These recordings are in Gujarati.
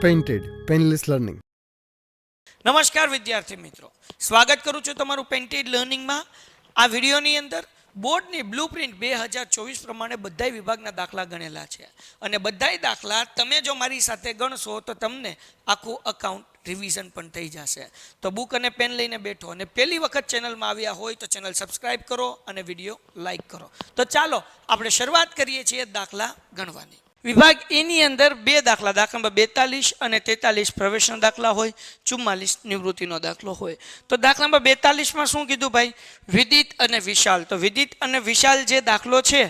Painted painless learning. નમસ્કાર વિદ્યાર્થી મિત્રો, સ્વાગત કરું છું તમારું પેઇન્ટેડ લર્નિંગમાં. આ વિડીયોની અંદર બોર્ડની બ્લુપ્રિન્ટ 2024 પ્રમાણે બધા વિભાગના દાખલા ગણેલા છે અને બધાય દાખલા તમે જો મારી સાથે ગણશો તો તમને આખું અકાઉન્ટ રિવિઝન પણ થઈ જશે. તો બુક અને પેન લઈને બેઠો અને પહેલી વખત ચેનલમાં આવ્યા હોય તો ચેનલ સબસ્ક્રાઈબ કરો અને વિડીયો લાઈક કરો. તો ચાલો આપણે શરૂઆત કરીએ છીએ દાખલા ગણવાની. વિભાગ એની અંદર બે દાખલા, દાખલા નંબર 42 અને 43 પ્રવેશના દાખલા હોય, 44 નિવૃત્તિનો દાખલો હોય. તો દાખલા નંબર 42માં શું કીધું ભાઈ? વિદિત અને વિશાલ. તો વિદિત અને વિશાલ જે દાખલો છે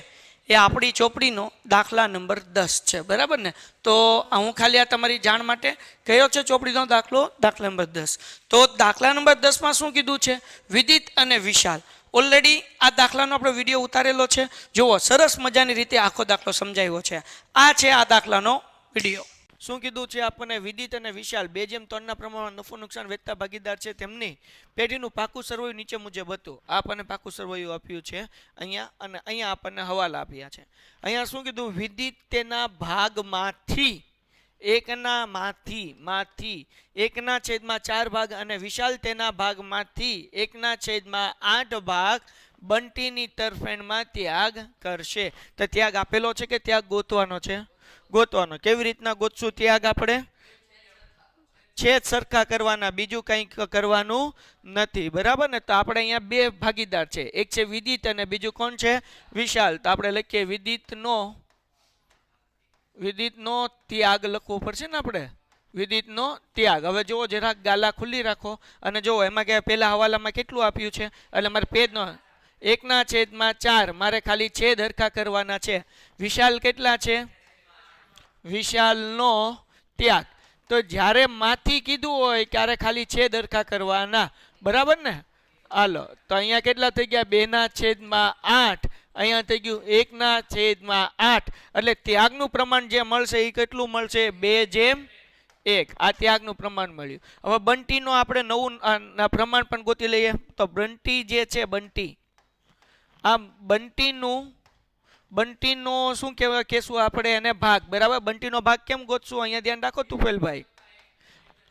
એ આપણી ચોપડીનો દાખલા નંબર 10 છે, બરાબર ને? તો હું ખાલી આ તમારી જાણ માટે કયો છે ચોપડીનો દાખલો? દાખલા નંબર 10. તો દાખલા નંબર 10માં શું કીધું છે? વિદિત અને વિશાલ. ઓલરેડી આ દાખલાનો આપણો વિડીયો ઉતારેલો છે, જુઓ સરસ મજાની રીતે આખો દાખલો સમજાવ્યો છે. આ છે આ દાખલાનો વિડીયો. શું કીધું છે આપણને? વિદિત અને વિશાલ 2:3 પ્રમાણમાં નફો નુકસાન વેચતા ભાગીદાર છે. તેમની પેઢીનું પાકું સરવૈયું નીચે મુજબ હતું. આપણને પાકું સરવૈયું આપ્યું છે અહીંયા, અને અહીંયા આપણને હવાલા આપ્યા છે. અહીંયા શું કીધું? વિદિત તેના ભાગમાંથી એકના છેદમાં 4 ભાગ અને વિશાલ તેના ભાગમાંથી 1/8 ભાગ બંટીની તરફેણમાં ત્યાગ કરશે. તો ત્યાગ આપેલો છે કે ત્યાગ ગોતવાનો છે? ગોતવાનો. કેવી રીતના ગોતશું ત્યાગ? આપણે છેદ સરખા કરવાના, બીજું કંઈ કરવાનું નથી, બરાબર ને? તો આપણે અહીંયા બે ભાગીદાર છે, એક છે વિદિત અને બીજું કોણ છે? વિશાલ. તો આપણે લખીએ વિદિતનો ત્યાગ લખવો પડશે ને આપણે, વિદિતનો ત્યાગ. હવે જુઓ જરાક ગાલા ખુલ્લી રાખો અને જુઓ એમાં કે પહેલા હવાલામાં કેટલું આપ્યું છે, એટલે મારે પેજનો 1/4 મારે ખાલી છેદ હરખા કરવાના છે. વિશાલ કેટલા છે? વિશાલનો ત્યાગ. તો જ્યારે માંથી કીધું હોય ત્યારે ખાલી છેદ હરખા કરવાના, બરાબર ને? હાલો, તો અહીંયા કેટલા થઈ ગયા? 2/8. અહીંયા થઈ ગયું 1/8. એટલે ત્યાગનું પ્રમાણ જે મળશે એ કેટલું મળશે? 2:1. આ ત્યાગનું પ્રમાણ મળ્યું. હવે બંટીનો આપણે નવું પ્રમાણ પણ ગોતી લઈએ. તો બંટી જે છે, બંટી, આ બંટીનો શું કહેવાય કહેશું આપણે એને? ભાગ, બરાબર? બંટીનો ભાગ કેમ ગોતશું? અહીંયા ધ્યાન રાખો તુફેલભાઈ.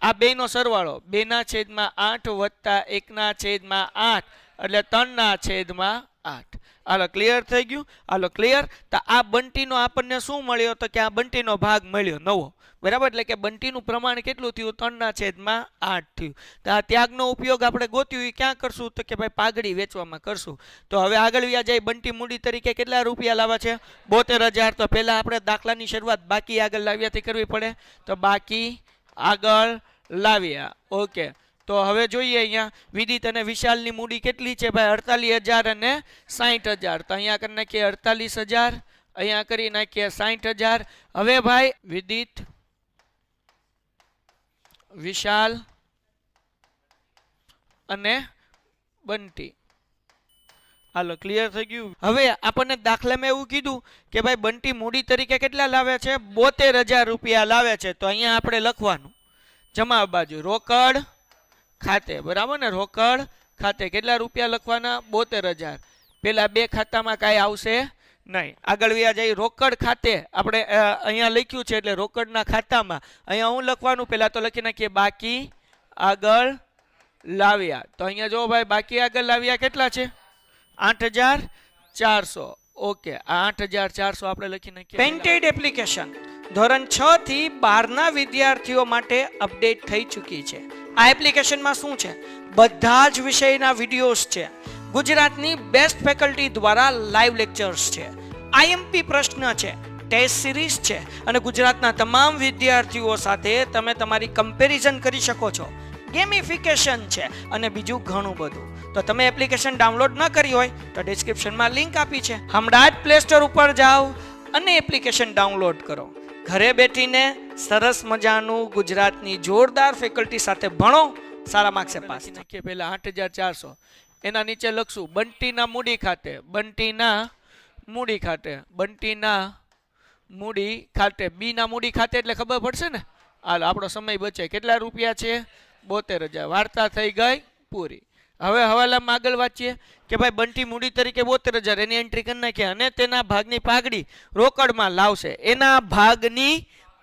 આ બેનો સરવાળો 2/8 વત્તા 1/8 એટલે 3/8. હાલો, ક્લિયર થઈ ગયું? હાલો, ક્લિયર. તો આ બંટીનો આપણને શું મળ્યો? તો કે આ બંટીનો ભાગ મળ્યો નવો, બરાબર? એટલે કે બંટીનું પ્રમાણ કેટલું થયું? 3/8 થયું. તો આ ત્યાગનો ઉપયોગ આપણે ગોત્યું એ ક્યાં કરશું? તો કે ભાઈ પાઘડી વેચવામાં કરશું. તો હવે આગળ વ્યા જાય. બંટી મૂડી તરીકે કેટલા રૂપિયા લાવવા છે? 72,000. તો પહેલા આપણે દાખલાની શરૂઆત બાકી આગળ લાવ્યાથી કરવી પડે. તો બાકી આગળ લાવ્યા. ઓકે, તો હવે જોઈએ અહીંયા વિદિત અને વિશાલની મૂડી કેટલી છે ભાઈ? 48,000 અને 60,000. તો અહીંયા કરી નાખીએ 48,000, અહીંયા કરી નાખીએ 60,000. હવે ભાઈ વિદિત, વિશાલ અને બંટી. હાલો, ક્લિયર થઈ ગયું? હવે આપણને દાખલામાં એવું કીધું કે ભાઈ બંટી મૂડી તરીકે કેટલા લાવે છે? 72,000 રૂપિયા લાવે છે. તો અહીંયા આપણે લખવાનું જમા બાજુ રોકડ ખાતે, બરાબર ને? રોકડ ખાતે કેટલા રૂપિયા લખવાના? 72,000. પેલા બે ખાતામાં કાંઈ આવશે નહીં. આગળ વ્યા જાય. રોકડ ખાતે આપણે અહીંયા લખ્યું છે એટલે રોકડના ખાતામાં અહીંયા હું લખવાનું? પહેલા તો લખી નાખીએ બાકી આગળ લાવ્યા. તો અહીંયા જો ભાઈ બાકી આગળ લાવ્યા કેટલા છે? 8,400. ઓકે, આ 8,400 આપણે લખી નાખીએ. પેઇન્ટેડ એપ્લિકેશન ધોરણ 6 થી 12ના વિદ્યાર્થીઓ માટે અપડેટ થઈ ચૂકી છે. આ એપ્લિકેશનમાં શું છે? બધા જ વિષયના વિડીયોઝ છે. ગુજરાતની બેસ્ટ ફેકલ્ટી દ્વારા લાઈવ લેક્ચર્સ છે, આઈએમપી પ્રશ્ન છે, ટેસ્ટ સિરીઝ છે અને ગુજરાતના તમામ વિદ્યાર્થીઓ સાથે તમે તમારી કમ્પેરિઝન કરી શકો છો. ગેમિફિકેશન છે અને બીજું ઘણું બધું. તો તમે એપ્લિકેશન ડાઉનલોડ ન કરી હોય તો ડિસ્ક્રિપ્શનમાં લિંક આપી છે. હમણાં જ પ્લે સ્ટોર ઉપર જાઓ અને એપ્લિકેશન ડાઉનલોડ કરો. ઘરે બેઠીને સરસ મજાનું ગુજરાતની જોરદાર ફેકલ્ટી સાથે ભણો, સારા માર્ક્સે પાસ નાખીએ. પહેલા 8,400, એના નીચે લખશું બંટીના મૂડી ખાતે, બંટીના મૂડી ખાતે, બંટીના મૂડી ખાતે, બીના મૂડી ખાતે એટલે ખબર પડશે ને? હાલ, આપણો સમય બચે. કેટલા રૂપિયા છે? 72,000. વાર્તા થઈ ગઈ પૂરી. હવે હવાલામાં આગળ વાંચીએ કે ભાઈ બંટી મૂડી તરીકે 72,000 એની એન્ટ્રી કરી નાખીએ અને તેના ભાગની પાઘડી રોકડમાં લાવશે. એના ભાગની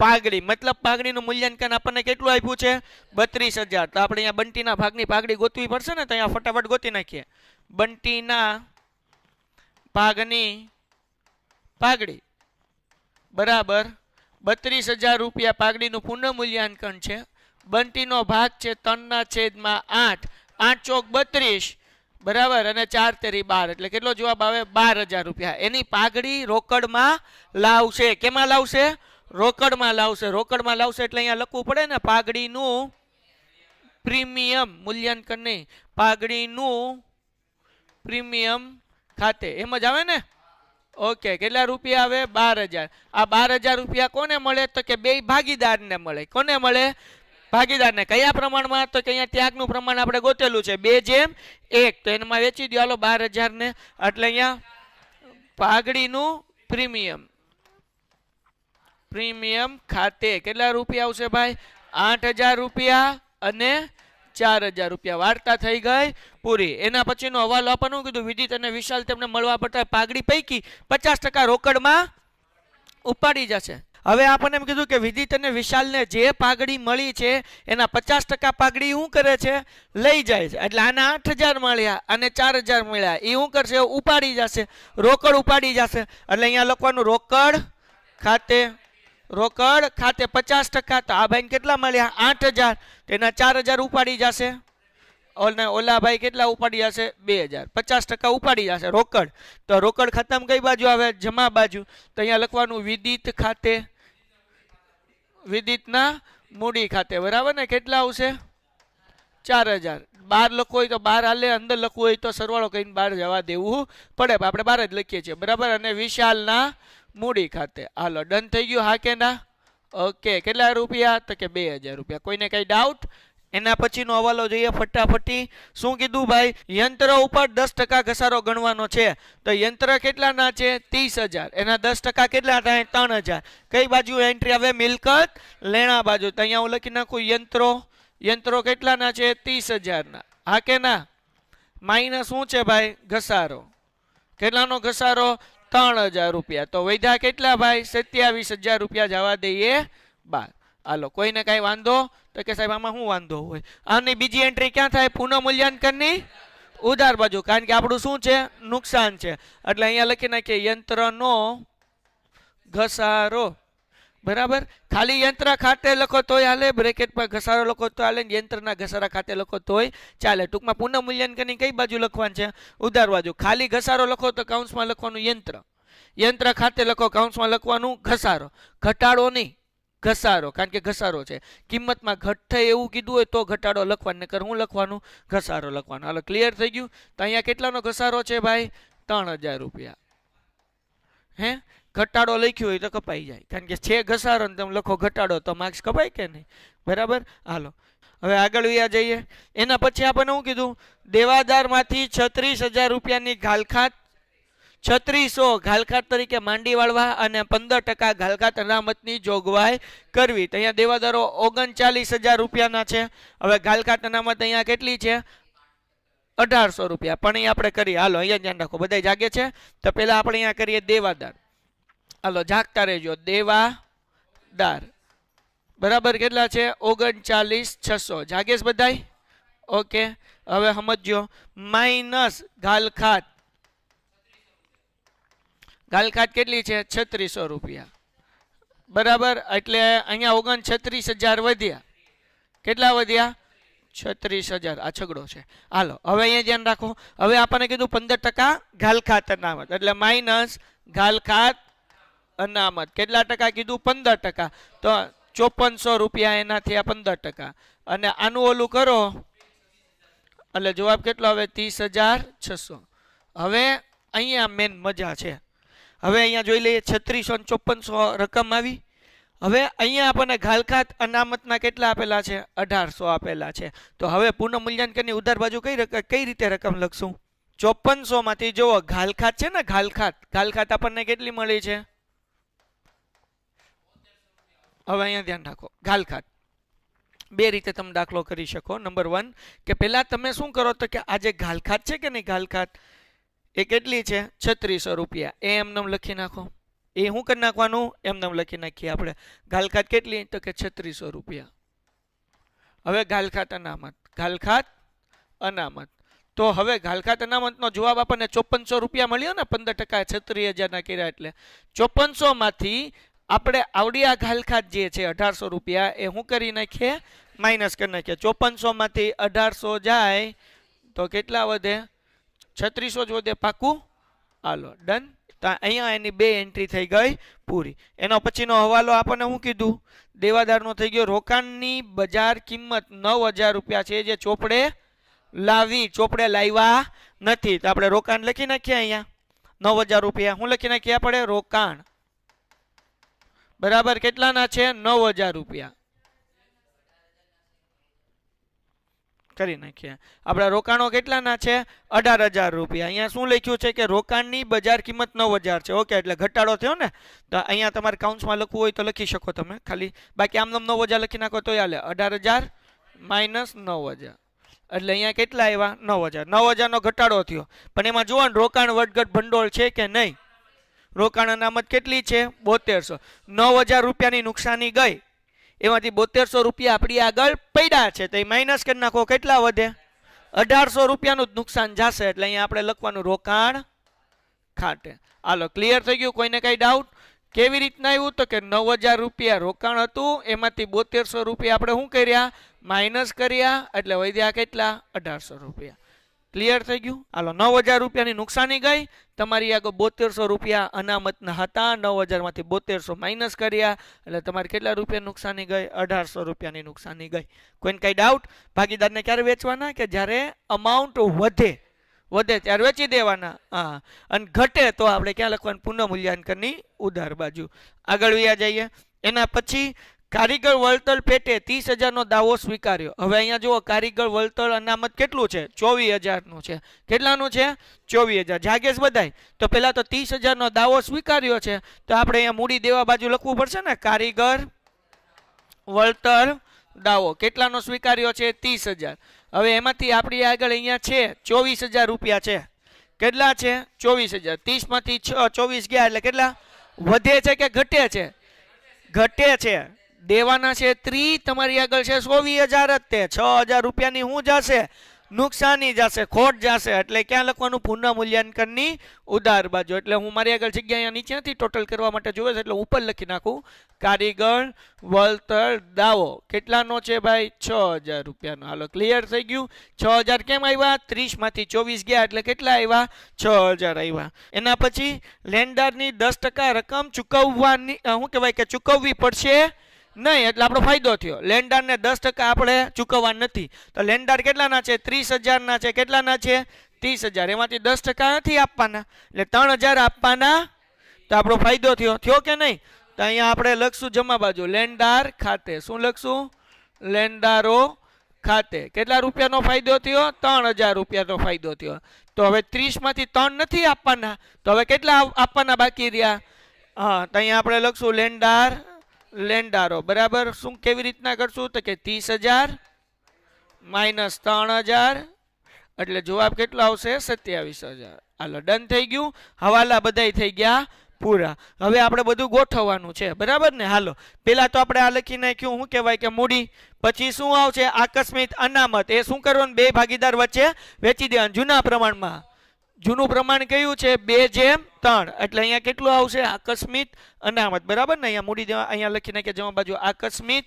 પાઘડી, મતલબ પાઘડીનું મૂલ્યાંકન આપણને કેટલું આપ્યું છે? 32,000. તો આપણે અહીંયા બંટીના ભાગની પાઘડી ગોતવી પડશે ને, તો અહીંયા ફટાફટ ગોતી નાખીએ. બંટીના ભાગની પાઘડી બરાબર 32,000 રૂપિયા પાઘડીનું પુનઃ મૂલ્યાંકન છે. બંટીનો ભાગ છે 3/8. 8 ચોક 32 બરાબર, અને 4 તેરી 12, એટલે કેટલો જવાબ આવે? 12,000 રૂપિયા. એની પાઘડી રોકડમાં લાવશે. કેમાં લાવશે? રોકડમાં લાવશે. રોકડમાં લાવશે એટલે અહીંયા લખવું પડે ને, પાઘડીનું પ્રીમિયમ મૂલ્યાંકન નહીં, પાઘડીનું પ્રીમિયમ ખાતે. એમ જ આવે ને? ઓકે, કેટલા રૂપિયા આવે? 12,000. આ 12,000 રૂપિયા કોને મળે? તો કે બે ભાગીદારને મળે. કોને મળે? ભાગીદારને. કયા પ્રમાણમાં? તો કે અહીંયા ત્યાગનું પ્રમાણ આપણે ગોતેલું છે 2:1. તો એમાં વેચી દો હાલો 12,000 ને. એટલે અહીંયા પાઘડીનું પ્રીમિયમ ખાતે કેટલા રૂપિયા આવશે ભાઈ? 8,000 રૂપિયા અને 4,000 રૂપિયા. વાર્તા થઈ ગઈ પૂરી. એના પછીનો હવાલો આપણને કીધું, વિદિત અને વિશાલ તેમને મળવા પડતા પાઘડી પૈકી 50% રોકડમાં ઉપાડી જશે. હવે આપણને એમ કીધું કે વિદિત અને વિશાલને જે પાઘડી મળી છે એના 50% પાઘડી શું કરે છે? લઈ જાય છે. એટલે આને 8,000 મળ્યા અને 4,000 મળ્યા, એ શું કરશે? ઉપાડી જશે, રોકડ ઉપાડી જશે. એટલે અહીંયા લખવાનું રોકડ ખાતે 50%. તો આ ભાઈ કેટલા મળ્યા? 8,000. તેના 4,000 ઉપાડી જશે. ઓલા ભાઈ કેટલા ઉપાડી જશે? 2,000. 50% ઉપાડી જશે રોકડ. તો રોકડ ખાતામાં કઈ બાજુ આવે? જમા બાજુ. તો અહીંયા લખવાનું વિદિત ખાતે, વિદિતના મૂડી ખાતે બરાબર ને. કેટલા આવશે? 4,000. 12 લખવું હોય તો 12 હાલે, અંદર લખવું હોય તો સરવાળો કરીને 12 જવા દેવું પડે. આપણે 12 જ લખીએ છીએ બરાબર. અને વિશાલના મૂડી ખાતે. હાલો, ડન થઈ ગયું? હા કે ના? ઓકે, કેટલા રૂપિયા? તો કે 2,000 રૂપિયા. કોઈને કઈ ડાઉટ? એના પછીનો હવાલો જોઈએ ફટાફટી. શું કીધું ભાઈ? યંત્ર ઉપર 10% ઘસારો ગણવાનો છે. તો યંત્ર કેટલાના છે? 30,000. એના 10% કેટલા થાય? 3,000. કઈ બાજુ એન્ટ્રી આવે? મિલકત લેણા બાજુ. તો અહીંયા હું લખી નાખું યંત્રો કેટલાના છે? 30,000 ના. હા કે ના? માઇનસ શું છે ભાઈ? ઘસારો. કેટલાનો ઘસારો? 3,000 રૂપિયા. તો વૈધા કેટલા ભાઈ? 27,000 રૂપિયા જવા દઈએ બાર. હાલો, કોઈને કઈ વાંધો? તો કે સાહેબ આમાં શું વાંધો હોય? આની બીજી એન્ટ્રી ક્યાં થાય? પુનઃ મૂલ્યાંકનની ઉધાર બાજુ. કારણ કે આપણું શું છે? નુકસાન છે. એટલે અહીંયા લખી નાખીએ યંત્રનો ઘસારો બરાબર. ખાલી યંત્ર ખાતે લખો તોય હાલે, બ્રેકેટમાં ઘસારો લખો તો હાલે, યંત્રના ઘસારા ખાતે લખો તોય ચાલે. ટૂંકમાં પુનઃ મૂલ્યાંકનની કઈ બાજુ લખવાનું છે? ઉધાર બાજુ. ખાલી ઘસારો લખો તો કાઉન્સમાં લખવાનું યંત્ર ખાતે લખો, કાઉન્સમાં લખવાનું ઘસારો. ઘટાડો નહીં, ઘસારો. કારણ કે ઘસારો છે, કિંમતમાં ઘટ થાય એવું કીધું હોય તો ઘટાડો લખવાનું, નકર હું લખવાનું? ઘસારો લખવાનું. હાલો, ક્લિયર થઈ ગયું? તો અહીંયા કેટલાનો ઘસારો છે ભાઈ? 3,000 રૂપિયા. હે, ઘટાડો લખ્યું હોય તો કપાઈ જાય. કારણ કે છે ઘસારો ને તમે લખો ઘટાડો તો માર્ક્સ કપાય કે નહીં? બરાબર. હાલો, હવે આગળ વ્યા જઈએ. એના પછી આપણને શું કીધું? દેવાદારમાંથી 36,000 રૂપિયાની ઘાલખાત 3600 ઘાલખાત તરીકે માંડી વાળવા અને 15% ઘાલખાત અનામતની જોગવાઈ કરવી. તો અહીંયા દેવાદારો 39,000 રૂપિયાના છે. હવે ઘાલખાત અનામત અહીંયા કેટલી છે? 1,800 રૂપિયા. પણ અહીં આપણે કરીએ. હાલો, અહીંયા ધ્યાન રાખો, બધા જાગે છે. તો પહેલા આપણે અહીંયા કરીએ દેવાદાર. હાલો, જાગતા રહેજો. દેવાદાર બરાબર કેટલા છે? 39,600. જાગે છે બધાય? ઓકે, હવે સમજો. માઇનસ ઘાલખાત. ઘાલખાત કેટલી છે? 3600 રૂપિયા બરાબર. એટલે અહીંયા 39,000 વધ્યા. કેટલા વધ્યા? 36,000. આ છગડો છે. હાલો, હવે અહીંયા ધ્યાન રાખો. હવે આપણને કીધું 15% ઘાલખાત અનામત, એટલે માઇનસ ઘાલખાત અનામત. કેટલા ટકા કીધું? 15%. તો 5400 રૂપિયા એનાથી આ 15%. અને આનું ઓલું કરો એટલે જવાબ કેટલો આવે? 30,600. હવે અહીંયા મેન મજા છે. હવે અહીંયા જોઈ લઈએ 3600 અને 5400 રકમ આવી. હવે અહીંયા આપણને ઘાલખાત અનામતના કેટલા આપેલા છે? 1,800 આપેલા છે. તો હવે પુનઃ મૂલ્યાંકનની ઉધાર બાજુ કઈ રીતે રકમ લખશું? 5400 માંથી જુઓ ઘાલખાત છે ને, ઘાલખાત આપણને કેટલી મળી છે? હવે અહીંયા ધ્યાન રાખો. ઘાલખાત બે રીતે તમે દાખલો કરી શકો. નંબર 1 કે પહેલા તમે શું કરો તો કે આ જે ઘાલખાત છે કે નહીં, ઘાલખાત એ કેટલી છે? 3600 રૂપિયા. એમ નામ લખી નાખો. એ શું કરી નાખવાનું એમને લખી નાખીએ આપણે. ઘાલખાત કેટલી તો કે 3600 રૂપિયા. હવે ઘાલખાત અનામત, ઘાલખાત અનામત. તો હવે ઘાલખાત અનામતનો જવાબ આપણને 5400 રૂપિયા મળ્યો ને, 15% 36,000 ના કર્યા એટલે 5400 માંથી આપણે આવડી આ ઘાલખાત જે છે 1800 રૂપિયા એ શું કરી નાખીએ માઇનસ કરી નાખીએ. 5400 માંથી 1800 જાય તો કેટલા વધે 3600 જ વધે. પાકું? હાલો ડન. અહીંયા એની 2 એન્ટ્રી થઈ ગઈ પૂરી. એનો પછીનો હવાલો આપણને શું કીધું દેવાદારનો થઈ ગયો. રોકાણની બજાર કિંમત 9000 રૂપિયા છે જે ચોપડે લાવી, ચોપડે લાવ્યા નથી. તો આપણે રોકાણ લખી નાખીએ અહીંયા 9000 રૂપિયા. શું લખી નાખીએ આપણે રોકાણ બરાબર કેટલાના છે 9000 રૂપિયા કરી નાખીએ. આપણા રોકાણો કેટલાના છે 18000 રૂપિયા. અહીંયા શું લખ્યું છે કે રોકાણની બજાર કિંમત 9000 છે. ઓકે, એટલે ઘટાડો થયો ને. તો અહીંયા તમારે કાઉન્સમાં લખવું હોય તો લખી શકો તમે ખાલી, બાકી આમ 9000 લખી નાખો તો હાલે. 18000 માઇનસ 9000 એટલે અહીંયા કેટલા આવ્યા 9000. 9000 નો ઘટાડો થયો. પણ એમાં જુઓ ને રોકાણ વધઘટ ભંડોળ છે કે નહીં. રોકાણ અનામત કેટલી છે 7200. 9000 રૂપિયાની નુકસાની ગઈ, એમાંથી 7200 રૂપિયા આપણી આગળ પડ્યા છે તો એ માઇનસ કરી નાખો કેટલા વધે 1800 રૂપિયાનું જ નુકસાન જશે. એટલે અહીંયા આપણે લખવાનું રોકાણ ખાતે. હાલો ક્લિયર થઈ ગયું? કોઈને કઈ ડાઉટ? કેવી રીતના આવ્યું તો કે 9000 રૂપિયા રોકાણ હતું, એમાંથી 7200 રૂપિયા આપણે શું કર્યા માઇનસ કર્યા, એટલે વધ્યા કેટલા 1800 રૂપિયા. ક્લિયર થઈ ગયું? હાલો 9000 રૂપિયાની નુકસાની ગઈ, તમારી આગળ 7200 રૂપિયા અનામતના હતા, 9000 માંથી 7200 માઇનસ કર્યા એટલે તમારે કેટલા રૂપિયા નુકસાની ગઈ 1800 રૂપિયાની નુકસાની ગઈ. કોઈને કઈ ડાઉટ? ભાગીદારને ક્યારે વેચવાના કે જ્યારે અમાઉન્ટ વધે ત્યારે વેચી દેવાના. હા, અને ઘટે તો આપણે ક્યાં લખવાનું પુનઃમૂલ્યાંકનની ઉધાર બાજુ. આગળ વ્યા જઈએ. એના પછી કારીગર વળતર પેટે 30000 નો દાવો સ્વીકાર્યો. હવે અહીંયા જુઓ કારીગર વળતર અનામત કેટલું છે 24000 નું છે. કેટલાનું છે 24000. જાગેશ બધાય તો પેલા તો 30000 નો દાવો સ્વીકાર્યો છે તો આપણે અહીંયા મૂડી દેવા બાજુ લખવું પડશે ને. કારીગર વળતર દાવો કેટલાનો સ્વીકાર્યો છે 30000. હવે એમાંથી આપણી આગળ અહીંયા છે 24000 રૂપિયા છે. કેટલા છે 24000. 30 માંથી 24 ગયા એટલે કેટલા વધે છે કે ઘટે છે? ઘટે છે. દેવાના છે 30, તમારી આગળ છે 24000 જ. તે 6000 રૂપિયાની શું જશે નુકસાની જશે, ખોટ જશે. એટલે ક્યાં લખવાનું પુનઃમૂલ્યાંકનની ઉધાર બાજુ. એટલે હું મારી આગળ જગ્યા અહીંયા નીચે નથી ટોટલ કરવા માટે જોવે છે એટલે ઉપર લખી નાખું કારીગર વળતર દાવો કેટલાનો છે ભાઈ 6000 રૂપિયાનો. હાલો ક્લિયર થઈ ગયું? 6000 કેમ આવ્યા 30 માંથી 24 ગયા એટલે કેટલા આવ્યા 6000 આવ્યા. એના પછી લેણદારની 10% રકમ ચૂકવવાની શું કહેવાય કે ચૂકવવી પડશે નહીં, એટલે આપણો ફાયદો થયો. લેણદારને 10% આપણે ચૂકવવા નથી તો લેણદાર કેટલાના છે 30000 ના છે. કેટલાના છે 30000. એમાંથી 10% નથી આપવાના એટલે 3000 આપવાના તો આપણો ફાયદો થયો કે નહીં? તો અહીંયા આપણે લખશું જમા બાજુ લેણદાર ખાતે. શું લખશું? લેણદારો ખાતે. કેટલા રૂપિયાનો ફાયદો થયો 3000 રૂપિયાનો ફાયદો થયો. તો હવે 30 માંથી 3 નથી આપવાના તો હવે કેટલા આપવાના બાકી રહ્યા? હા, તો અહીંયા આપણે લખશું લેણદારો બરાબર. શું કેવી રીતના કરશું તો કે 30000 માઇનસ 3000 એટલે જવાબ કેટલો આવશે 27000. હાલો ડન થઈ ગયું. હવાલા બધાય થઈ ગયા પૂરા. હવે આપણે બધું ગોઠવવાનું છે બરાબર ને. હાલો પેલા તો આપણે આ લખી નાખ્યું શું કહેવાય કે મૂડી. પછી શું આવશે આકસ્મિક અનામત. એ શું કરવાનું 2 ભાગીદાર વચ્ચે વેચી દેવાનું જૂના પ્રમાણમાં. જૂનું પ્રમાણ કયું છે 2:3 એટલે અહીંયા કેટલું આવશે આકસ્મિક અનામત બરાબર ને. અહીંયા મૂડી દેવા અહીંયા લખી નાખીએ જમા બાજુ આકસ્મિક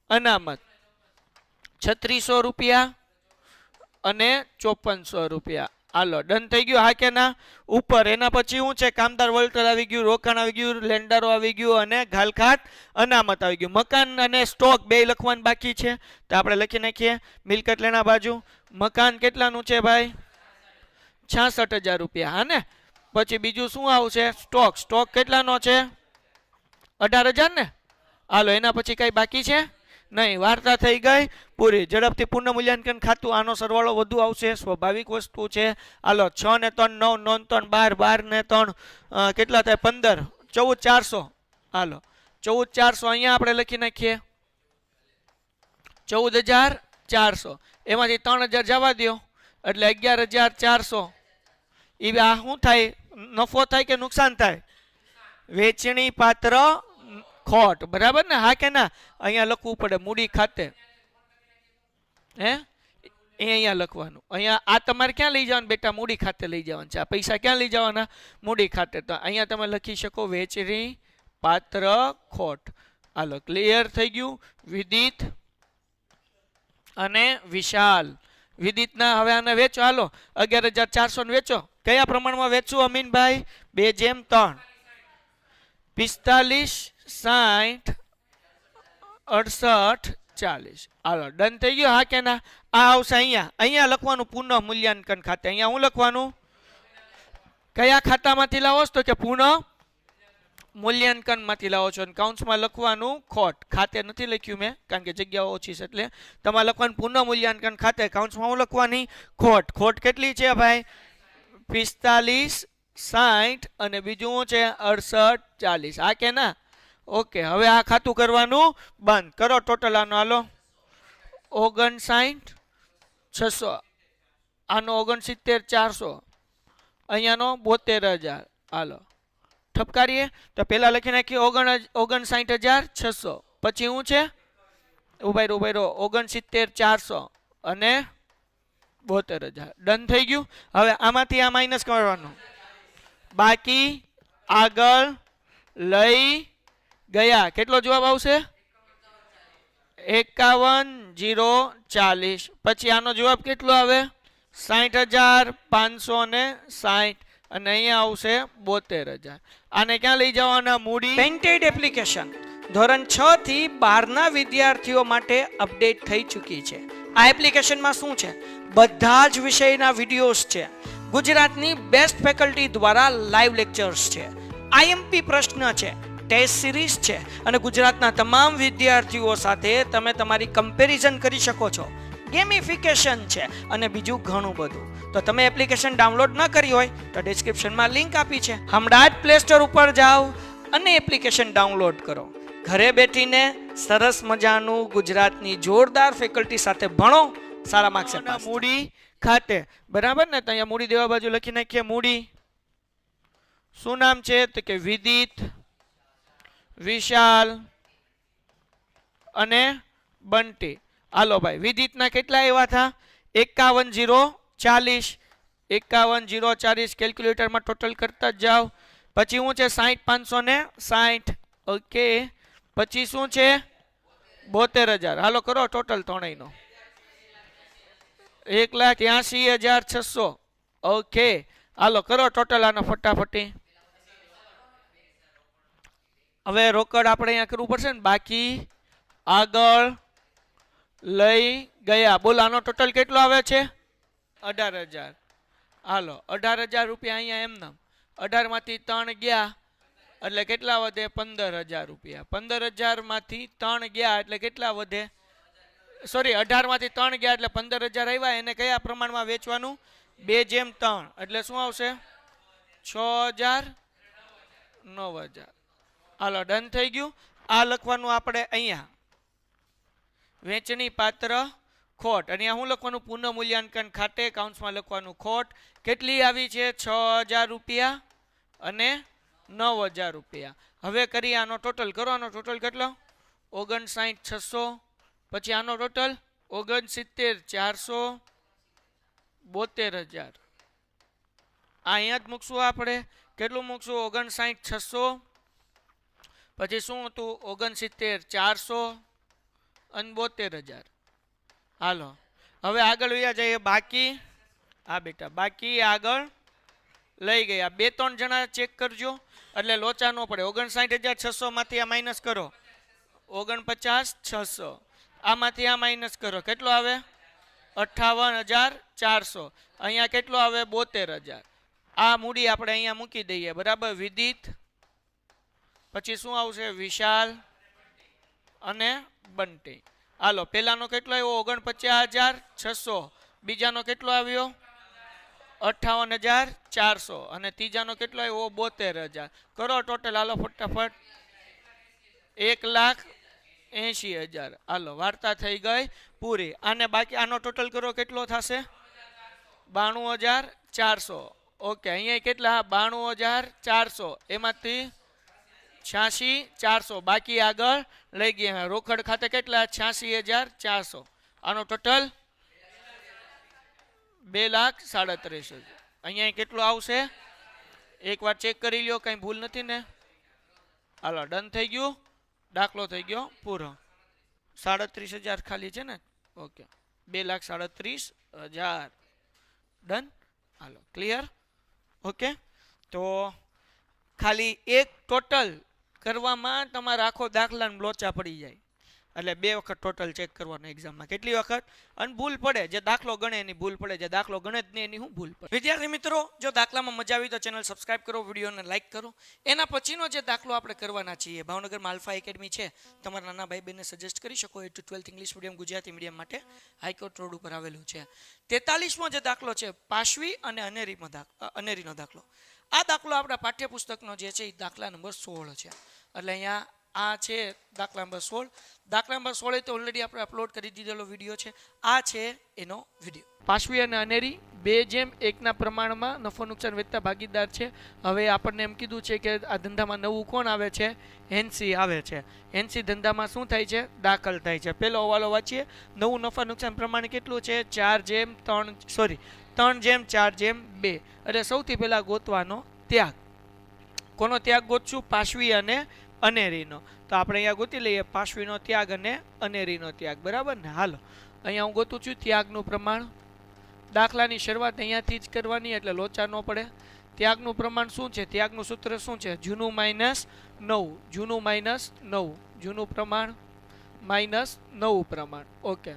અનામત 3600 રૂપિયા અને 5400 રૂપિયા. હાલો ડન થઈ ગયું હા કે ના? ઉપર એના પછી શું છે કામદાર વળતર આવી ગયું, રોકાણ આવી ગયું, લેણદારો આવી ગયું અને ઘાલખાત અનામત આવી ગયું. મકાન અને સ્ટોક બે લખવાનું બાકી છે તો આપણે લખી નાખીએ મિલકત લેણા બાજુ. મકાન કેટલાનું છે ભાઈ 66000 રૂપિયા. હા ને. પછી બીજું શું આવશે સ્ટોક કેટલાનો છે 18000 ને. હાલો એના પછી કઈ બાકી છે નહીં. વાર્તા થઈ ગઈ પૂરી. ઝડપથી પુનઃમૂલ્યાંકન ખાતું. આનો સરવાળો વધુ આવશે સ્વાભાવિક વસ્તુ છે. હાલો 6 ને 3 9 9 3 12 12 ને 3 કેટલા થાય 15 14400. હાલો 14400 અહીંયા આપણે લખી નાખીએ 14400. એમાંથી 3000 જવા દો એટલે 11400. એ આ શું થાય નફો થાય કે નુકસાન થાય? વેચણી પાત્ર ખોટ, બરાબર ને? હા કે ના? અહીંયા લખવું પડે મૂડી ખાતે. હે એ અહીંયા લખવાનું. અહીંયા આ તમારે ક્યાં લઈ જવાનું બેટા? મૂડી ખાતે લઈ જવાનું છે. આ પૈસા ક્યાં લઈ જવાના? મૂડી ખાતે. તો અહીંયા તમે લખી શકો વેચણી પાત્ર ખોટ. હાલો, ક્લિયર થઈ ગયું? વિદિત અને વિશાલ. વિદિતના હવે આને વેચો. હાલો 11,400 ને વેચો. કયા પ્રમાણમાં વેચવું અમીનભાઈ? 2:3. 45, 60, 68, 40. હાલો, ડન થઈ ગયો? હા કે ના? આ આવશે અહીંયા. અહીંયા લખવાનું પુનઃ મૂલ્યાંકન ખાતે. અહીંયા હું લખવાનું? કયા ખાતામાંથી લાવો છો? તો કે પુનઃ મૂલ્યાંકન માંથી લાવો છો. અને કાઉન્સમાં લખવાનું ખોટ. ખાતે નથી લખ્યું મેં, કારણ કે જગ્યાઓ ઓછી છે એટલે. તમારે લખવાનું પુનઃ મૂલ્યાંકન ખાતે. કાઉન્સમાં હું લખવાની? ખોટ. ખોટ કેટલી છે ભાઈ? 45, 60 અને બીજું શું છે? 68, 40. હા કે ના? ઓકે, હવે આ ખાતું કરવાનું બંધ કરો. ટોટલ આનો હાલો 59, 600. આનો 69, 400. અહીંયાનો 72,000. હાલો ઠપકારીએ તો પેલા લખી નાખીએ 59,600. પછી શું છે? ઉભાઈ રહો 69, 400 અને 72,000. ડન થઈ ગયું? હવે આમાંથી આ માઇનસ કરવાનું. બાકી આગળ લઈ ગયા. કેટલો જવાબ આવશે? 51,040. પછી આનો જવાબ કેટલો આવે? 60,560. અને અહીંયા આવશે 72,000. આને ક્યાં લઈ જવાના? મૂડી. પેન્ટેડ એપ્લિકેશન ધોરણ 6 થી 12ના વિદ્યાર્થીઓ માટે અપડેટ થઈ ચૂકી છે. આ એપ્લિકેશનમાં શું છે? બધા જ વિષયના વિડીયોઝ છે. ગુજરાતની બેસ્ટ ફેકલ્ટી દ્વારા લાઈવ લેક્ચર્સ છે. આઈએમપી પ્રશ્ન છે, ટેસ્ટ સિરીઝ છે અને ગુજરાતના તમામ વિદ્યાર્થીઓ સાથે તમે તમારી કમ્પેરિઝન કરી શકો છો. ગેમિફિકેશન છે અને બીજું ઘણું બધું. તો તમે એપ્લિકેશન ડાઉનલોડ ન કરી હોય તો ડિસ્ક્રિપ્શનમાં લિંક આપી છે. હમણાં જ પ્લે સ્ટોર ઉપર જાઓ અને એપ્લિકેશન ડાઉનલોડ કરો. ઘરે બેઠીને સરસ મજાનું ગુજરાતની જોરદાર ફેકલ્ટી સાથે ભણો. સારા માર્ક્સ મૂડી ખાતે, બરાબર ને? તો અહીંયા મૂડી દેવા બાજુ લખી નાખીએ મૂડી. શું નામ છે? તો કે વિદિત, વિશાલ અને બંટી. હાલો ભાઈ, વિદિતના કેટલા આવ્યા હતા? 51,040. 51,040 કેલ્ક્યુલેટરમાં ટોટલ કરતા જ જાઓ. પછી શું છે? 60,560. ઓકે, પછી શું છે? 72,000. હાલો કરો ટોટલ ત્રણેયનો. 1,83,600. ઓકે, હાલો કરો ટોટલ આનો ફટાફટી. હવે રોકડ આપણે અહીંયા કરવું પડશે ને. બાકી આગળ લઈ ગયા. બોલો આનો ટોટલ કેટલો આવે છે? 18,000. હાલો 18,000 રૂપિયા અહીંયા એમના. 18 માંથી 3 ગયા એટલે કેટલા વધે? 15,000 રૂપિયા. 15,000 માંથી 3 ગયા એટલે કેટલા વધે? સોરી, 18 માંથી 3 ગયા એટલે 15,000 આવ્યા. એને કયા પ્રમાણમાં વેચવાનું? 2:3. એટલે શું આવશે? 6,000, 9,000. હાલો ડન થઈ ગયું. આ લખવાનું આપણે અહીંયા વેચણી પાત્ર ખોટ. અને હું લખવાનું પુનઃ મૂલ્યાંકન ખાતે. કાઉન્સમાં લખવાનું ખોટ. કેટલી આવી છે? 6,000 રૂપિયા અને 9,000 રૂપિયા. હવે કરી આનો ટોટલ કરો. આનો ટોટલ કેટલો? 59,600. પછી આનો ટોટલ 69,400, 72,000. અહીંયા જ મૂકશું આપણે. કેટલું મૂકશું? 59,600. પછી શું હતું? 69,400 અને 72,000. હાલો હવે આગળ વયા જઈએ. બાકી હા બેટા, બાકી આગળ લઈ ગયા. 2-3 જણા ચેક કરજો એટલે લોચા ન પડે. 59,600 માંથી આ માઇનસ કરો. 49,600. આમાંથી આ માઇનસ કરો. કેટલો આવે? 58,400. અહીંયા કેટલો આવે? 72,000. આ મૂડી આપણે અહીંયા મૂકી દઈએ, બરાબર? વિદિત, પછી શું આવશે? વિશાલ અને બંટી. હાલો પેલાનો કેટલો આવ્યો? 49,600. બીજાનો કેટલો આવ્યો? 58,400. અને ત્રીજાનો કેટલો આવ્યો? 72,000. કરો ટોટલ. હાલો ફટાફટ. 1,80,000. હાલો વાર્તા થઈ ગઈ પૂરી. આને બાકી આનો ટોટલ કરો. કેટલો થશે? 92,400. ઓકે, અહીંયા કેટલા? 92,400. એમાંથી 86,400 બાકી આગળ લઈ ગયા. રોકડ ખાતે કેટલા? 86,400. આનો ટોટલ 2,37,000. અહીંયા કેટલું આવશે? એકવાર ચેક કરી લ્યો, કઈ ભૂલ નથી ને? હાલો, ડન થઈ ગયું. દાખલો થઈ ગયો પૂરો. 37,000 ખાલી છે ને? ઓકે, 2,37,000. ડન. હાલો, ક્લિયર? ઓકે, તો ખાલી એક ટોટલ કરવામાં તમારા આખો દાખલાને લોચા પડી જાય. એટલે 2 વખત ટોટલ ચેક કરવાનું એક્ઝામમાં. કેટલી વખત? અને ભૂલ પડે, જે દાખલો ગણે એની ભૂલ પડે, જે દાખલો ગણે જ નહીં એની શું ભૂલ પડે. વિદ્યાર્થી મિત્રો, જો દાખલામાં મજા આવી તો ચેનલ સબસ્ક્રાઇબ કરો, વિડીયોને લાઇક કરો. એના પછીનો જે દાખલો આપણે કરવાના છીએ, ભાવનગરમાં આલ્ફા એકેડમી છે, તમારા નાના ભાઈ બહેનને સજેસ્ટ કરી શકો. 8 to 12 English medium, Gujarati medium માટે હાઈકોર્ટ રોડ ઉપર આવેલું છે. 43મો જે દાખલો છે, પાશવી અને અનેરીનો દાખલો. આ દાખલો આપણા પાઠ્યપુસ્તકનો જે છે એ દાખલા નંબર 16 છે. એટલે અહીંયા આ છે દાખલા નંબર 16. દાખલા નંબર 16 તો ઓલરેડી આપણે અપલોડ કરી દીધેલો વિડીયો છે. આ છે એનો વિડીયો. પાશવી અને અનેરી 2:1 પ્રમાણમાં નફો નુકસાન વેચતા ભાગીદાર છે. હવે આપણને એમ કીધું છે કે આ ધંધામાં નવું કોણ આવે છે? એનસી આવે છે. એનસી ધંધામાં શું થાય છે? દાખલ થાય છે. પહેલો હવાલો વાંચીએ. નવું નફા નુકસાન પ્રમાણ કેટલું છે? 3:4:2. એટલે સૌથી પહેલા ગોતવાનો ત્યાગ. કોનો ત્યાગ ગોતશું? પાશવી અને અનેરીનો. તો આપણે અહીંયા ગોતી લઈએ પાશવીનો ત્યાગ અને અનેરીનો ત્યાગ. બરાબર ને? હાલો, અહીંયા હું ગોતું છું ત્યાગનું પ્રમાણ. દાખલાની શરૂઆત અહીંયાથી જ કરવાની એટલે લોચા ન પડે. ત્યાગનું પ્રમાણ શું છે? ત્યાગનું સૂત્ર શું છે? જૂનું -9. જૂનું -9. જૂનું પ્રમાણ -9 પ્રમાણ. ઓકે,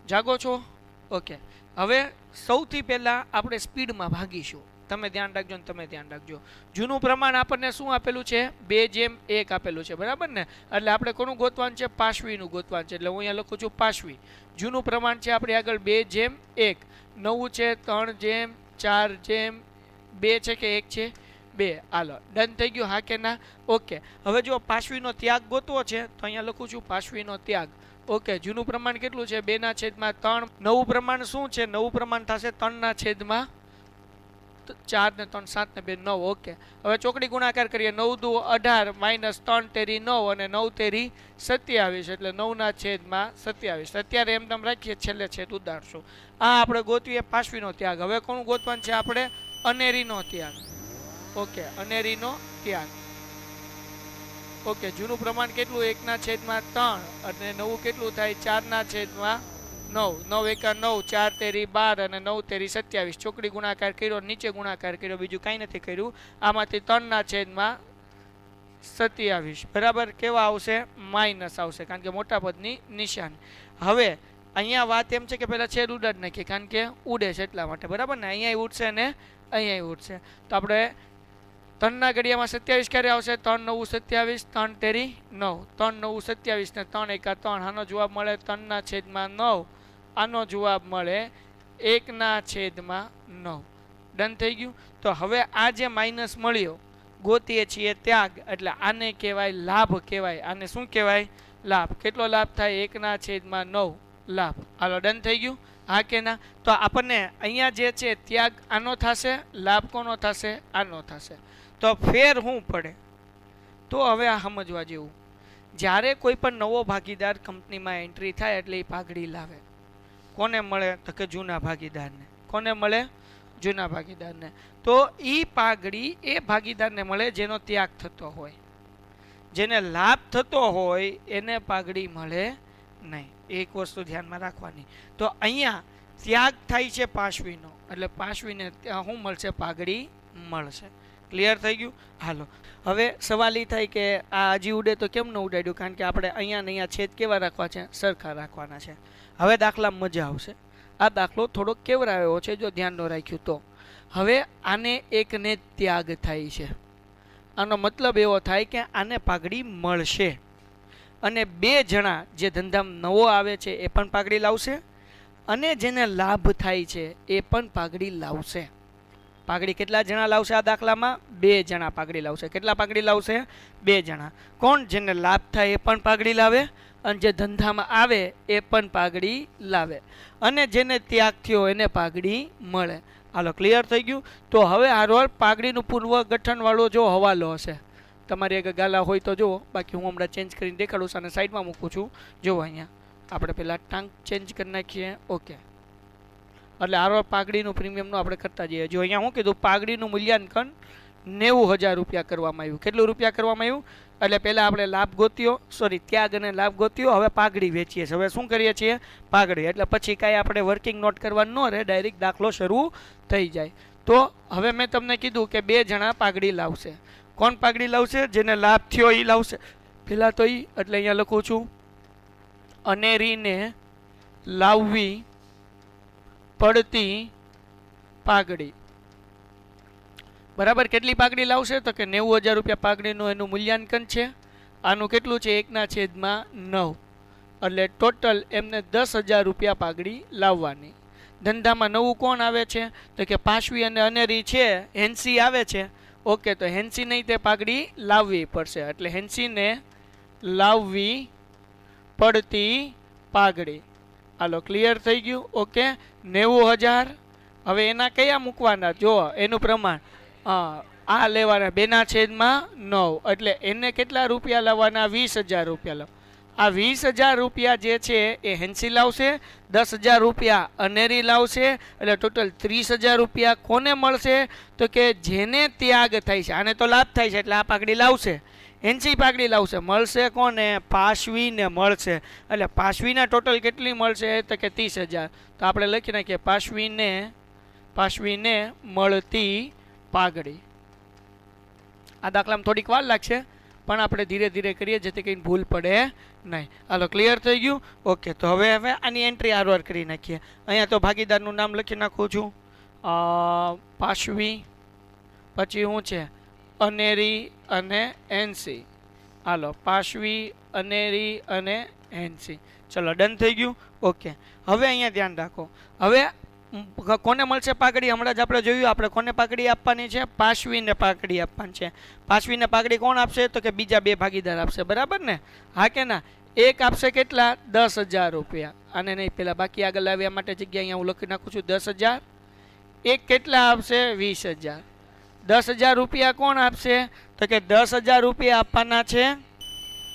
જાગો છો? ઓકે, હવે સૌથી પહેલા આપણે સ્પીડમાં ભાગીશું. તમે ધ્યાન રાખજો ને તમે ધ્યાન રાખજો. જૂનું પ્રમાણ આપણને શું આપેલું છે? 2:1 આપેલું છે. બરાબર ને? એટલે આપણે કોનું ગોતવાનું છે? પાશવીનું ગોતવાનું છે. એટલે હું અહીંયા લખું છું પાશવી. જૂનું પ્રમાણ છે આપણે આગળ 2:1. નવું છે 3:4:2 છે કે 1 છે? 2. હાલો, ડન થઈ ગયું? હા કે ના? ઓકે, હવે જો પાશવીનો ત્યાગ ગોતવો છે તો અહીંયા લખું છું પાશવીનો ત્યાગ. ઓકે, જૂનું પ્રમાણ કેટલું છે? 2/3. નવું પ્રમાણ શું છે? નવું પ્રમાણ થશે 3/4 ને 3 7 ને 2 9. ઓકે, હવે ચોકડી ગુણાકાર કરીએ. 9 દુ 18 -3 તેરી 9 અને 9 તેરી 27. એટલે 9/27. અત્યારે એમ તેમ રાખીએ, છેલ્લે છેદ ઉદારશું. આ આપણે ગોતવીએ પાશવીનો ત્યાગ. હવે કોનું ગોતવાનું છે આપણે? અનેરીનો ત્યાગ. ઓકે, અનેરીનો ત્યાગ. ઓકે, જૂનું પ્રમાણ કેટલું? 1/3 અને નવું કેટલું થાય? 4/9. 9 એકા 9, 4 તેરી 12 અને 9 તેરી 27. ચોકડી ગુણાકાર કર્યો, નીચે ગુણાકાર કર્યો, બીજું કાંઈ નથી કર્યું. આમાંથી 3/27. બરાબર. કેવા આવશે? માઇનસ આવશે, કારણ કે મોટા પદની નિશાની. હવે અહીંયા વાત એમ છે કે પહેલાં છેદ ઉડાડ નાખીએ, કારણ કે ઉડે છે એટલા માટે. બરાબર ને? અહીંયા ઉડશે ને અહીંયા ઉડશે. તો આપણે 3 ઘડિયામાં 27 ક્યારે આવશે? 3 9 27. 3 તેરી 9. 3 9 27 ને 3 એકા 3. આનો જવાબ મળે 3/9. આનો જવાબ મળે 1/9. ડન થઈ ગયું? તો હવે આ જે માઇનસ મળ્યો ગોતીએ છીએ ત્યાગ, એટલે આને કહેવાય લાભ કહેવાય. આને શું કહેવાય? લાભ. કેટલો લાભ થાય? 1/9 લાભ. હાલો, ડન થઈ ગયું? હા કે ના? તો આપણને અહીંયા જે છે ત્યાગ આનો થશે, લાભ કોનો થશે? આનો થશે. તો ફેર શું પડે? તો હવે આ સમજવા જેવું. જ્યારે કોઈ પણ નવો ભાગીદાર કંપનીમાં એન્ટ્રી થાય એટલે એ પાઘડી લાવે. કોને મળે? તો કે જૂના ભાગીદારને. કોને મળે? જૂના ભાગીદારને. તો એ પાઘડી એ ભાગીદારને મળે જેનો ત્યાગ થતો હોય. જેને લાભ થતો હોય એને પાઘડી મળે નહીં. એક વસ્તુ ધ્યાનમાં રાખવાની. તો અહીંયા ત્યાગ થાય છે પાશવીનો, એટલે પાશવીને શું મળશે? પાઘડી મળશે. ક્લિયર થઈ ગયું? હાલો, હવે સવાલ એ થાય કે આ હજી ઉડે તો કેમ ન ઉડાડ્યું? કારણ કે આપણે અહીંયા છેદ કેવા રાખવા છે? સરખા રાખવાના છે. હવે દાખલામાં મજા આવશે. આ દાખલો થોડોક કેવરાયો છે જો ધ્યાન ન રાખ્યું તો. હવે આને એકને ત્યાગ થાય છે. આનો મતલબ એવો થાય કે આને પાઘડી મળશે. અને 2 જણા જે ધંધામાં નવો આવે છે એ પણ પાઘડી લાવશે, અને જેને લાભ થાય છે એ પણ પાઘડી લાવશે. પાઘડી કેટલા જણા લાવશે આ દાખલામાં? 2 જણા પાઘડી લાવશે. કેટલા પાઘડી લાવશે? 2 જણા. કોણ? જેને લાભ થાય એ પણ પાઘડી લાવે, અને જે ધંધામાં આવે એ પણ પાઘડી લાવે, અને જેને ત્યાગ થયો એને પાઘડી મળે. હાલો ક્લિયર થઈ ગયું. તો હવે હારવાર પાઘડીનું પુનર્ગઠનવાળો જો હવાલો હશે તમારી આગળ ગાલા હોય તો જુઓ, બાકી હું હમણાં ચેન્જ કરીને દેખાડું છું અને સાઈડમાં મૂકું છું. જુઓ અહીંયા આપણે પહેલાં ટાંક ચેન્જ કરી નાખીએ. ઓકે, એટલે હારવાર પાઘડીનું પ્રીમિયમનું આપણે કરતા જઈએ. જો અહીંયા શું કીધું, પાઘડીનું મૂલ્યાંકન 90,000 રૂપિયા કરવામાં આવ્યું. કેટલું રૂપિયા કરવામાં આવ્યું? એટલે પહેલાં આપણે લાભ ગોત્યો, સોરી ત્યાગ અને લાભ ગોત્યો, હવે પાઘડી વેચીએ છીએ. હવે શું કરીએ છીએ? પાઘડી. એટલે પછી કાંઈ આપણે વર્કિંગ નોટ કરવાનું ન રહે, ડાયરેક્ટ દાખલો શરૂ થઈ જાય. તો હવે મેં તમને કીધું કે 2 જણા પાઘડી લાવશે. કોણ પાઘડી લાવશે? જેને લાભ થયો એ લાવશે. પહેલાં તો એ, એટલે અહીંયા લખું છું અનેરીને લાવવી પડતી પાઘડી. બરાબર, કેટલી પાઘડી લાવશે? તો કે 90,000 રૂપિયા પાઘડીનું એનું મૂલ્યાંકન છે. આનું કેટલું છે? 1/9. એટલે ટોટલ એમને 10,000 રૂપિયા પાઘડી લાવવાની. ધંધામાં નવું કોણ આવે છે? તો કે પાશવી અને અનેરી છે, હેન્સી આવે છે. ઓકે, તો હેન્સી નહીં તે પાઘડી લાવવી પડશે. એટલે હેન્સીને લાવવી પડતી પાઘડી. હાલો ક્લિયર થઈ ગયું. ઓકે, 90,000. હવે એના કયા મૂકવાના? જો એનું પ્રમાણ આ લેવાના 2/9. એટલે એને કેટલા રૂપિયા લાવવાના? 20,000 રૂપિયા લાવ. આ 20,000 રૂપિયા જે છે એ હેન્સી લાવશે, 10,000 રૂપિયા અનેરી લાવશે. એટલે ટોટલ 30,000 રૂપિયા કોને મળશે? તો કે જેને ત્યાગ થાય છે. આને તો લાભ થાય છે એટલે આ પાઘડી લાવશે. હેન્સી પાઘડી લાવશે. મળશે કોને? પાશવીને મળશે. એટલે પાશવીના ટોટલ કેટલી મળશે? તો કે 30,000. તો આપણે લખી નાખીએ પાશવીને મળતી પાઘડી. આ દાખલામાં થોડીક વાર લાગશે, પણ આપણે ધીરે ધીરે કરીએ જેથી કંઈ ભૂલ પડે નહીં. હાલો ક્લિયર થઈ ગયું. ઓકે, તો હવે આની એન્ટ્રી હારવાર કરી નાખીએ. અહીંયા તો ભાગીદારનું નામ લખી નાખું છું, પાશવી, પછી શું છે? અનેરી અને હેન્સી. હાલો, પાશવી, અનેરી અને હેન્સી. ચલો ડન થઈ ગયું. ઓકે, હવે અહીંયા ધ્યાન રાખો. હવે કોને મળશે પાઘડી? હમણાં જ આપણે જોયું, આપણે કોને પાઘડી આપવાની છે? પાશવીને પાઘડી આપવાની છે. પાશવીને પાઘડી કોણ આપશે? તો કે બીજા 2 ભાગીદાર આપશે. બરાબર ને? હા કે ના? એક આપશે કેટલા? 10,000 રૂપિયા. આને નહીં, પહેલાં બાકી આગળ લાવ્યા માટે જગ્યા અહીંયા હું લખી નાખું છું 10,000. એક કેટલા આપશે? 20,000. 10,000 રૂપિયા કોણ આપશે? તો કે 10,000 રૂપિયા આપવાના છે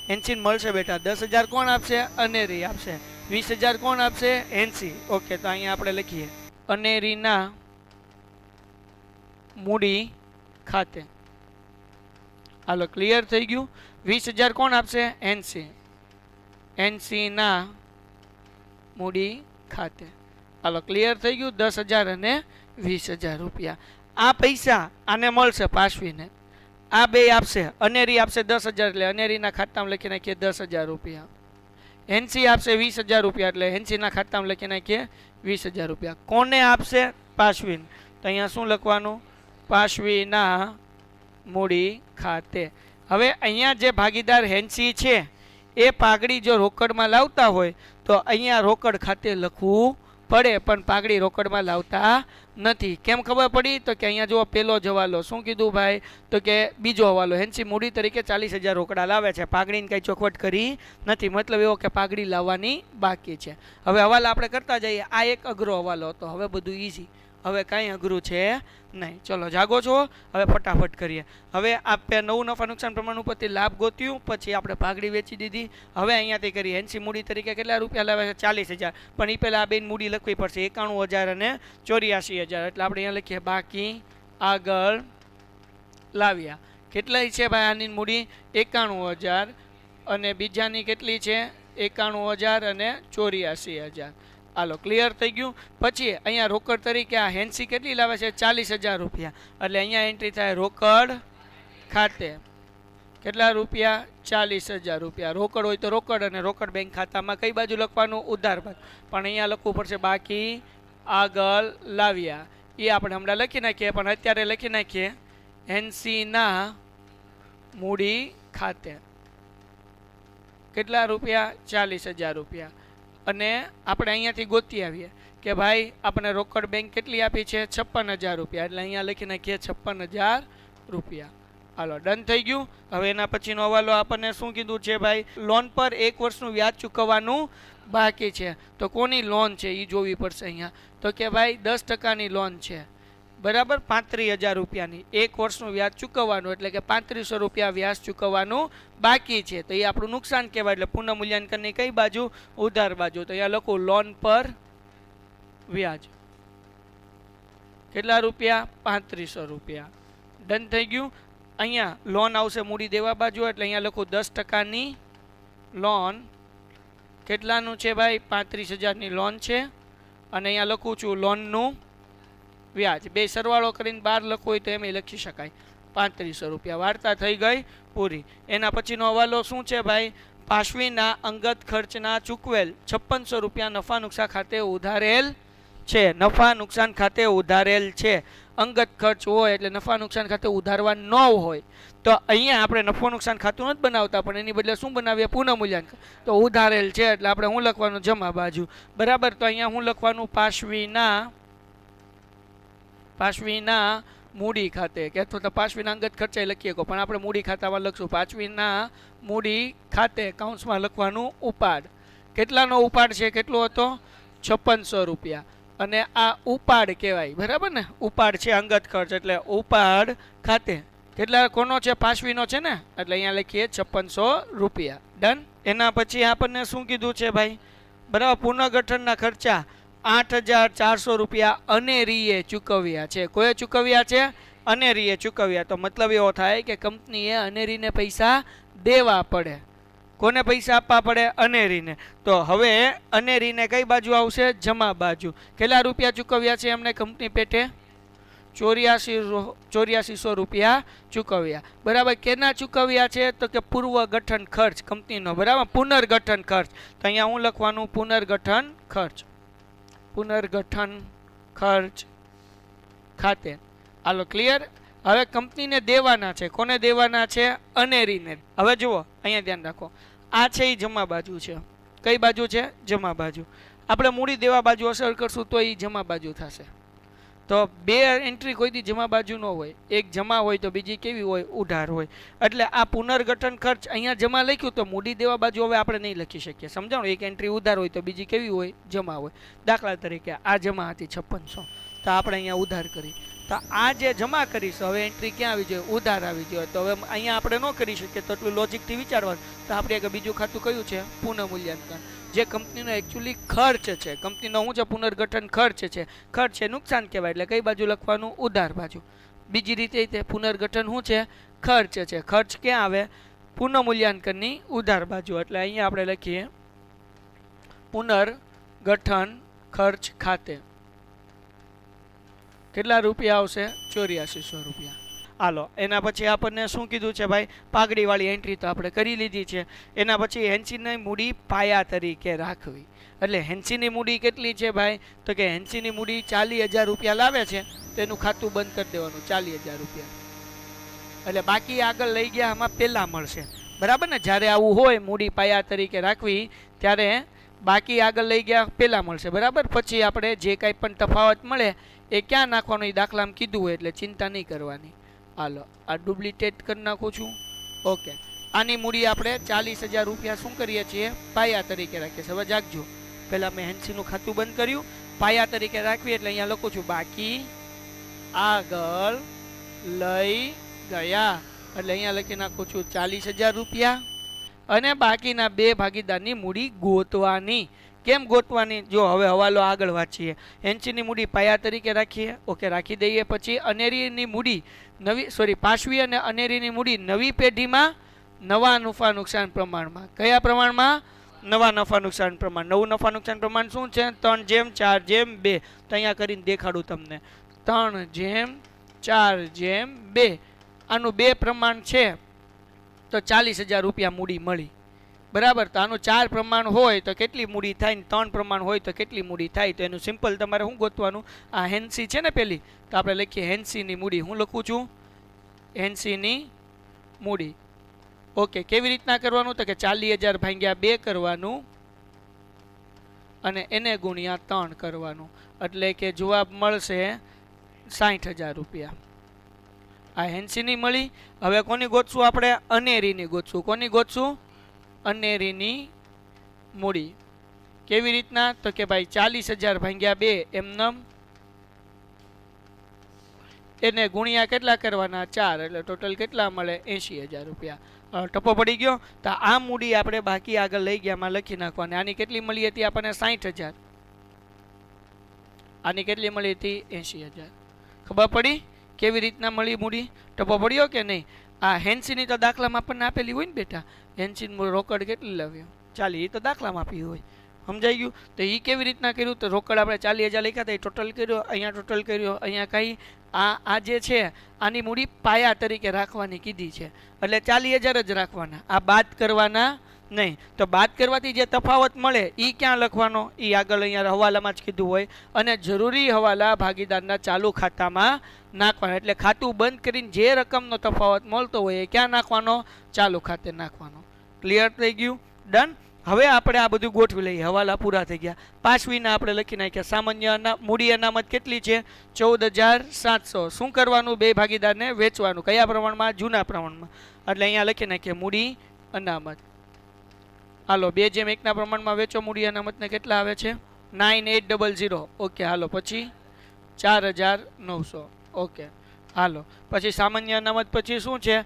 હેન્સીને મળશે બેટા. 10,000 કોણ આપશે? અનેરી આપશે. 20,000 કોણ આપશે? હેન્સી. ઓકે, તો અહીંયા આપણે લખીએ અનેરીના મૂડી ખાતે. હાલો ક્લિયર થઈ ગયું. 20,000 કોણ આપશે? હેન્સી. હેન્સીના મૂડી ખાતે. હાલો ક્લિયર થઈ ગયું. 10,000 અને 20,000 રૂપિયા. આ પૈસા આને મળશે પાશવીને. આ 2 આપશે. અનેરી આપશે 10,000 એટલે અનેરીના ખાતામાં લખી નાખીએ 10,000 રૂપિયા. હેન્સી આપશે 20,000 રૂપિયા એટલે હેન્સીના ખાતામાં લખી નાખીએ 20,000 રૂપિયા. કોને આપશે? પાશવીન. તો અહીંયા શું લખવાનું? પાશવીના મૂડી ખાતે. હવે અહીંયા જે ભાગીદાર હેન્સી છે એ પાઘડી જો રોકડમાં લાવતા હોય તો અહીંયા રોકડ ખાતે લખવું પડે, પણ પાઘડી રોકડમાં લાવતા નથી. કેમ ખબર પડી? તો કે અહીંયા જો પેલો જ હવાલો શું કીધું ભાઈ? તો કે બીજો હવાલો હેન્સી મૂડી તરીકે 40,000 રોકડા લાવે છે, પાઘડીને કંઈ ચોખવટ કરી નથી. મતલબ એવો કે પાઘડી લાવવાની બાકી છે. હવે હવાલા આપણે કરતા જઈએ. આ એક અઘરો હવાલો હતો, હવે બધું ઈઝી. હવે કાંઈ અઘરું છે નહીં. ચલો જાગો છો, હવે ફટાફટ કરીએ. હવે આપણે નવું નફા નુકસાન પ્રમાણ ઉપરથી લાભ ગોત્યું, પછી આપણે પાઘડી વેચી દીધી. હવે અહીંયાથી કરીએ. હેન્સી મૂડી તરીકે કેટલા રૂપિયા લાવે છે? 40,000. પણ એ પહેલાં આ બેન મૂડી લખવી પડશે 91,000 અને 84,000. એટલે આપણે અહીંયા લખીએ બાકી આગળ લાવ્યા. કેટલી છે ભાઈ આની મૂડી? 91,000 અને બીજાની કેટલી છે? 91,000 અને 84,000. હાલો ક્લિયર થઈ ગયું. પછી અહીંયા રોકડ તરીકે આ હેન્સી કેટલી લાવે છે? 40,000 રૂપિયા. એટલે અહીંયા એન્ટ્રી થાય રોકડ ખાતે. કેટલા રૂપિયા? 40,000 રૂપિયા. રોકડ હોય તો રોકડ, અને રોકડ બેંક ખાતામાં કઈ બાજુ લખવાનું? ઉધાર બાજુ. પણ અહીંયા લખવું પડશે બાકી આગળ લાવ્યા. એ આપણે હમણાં લખી નાખીએ, પણ અત્યારે લખી નાખીએ હેન્સીના મૂડી ખાતે. કેટલા રૂપિયા? 40,000 રૂપિયા. અને આપણે અહીંયાથી ગોતી આવીએ કે ભાઈ આપણે રોકડ બેંક કેટલી આપી છે? 56,000 રૂપિયા. એટલે અહીંયા લખી નાખીએ 56,000 રૂપિયા. હાલો ડન થઈ ગયું. હવે એના પછીનો હવાલો આપણને શું કીધું છે ભાઈ? લોન પર 1 વર્ષનું વ્યાજ ચૂકવવાનું બાકી છે. તો કોની લોન છે એ જોવી પડશે અહીંયા. તો કે ભાઈ 10%ની લોન છે. બરાબર 35,000 રૂપિયાની 1 વર્ષનું વ્યાજ ચૂકવવાનું, એટલે કે 3500 રૂપિયા વ્યાજ ચૂકવવાનું બાકી છે. તો એ આપણું નુકસાન કહેવાય. એટલે પુનઃ મૂલ્યાંકનની કઈ બાજુ? ઉધાર બાજુ. તો અહીંયા લખું લોન પર વ્યાજ કેટલા રૂપિયા? 3500 રૂપિયા. ડન થઈ ગયું. અહીંયા લોન આવશે મૂડી દેવા બાજુ, એટલે અહીંયા લખું 10%ની લોન. કેટલાનું છે ભાઈ? 35,000ની લોન છે. અને અહીંયા લખું છું લોનનું વ્યાજ. બે સરવાળો કરીને 12 લખવું હોય તો એમ લખી શકાય 3500 રૂપિયા. વાર્તા થઈ ગઈ પૂરી. એના પછીનો હવાલો શું છે ભાઈ? પાશવીના અંગત ખર્ચના ચૂકવેલ 5600 રૂપિયા નફા નુકસાન ખાતે ઉધારેલ છે. નફા નુકસાન ખાતે ઉધારેલ છે. અંગત ખર્ચ હોય એટલે નફા નુકસાન ખાતે ઉધારવા ન હોય તો અહીંયા આપણે નફો નુકસાન ખાતું નથી બનાવતા, પણ એની બદલે શું બનાવીએ? પુનઃ મૂલ્યાંકન. તો ઉધારેલ છે એટલે આપણે શું લખવાનું? જમા બાજુ. બરાબર. તો અહીંયા શું લખવાનું? પાશવીના મૂડી ખાતે, કે અથવા તો પાશવીના અંગત ખર્ચે લખીએ કો, પણ આપણે મૂડી ખાતામાં લખશું. પાશવીના મૂડી ખાતે કાઉન્સમાં લખવાનું ઉપાડ. કેટલાનો ઉપાડ છે? કેટલો હતો? 5600 રૂપિયા. અને આ ઉપાડ કહેવાય. બરાબર ને? ઉપાડ છે અંગત ખર્ચ, એટલે ઉપાડ ખાતે કેટલા? કોનો છે? પાશવીનો છે ને, એટલે અહીંયા લખીએ 5600 રૂપિયા. ડન. એના પછી આપણને શું કીધું છે ભાઈ? બરાબર. પુનઃગઠનના ખર્ચા 8400 રૂપિયા અનેરીએ ચૂકવ્યા છે. કોએ ચૂકવ્યા છે? અનેરીએ ચૂકવ્યા. તો મતલબ એવો થાય કે કંપનીએ અનેરીને પૈસા દેવા પડે. કોને પૈસા આપવા પડે? અનેરીને. તો હવે અનેરીને કઈ બાજુ આવશે? જમા બાજુ. કેટલા રૂપિયા ચૂકવ્યા છે એમને કંપની પેટે? 8400 રૂપિયા ચૂકવ્યા. બરાબર. કેના ચૂકવ્યા છે? તો કે પૂર્વ ગઠન ખર્ચ કંપનીનો. બરાબર. પુનર્ગઠન ખર્ચ. તો અહીંયા હું લખવાનું? પુનર્ગઠન ખર્ચ. પુનર્ગઠન ખર્ચ ખાતે. હાલો ક્લિયર. હવે કંપનીને દેવાના છે. કોને દેવાના છે? અનેરીને. હવે જુઓ અહીંયા ધ્યાન રાખો. આ છે એ જમા બાજુ છે. કઈ બાજુ છે? જમા બાજુ. આપણે મૂડી દેવા બાજુ અસર કરશું તો એ જમા બાજુ થશે. તો બે એન્ટ્રી કોઈથી જમા બાજુ ન હોય. એક જમા હોય તો બીજી કેવી હોય? ઉધાર હોય. એટલે આ પુનર્ગઠન ખર્ચ અહીંયા જમા લખ્યું તો મૂડી દેવા બાજુ હવે આપણે નહીં લખી શકીએ. સમજાણું? એક એન્ટ્રી ઉધાર હોય તો બીજી કેવી હોય? જમા હોય. દાખલા તરીકે આ જમા હતી 5600, તો આપણે અહીંયા ઉધાર કરી. તો આ જે જમા કરીશ હવે એન્ટ્રી ક્યાં આવી જોઈએ? ઉધાર આવી જોઈએ. તો હવે અહીંયા આપણે ન કરી શકીએ, તો એટલું લોજિકથી વિચારવાનું. તો આપણે આગળ બીજું ખાતું કયું છે? પુનઃ મૂલ્યાંકન. જે કંપનીનો એકચ્યુઅલી ખર્ચ છે. કંપનીનો શું છે? પુનર્ગઠન ખર્ચ છે. ખર્ચ છે નુકસાન કહેવાય. એટલે કઈ બાજુ લખવાનું? ઉધાર બાજુ. બીજી રીતે પુનર્ગઠન શું છે? ખર્ચ છે. ખર્ચ ક્યાં આવે? પુનઃ મૂલ્યાંકનની ઉધાર બાજુ. એટલે અહીંયા આપણે લખીએ પુનર્ગઠન ખર્ચ ખાતે. કેટલા રૂપિયા આવશે? 8400 રૂપિયા. હાલો એના પછી આપણને શું કીધું છે ભાઈ? પાઘડીવાળી એન્ટ્રી તો આપણે કરી લીધી છે. એના પછી હેન્સીની મૂડી પાયા તરીકે રાખવી. એટલે હેન્સીની મૂડી કેટલી છે ભાઈ? તો કે હેન્સીની મૂડી 40,000 રૂપિયા લાવે છે તો એનું ખાતું બંધ કરી દેવાનું 40,000 રૂપિયા. એટલે બાકી આગળ લઈ ગયા આમાં પહેલાં મળશે. બરાબર ને? જ્યારે આવું હોય મૂડી પાયા તરીકે રાખવી ત્યારે બાકી આગળ લઈ ગયા પહેલાં મળશે. બરાબર. પછી આપણે જે કાંઈ પણ તફાવત મળે એ ક્યાં નાખવાનું? એ દાખલામાં કીધું હોય એટલે ચિંતા નહીં કરવાની. હાલો આ ડુપ્લિકેટ કરી નાખું છું. ઓકે. આની મૂડી આપણે 40,000 રૂપિયા શું કરીએ છીએ? પાયા તરીકે રાખીએ છીએ. હવે જાગજો. પહેલાં મેં હેન્સીનું ખાતું બંધ કર્યું. પાયા તરીકે રાખવી એટલે અહીંયા લખું છું બાકી આગળ લઈ ગયા. એટલે અહીંયા લખી નાખું છું 40,000 રૂપિયા. અને બાકીના બે ભાગીદારની મૂડી ગોતવાની. કેમ ગોતવાની? જો હવે હવાલો આગળ વાંચીએ. હેન્સીની મૂડી પાયા તરીકે રાખીએ. ઓકે રાખી દઈએ. પછી અનેરીની મૂડી પાશવી અને અનેરીની મૂડી નવી પેઢીમાં નવા નફા નુકસાન પ્રમાણમાં. કયા પ્રમાણમાં? નવા નફા નુકસાન પ્રમાણ. નવું નફા નુકસાન પ્રમાણ શું છે? 3:4:2. તો અહીંયા કરીને દેખાડું તમને. 3:4:2. આનું 2 પ્રમાણ છે તો 40,000 રૂપિયા મૂડી મળી. બરાબર. તો આનું 4 પ્રમાણ હોય તો કેટલી મૂડી થાય? ને 3 પ્રમાણ હોય તો કેટલી મૂડી થાય? તો એનું સિમ્પલ તમારે શું ગોતવાનું? આ હેન્સી છે ને પેલી, તો આપણે લખીએ હેન્સીની મૂડી. હું લખું છું હેન્સીની મૂડી. ઓકે. કેવી રીતના કરવાનું? તો કે 40,000 ભાગ્યા 2 કરવાનું અને એને ગુણ્યા 3 કરવાનું. એટલે કે જવાબ મળશે 60,000 રૂપિયા. આ હેન્સીની મળી. હવે કોની ગોતશું આપણે? અનેરીની ગોતશું. કોની ગોતશું? અનેરીની મૂડી. કેવી રીતના? તો કે ભાઈ 40,000 ભાગ્યા 2 એમનેમ એને ગુણ્યા કેટલા કરવાના 4 એટલે ટોટલ કેટલા મળે 80,000 રૂપિયા ટપો પડી ગયો તો આ મૂડી આપણે બાકી આગળ લઈ ગયા માં લખી નાખવાની આની કેટલી મળી હતી આપણને 60,000 આની કેટલી મળી હતી 80,000 ખબર પડી કેવી રીતના મળી મૂડી ટપો પડ્યો કે નહીં આ હેન્સીની તો દાખલામાં આપણને આપેલી હોય ને બેટા હેન્સીની રોકડ કેટલી લાવ્યો ચાલી એ તો દાખલામાં આપી હોય સમજાઈ ગયું તો એ કેવી રીતના કર્યું તો રોકડ આપણે 40,000 લખ્યા હતા એ ટોટલ કર્યો અહીંયા ટોટલ કર્યો અહીંયા કઈ આ જે છે આની મૂડી પાયા તરીકે રાખવાની કીધી છે એટલે 40,000 જ રાખવાના આ બાદ કરવાના નહીં તો બાદ કરવાથી જે તફાવત મળે એ ક્યાં લખવાનો એ આગળ અહીંયા હવાલામાં જ કીધું હોય અને જરૂરી હવાલા ભાગીદારના ચાલુ ખાતામાં નાખવાના એટલે ખાતું બંધ કરીને જે રકમનો તફાવત મળતો હોય એ ક્યાં નાખવાનો ચાલુ ખાતે નાખવાનો ક્લિયર થઈ ગયું ડન હવે આપણે આ બધું ગોઠવી લઈએ હવાલા પૂરા થઈ ગયા પાછવીના આપણે લખી નાખ્યા સામાન્ય મૂડી અનામત કેટલી છે 14,700 શું કરવાનું બે ભાગીદારને વેચવાનું કયા પ્રમાણમાં જૂના પ્રમાણમાં એટલે અહીંયા લખી નાખીએ મૂડી અનામત હાલો 2:1 પ્રમાણમાં વેચો મૂડી અનામતને કેટલા આવે છે 9800 ઓકે હાલો પછી 4,900 ઓકે હાલો પછી સામાન્ય અનામત પછી શું છે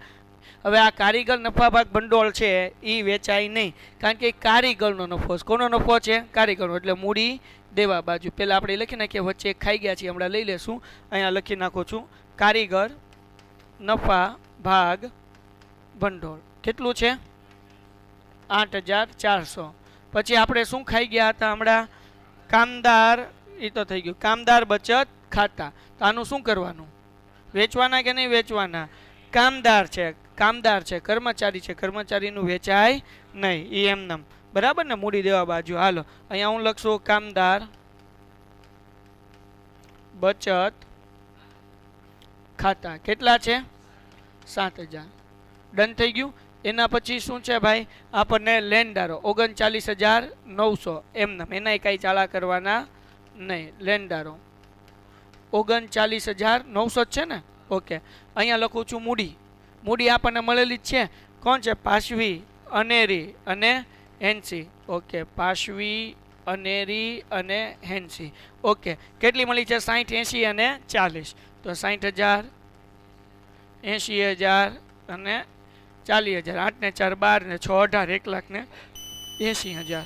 હવે આ કારીગર નફા ભાગ ભંડોળ છે એ વેચાય નહીં કારણ કે કારીગરનો નફો છે કોનો નફો છે કારીગરનો એટલે મૂડી દેવા બાજુ પહેલાં આપણે લખી નાખીએ વચ્ચે ખાઈ ગયા છીએ હમણાં લઈ લેશું અહીંયા લખી નાખું છું કારીગર નફા ભાગ ભંડોળ કેટલું છે 8,400 પછી આપણે શું ખાઈ ગયા હતા હમણાં કામદાર એ તો થઈ ગયું કામદાર બચત ખાતા તો આનું શું કરવાનું વેચવાના કે નહીં વેચવાના કામદાર છે કર્મચારી છે કર્મચારીનું વેચાય નહીં એ એમનેમ બરાબર ને મૂડી દેવા બાજુ હાલો અહીંયા હું લખશું કામદાર બચત ખાતા કેટલા છે 7,000 ડન થઈ ગયું એના પછી શું છે ભાઈ આપણને લેણદારો 39,900 એમનેમ એના કાંઈ ચાળા કરવાના નહીં લેણદારો 39,900 છે ને ઓકે અહીંયા લખું છું મૂડી આપણને મળેલી જ છે કોણ છે પાશવી અનેરી અને હેન્સી ઓકે પાશવી અનેરી અને હેન્સી ઓકે કેટલી મળી છે 60 80 અને 40 તો 60,000 80,000 અને 40,000 8 ને 4 12 ને 6 18 1,80,000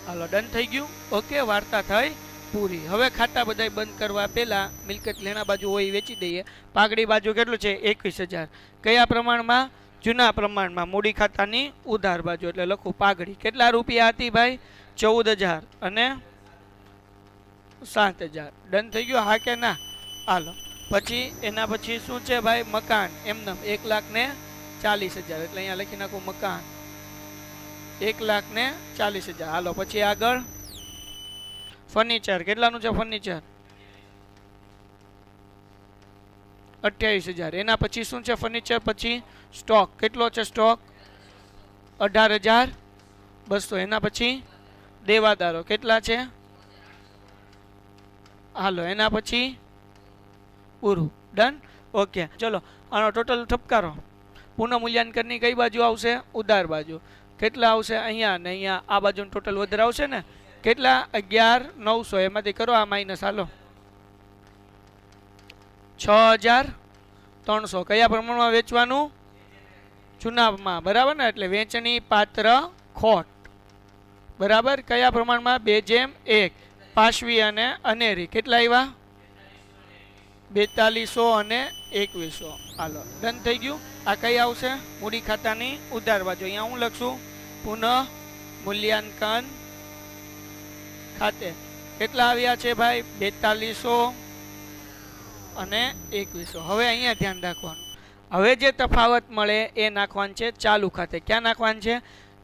હાલો ડન થઈ ગયું ઓકે વાર્તા થઈ પૂરી હવે ખાતા બધા બંધ કરવા પહેલા મિલકત લેણા બાજુ હોય વેચી દઈએ પાઘડી બાજુ કેટલું છે 21,000 કયા પ્રમાણમાં જૂના પ્રમાણમાં મૂડી ખાતાની ઉધાર બાજુ એટલે લખું પાઘડી કેટલા રૂપિયા હતી ભાઈ 14,000 અને 7,000 ડન થઈ ગયું હા કે ના હાલો પછી એના પછી શું છે ભાઈ મકાન એમનેમ 1,40,000 એટલે અહીંયા લખી નાખું મકાન 1,40,000 હાલો પછી આગળ ફર્નિચર કેટલાનું છે ફર્નિચર 28,000 એના પછી શું છે ફર્નિચર પછી સ્ટોક કેટલો છે સ્ટોક 18,200 એના પછી દેવાદારો કેટલા છે હાલો એના પછી પૂરું ડન ઓકે ચલો આનો ટોટલ ઠપકારો પુનઃ મૂલ્યાંકનની કઈ બાજુ આવશે ઉધાર બાજુ કેટલા આવશે અહીંયા ને અહીંયા આ બાજુનું ટોટલ વધારે આવશે ને કેટલા 11,900 એમાંથી કરો આ માઇનસ હાલો 6,300 કયા પ્રમાણમાં વેચવાનું જૂનામાં બરાબર ને એટલે વેચણી પાત્ર ખોટ બરાબર કયા પ્રમાણમાં 2:1 પાશવી અને અનેરી કેટલા આવ્યા 4200 અને 2100 હાલો ડન થઈ ગયું આ કઈ આવશે મૂડી ખાતાની ઉધાર બાજુ અહીંયા હું લખશું પુનઃ મૂલ્યાંકન ખાતે કેટલા આવ્યા છે ભાઈ 4200 અને 2100 હવે અહીંયા ધ્યાન રાખવાનું હવે જે તફાવત મળે એ નાખવાનું છે ચાલુ ખાતે ક્યાં નાખવાનું છે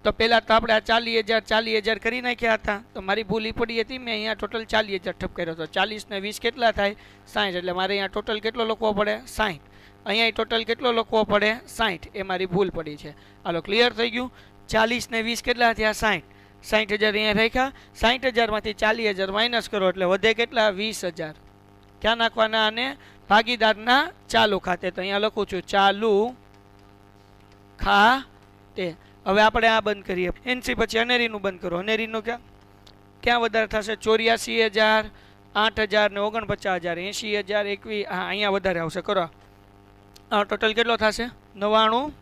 તો પહેલાં તો આપણે આ 40,000 કરી નાખ્યા હતા તો મારી ભૂલી પડી હતી મેં અહીંયા ટોટલ 40,000 ઠપ કર્યો હતો 40 ને 20 કેટલા થાય 60 એટલે મારે અહીંયા ટોટલ કેટલો લખવો પડે 60 અહીંયા ટોટલ કેટલો લખવો પડે 60 એ મારી ભૂલ પડી છે હાલો ક્લિયર થઈ ગયું 40 ને 20 કેટલા થયા 60,000 અહીંયા રાખ્યા 60,000માંથી 40,000 માઇનસ કરો એટલે વધે કેટલા 20,000 ક્યાં નાખવાના અને ભાગીદારના ચાલુ ખાતે તો અહીંયા લખું છું ચાલુ ખાતે હવે આપણે આ બંધ કરીએ એનસી પછી અનેરીનું બંધ કરો અનેરીનું ક્યાં વધારે થશે 84,000 8,000 ને 49,000 80,000 21 હા અહીંયા વધારે આવશે કરો ટોટલ કેટલો થશે 99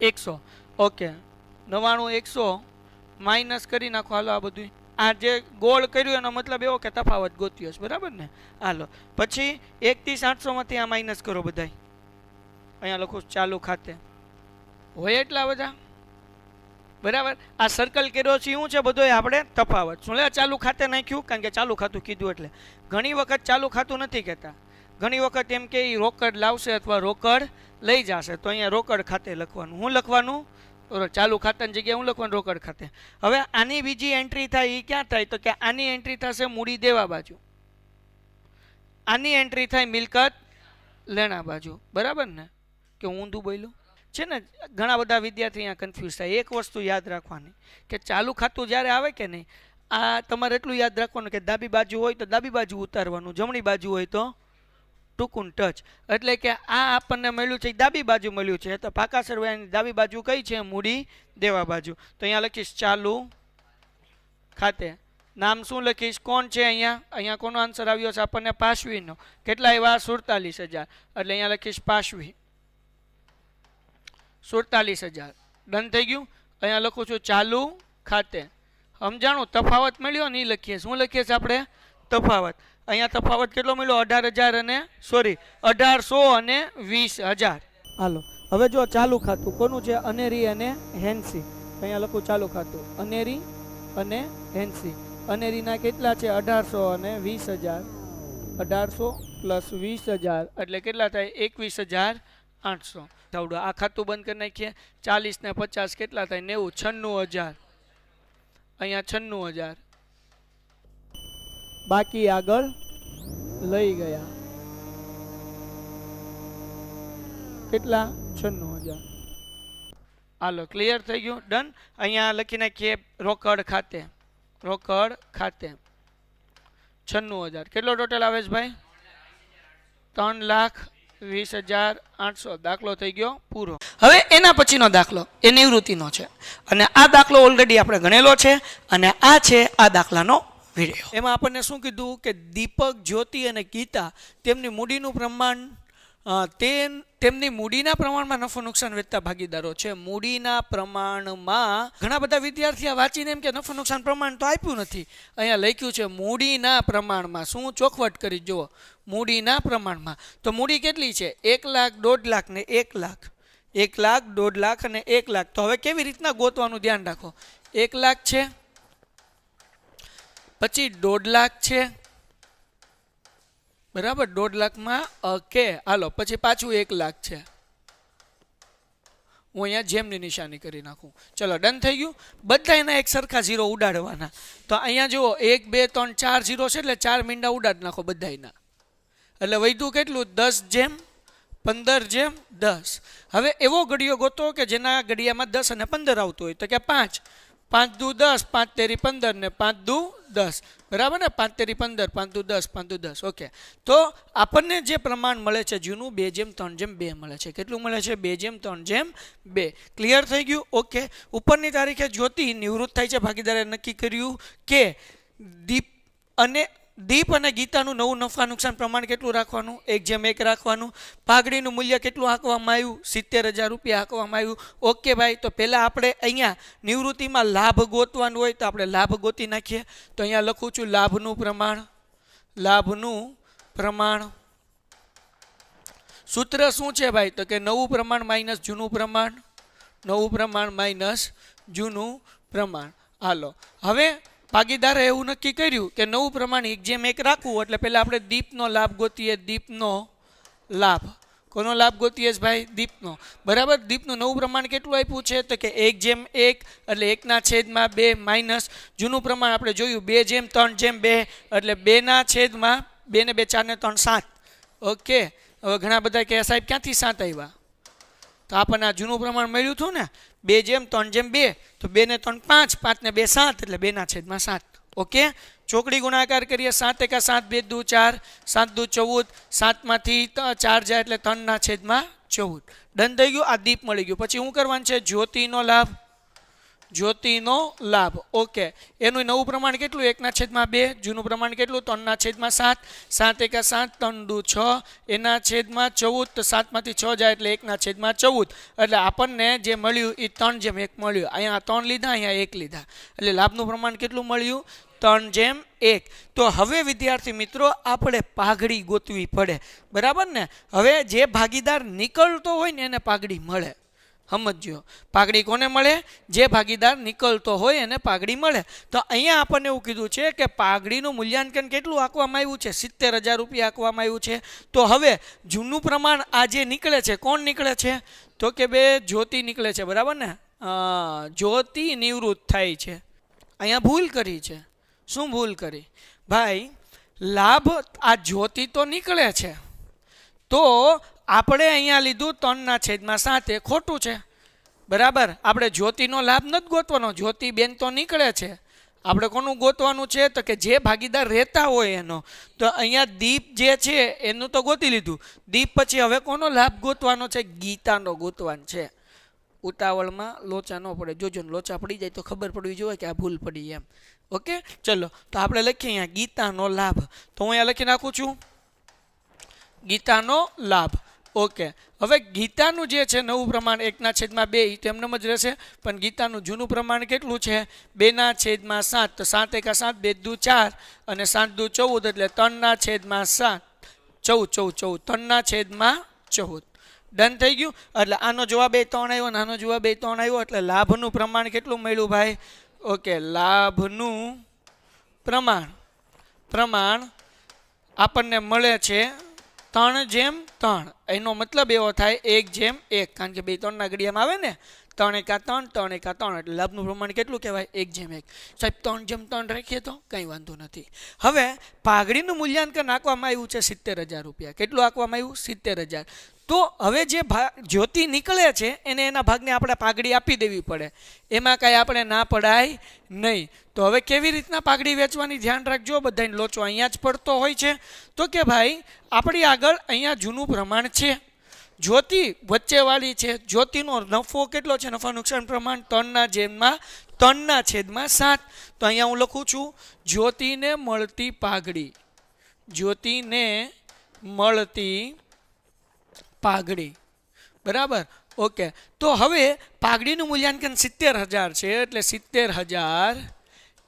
100 ઓકે 99 100 માઇનસ કરી નાખો હાલો આ બધું આ જે ગોળ કર્યું એનો મતલબ એવો કે તફાવત ગોત્યો છે બરાબર ને હાલો પછી 1 થી 700 માંથી આ માઇનસ કરો બધાય અહીંયા લખું ચાલુ ખાતે હોય એટલા બધા બરાબર આ સર્કલ કર્યો છે શું છે બધો આપણે તફાવત શું લે ચાલુ ખાતે નાખ્યું કારણ કે ચાલુ ખાતું કીધું એટલે ઘણી વખત ચાલુ ખાતું નથી કહેતા ઘણી વખત એમ કે રોકડ લાવશે અથવા રોકડ લઈ જશે તો અહીંયા રોકડ ખાતે લખવાનું શું લખવાનું ચાલુ ખાતાની જગ્યાએ હું લખવાનું રોકડ ખાતે હવે આની બીજી એન્ટ્રી થાય એ ક્યાં થાય તો કે આની એન્ટ્રી થશે મૂડી દેવા બાજુ આની એન્ટ્રી થાય મિલકત લેણા બાજુ બરાબર ને કે હું ઊંધું બોલ્યું છે ને ઘણા બધા વિદ્યાર્થી અહીંયા કન્ફ્યુઝ થાય એક વસ્તુ યાદ રાખવાની કે ચાલુ ખાતું જ્યારે આવે કે નહીં આ તમારે એટલું યાદ રાખવાનું કે ડાબી બાજુ હોય તો ડાબી બાજુ ઉતારવાનું જમણી બાજુ હોય તો ટૂંકું ટચ એટલે કે આ આપણને મળ્યું છે ડાબી બાજુ મળ્યું છે તો પાકા સરવાળાની ડાબી બાજુ કઈ છે મૂડી દેવા બાજુ તો અહીંયા લખીશ ચાલુ ખાતે નામ શું લખીશ કોણ છે અહીંયા કોનો આન્સર આવ્યો છે આપણને પાશવીનો કેટલા આવ્યા 47,000 એટલે અહીંયા લખીશ પાશવી 47,000 ડન થઈ ગયું અહીંયા લખું છું ચાલુ ખાતે સમજાણું તફાવત મળ્યો ને એ લખીએ શું લખીએ છીએ આપણે તફાવત અહીંયા તફાવત કેટલો મળ્યો 18,000 અને 1800 અને 20,000 હાલો હવે જો ચાલુ ખાતું કોનું છે અનેરી અને હેન્સી અહીંયા લખું ચાલુ ખાતું અનેરી અને હેન્સી અનેરીના કેટલા છે 1800 અને 20,000 1800 પ્લસ 20,000 એટલે કેટલા થાય 21,800 થોડું આ ખાતું બંધ કરી નાખીએ 40 ને 50 કેટલા થાય 90 96,000 અહીંયા 96,000 બાકી આગળ લઈ ગયા કેટલા 96,000 હાલો ક્લિયર થઈ ગયું ડન અહીંયા લખી નાખીએ રોકડ ખાતે 96,000 કેટલો ટોટલ આવે છે ભાઈ 3,20,800 દાખલો થઈ ગયો પૂરો હવે એના પછીનો દાખલો એ નિવૃત્તિનો છે અને આ દાખલો ઓલરેડી આપણે ગણેલો છે અને આ છે આ દાખલાનો વિડીયો એમાં આપણને શું કીધું કે દીપક જ્યોતિ અને ગીતા તેમની મૂડીનું પ્રમાણ તેમની મૂડીના પ્રમાણમાં નફો નુકસાન વેચતા ભાગીદારો છે મૂડીના પ્રમાણમાં ઘણા બધા વિદ્યાર્થીઓ વાંચીને એમ કે નફો નુકસાન પ્રમાણ તો આપ્યું નથી અહીંયા લખ્યું છે મૂડીના પ્રમાણમાં શું ચોખવટ કરી જુઓ મૂડીના પ્રમાણમાં તો મૂડી કેટલી છે 1 લાખ 1.5 લાખ ને 1 લાખ 1 લાખ 1.5 લાખ અને 1 લાખ તો હવે કેવી રીતના ગોતવાનું ધ્યાન રાખો 1 લાખ છે પછી 1.5 લાખ છે બરાબર 1.5 લાખમાં ઓકે હાલો પછી પાછું 1 લાખ છે હું અહીંયા જેમની નિશાની કરી નાખું ચલો ડન થઈ ગયું બધા એના એક સરખા ઝીરો ઉડાડવાના તો અહીંયા જુઓ 1 2 3 4 ઝીરો છે એટલે 4 મીંડા ઉડાડી નાખો બધાના એટલે વધ્યું કેટલું 10/15/10 હવે એવો ઘડિયો ગોતો કે જેના ઘડિયામાં 10 અને 15 આવતું હોય તો કે 5 5 દુ 10 5 તેરી 15 ને 5 દુ 10 બરાબર ને 5 તેરી 15 5 દુ 10 5 દુ 10 ઓકે તો આપણને જે પ્રમાણ મળે છે જૂનું 2/3/2 મળે છે કેટલું મળે છે 2/3/2 ક્લિયર થઈ ગયું ઓકે ઉપરની તારીખે જ્યોતિ નિવૃત્ત થાય છે ભાગીદારે નક્કી કર્યું કે દીપ અને ગીતાનું નવું નફા નુકસાન પ્રમાણ કેટલું રાખવાનું 1/1 રાખવાનું પાઘડીનું મૂલ્ય કેટલું આંકવામાં આવ્યું 70,000 રૂપિયા આંકવામાં આવ્યું ઓકે ભાઈ તો પહેલાં આપણે અહીંયા નિવૃત્તિમાં લાભ ગોતવાનું હોય તો આપણે લાભ ગોતી નાખીએ તો અહીંયા લખું છું લાભનું પ્રમાણ સૂત્ર શું છે ભાઈ તો કે નવું પ્રમાણ માઇનસ જૂનું પ્રમાણ માઇનસ જૂનું પ્રમાણ હાલો હવે ભાગીદારે એવું નક્કી કર્યું કે નવું પ્રમાણ 1/1 રાખવું એટલે પહેલાં આપણે દીપનો લાભ ગોતીએ દીપનો લાભ કોનો લાભ ગોતીએ ભાઈ દીપનો બરાબર દીપનું નવું પ્રમાણ કેટલું આપ્યું છે તો કે 1/1 એટલે 1/2 માઇનસ જૂનું પ્રમાણ આપણે જોયું 2/3/2 એટલે 2/2 2 ને 2 4 ને 3 7 ઓકે હવે ઘણા બધા કે સાહેબ ક્યાંથી 7 આવ્યા તો આપણને આ જૂનું પ્રમાણ મળ્યું હતું ને 2/3/2 તો 2 ને 3 5 5 ને 2 7 એટલે 2/7 ઓકે ચોકડી ગુણાકાર કરીએ 7 × 7 2 દુ 4 7 દુ 14 7 માંથી 4 જાય એટલે 3/14 ડન થઈ ગયું આ દીપ મળી ગયું પછી શું કરવાનું છે જ્યોતિનો લાભ જ્યોતિનો લાભ. ઓકે, એનું નવું પ્રમાણ કેટલું? 1/2. જૂનું પ્રમાણ કેટલું? 3/7. 7 × 7 3 દુ 6 એના છેદમાં 14. તો 7 માંથી 6 જાય એટલે 1/14. એટલે આપણને જે મળ્યું એ 3/1 મળ્યું. અહીંયા 3 લીધા, અહીંયા 1 લીધા, એટલે લાભનું પ્રમાણ કેટલું મળ્યું? 3/1. તો હવે વિદ્યાર્થી મિત્રો આપણે પાઘડી ગોતવી પડે, બરાબર ને? હવે જે ભાગીદાર નીકળતો હોય ને એને પાઘડી મળે. સમજો, પાઘડી કોને મળે? જે ભાગીદાર નીકળતો હોય એને પાઘડી મળે. તો અહીંયા આપણને એવું કીધું છે કે પાઘડીનું મૂલ્યાંકન કેટલું આંકવામાં આવ્યું છે? 70,000 રૂપિયા આંકવામાં આવ્યું છે. તો હવે જૂનું પ્રમાણ આ જે નીકળે છે, કોણ નીકળે છે? તો કે બે જ્યોતિ નીકળે છે, બરાબર ને? જ્યોતિ નિવૃત્ત થાય છે. અહીંયા ભૂલ કરી છે. શું ભૂલ કરી ભાઈ? લાભ આ જ્યોતિ તો નીકળે છે, તો આપણે અહીંયા લીધું 3/7. એ ખોટું છે, બરાબર? આપણે જ્યોતિનો લાભ નથી ગોતવાનો. જ્યોતિ બેન તો નીકળે છે. આપણે કોનું ગોતવાનું છે? તો કે જે ભાગીદાર રહેતા હોય એનો. તો અહીંયા દીપ જે છે એનું તો ગોતી લીધું. દીપ પછી હવે કોનો લાભ ગોતવાનો છે? ગીતાનો ગોતવાનો છે. ઉતાવળમાં લોચા ન પડે. જોજો ને લોચા પડી જાય તો ખબર પડવી જોઈએ કે આ ભૂલ પડી એમ. ઓકે, ચલો તો આપણે લખીએ અહીંયા ગીતાનો લાભ. તો હું અહીંયા લખી નાખું છું ગીતાનો લાભ. ઓકે, હવે ગીતાનું જે છે નવું પ્રમાણ 1/2 એ તો એમનેમ જ રહેશે, પણ ગીતાનું જૂનું પ્રમાણ કેટલું છે? 2/7. તો 7 × 7 2 દુ 4 અને 7 દુ 14 એટલે 3/7. 14 3/14. ડન થઈ ગયું. એટલે આનો જવાબ 3 આવ્યો અને આનો જવાબ 3 આવ્યો. એટલે લાભનું પ્રમાણ કેટલું મળ્યું ભાઈ? ઓકે, લાભનું પ્રમાણ આપણને મળે છે 3/3. એનો મતલબ એવો થાય 1/1, કારણ કે 2 3 ના ઘડિયામાં આવે ને. 3 × 3 3 × 3 એટલે લાભનું પ્રમાણ કેટલું કહેવાય? 1/1. સાહેબ 3/3 રાખીએ તો કંઈ વાંધો નથી. હવે પાઘડીનું મૂલ્યાંકન આંકવામાં આવ્યું છે 70,000 રૂપિયા. કેટલું આંકવામાં આવ્યું? 70,000. તો હવે જે જ્યોતિ નીકળે છે એને એના ભાગને આપણે પાઘડી આપી દેવી પડે. એમાં કાંઈ આપણે ના પડાય નહીં. તો હવે કેવી રીતના પાઘડી વેચવાની ધ્યાન રાખજો. બધાને લોચો અહીંયા જ પડતો હોય છે. તો કે ભાઈ આપણી આગળ અહીંયા જૂનું પ્રમાણ છે, જ્યોતિ વચ્ચેવાળી છે. જ્યોતિનો નફો કેટલો છે? નફા નુકસાન પ્રમાણ 3/7. તો અહીંયા હું લખું છું જ્યોતિને મળતી પાઘડી. જ્યોતિને મળતી પાઘડી, બરાબર? ઓકે, તો હવે પાઘડીનું મૂલ્યાંકન 70,000 છે. એટલે 70,000